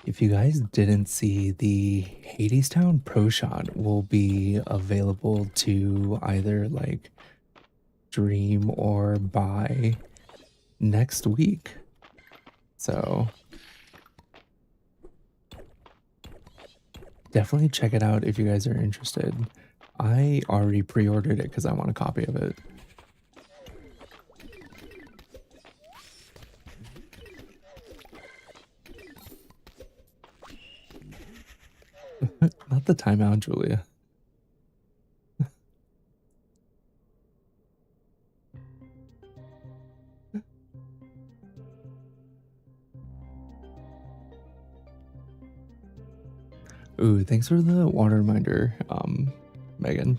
if you guys didn't see, the Hadestown Pro Shot will be available to either like stream or buy next week. So definitely check it out if you guys are interested. I already pre-ordered it because I want a copy of it. Not the timeout, Julia. Ooh, thanks for the water reminder, Megan.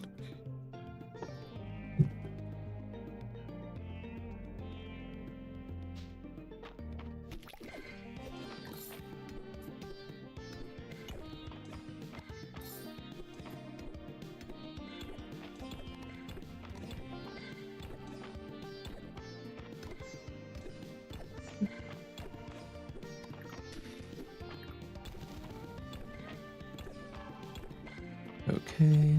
Okay.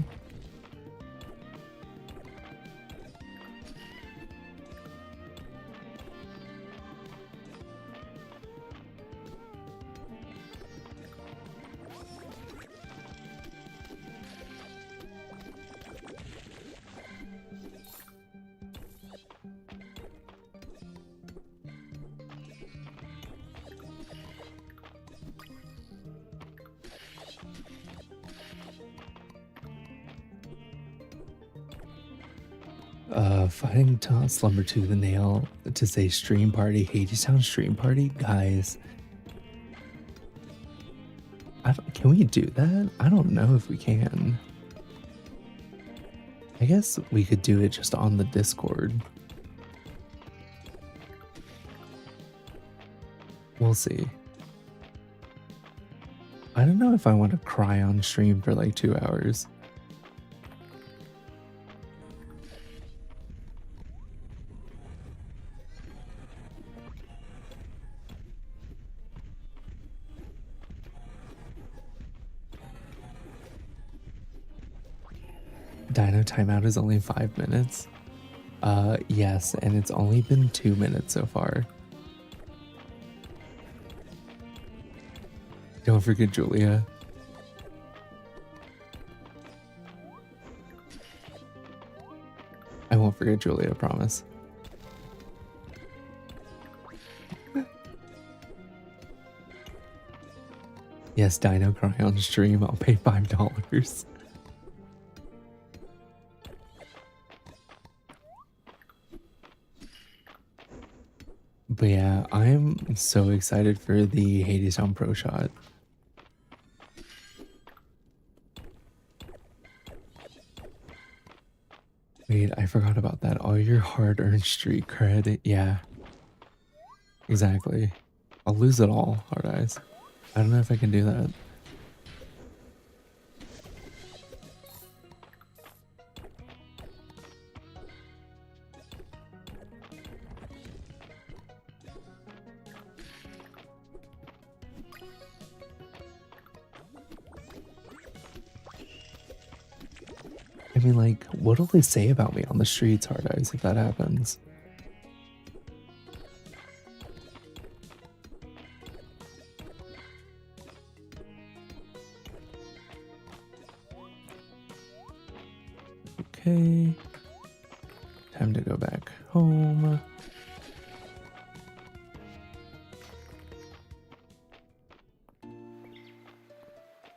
Fighting Slumber to the nail to say stream party, Hadestown stream party, guys. Can we do that? I don't know if we can. I guess we could do it just on the Discord. We'll see. I don't know if I want to cry on stream for like 2 hours. Dino timeout is only 5 minutes. Yes, and it's only been 2 minutes so far. Don't forget Julia. I won't forget Julia, I promise. Yes, Dino cry on stream. I'll pay $5. But yeah, I'm so excited for the Hadestown Pro Shot. Wait, I forgot about that. All your hard-earned street credit. Yeah, exactly. I'll lose it all, Hard Eyes. I don't know if I can do that. I mean, like, what'll they say about me on the streets, Hard Eyes, if that happens? Okay. Time to go back home.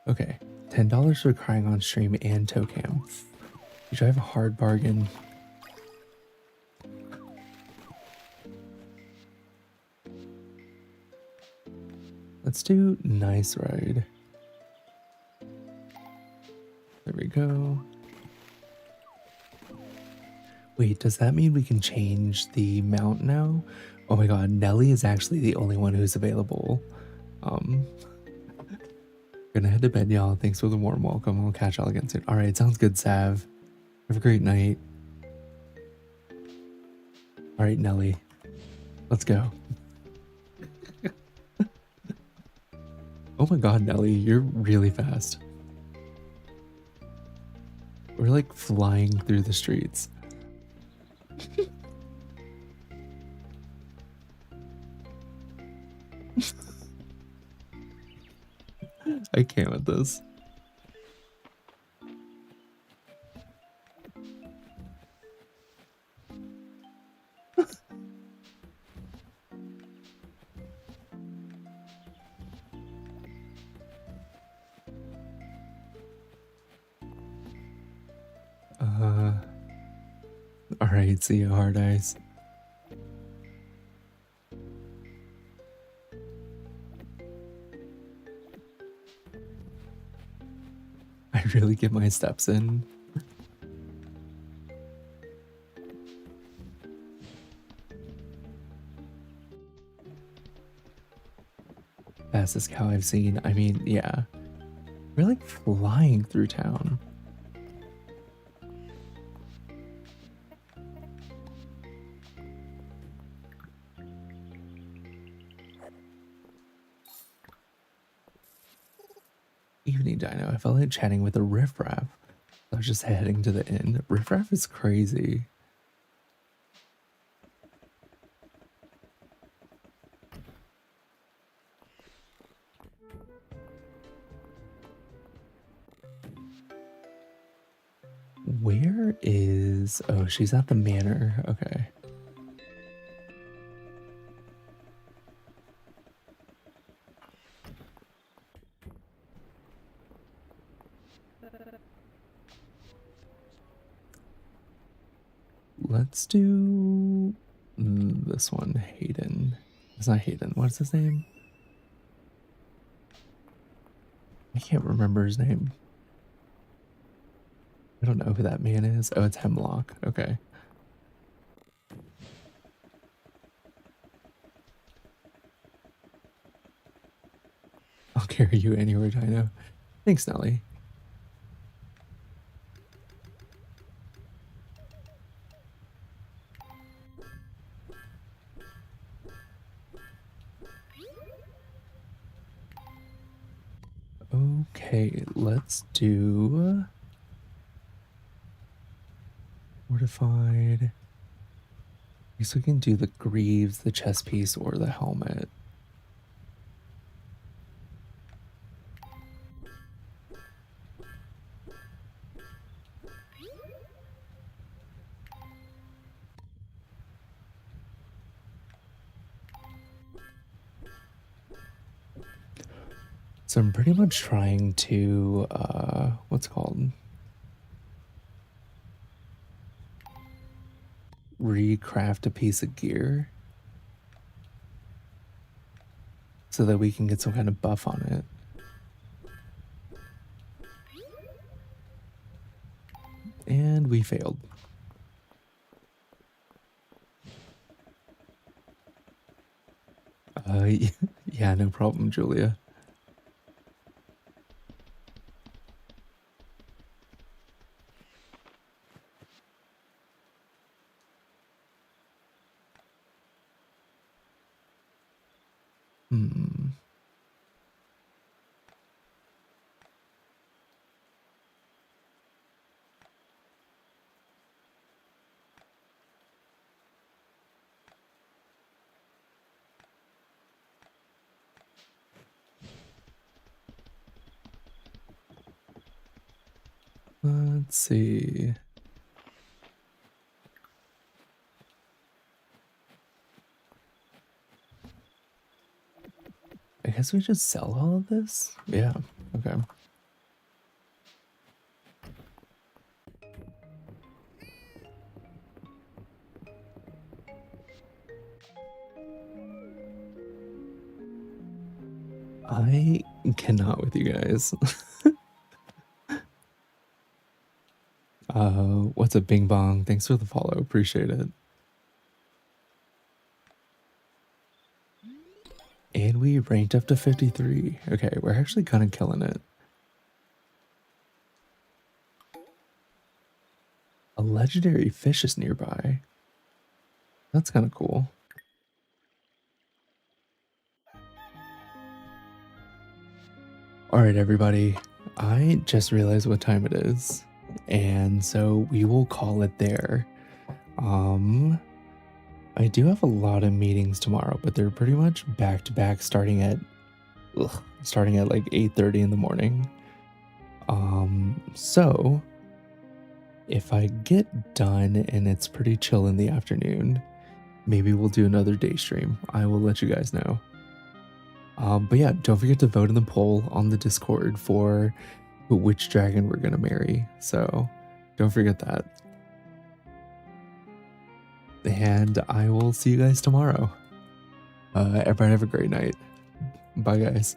Okay. $10 for crying on stream and Tocam. You drive a hard bargain. Let's do nice ride. There we go. Wait, does that mean we can change the mount now? Oh my god, Nelly is actually the only one who's available. Gonna head to bed, y'all. Thanks for the warm welcome. I'll catch y'all again soon. Alright, sounds good, Sav. Have a great night. Alright, Nelly. Let's go. Oh my god, Nelly, you're really fast. We're like flying through the streets. I can't with this. Alright, see you, hard eyes. I really get my steps in. Fastest cow I've seen. I mean, yeah. We're like flying through town. Evening Dino. I felt like chatting with a riffraff. I was just heading to the inn. Riffraff is crazy. Where is... Oh, she's at the manor. Okay. Let's do this one, Hayden. It's not Hayden. What's his name? I can't remember his name. I don't know who that man is. Oh, it's Hemlock. Okay. I'll carry you anywhere, Dino. Thanks, Nelly. Okay, let's do fortified. I guess we can do the greaves, the chest piece, or the helmet. So I'm pretty much trying to, what's it called? Recraft a piece of gear so that we can get some kind of buff on it. And we failed. Yeah, no problem, Julia. Hmm. Let's see. I guess we just sell all of this? Yeah, okay. I cannot with you guys. What's up, Bing Bong? Thanks for the follow. Appreciate it. And we ranked up to 53. Okay, we're actually kind of killing it. A legendary fish is nearby. That's kind of cool. All right, everybody. I just realized what time it is, and so we will call it there. I do have a lot of meetings tomorrow, but they're pretty much back to back, starting at like 8:30 in the morning. So if I get done and it's pretty chill in the afternoon, maybe we'll do another day stream. I will let you guys know. But yeah, don't forget to vote in the poll on the Discord for which dragon we're gonna marry. So don't forget that. And I will see you guys tomorrow. Everybody have a great night. Bye, guys.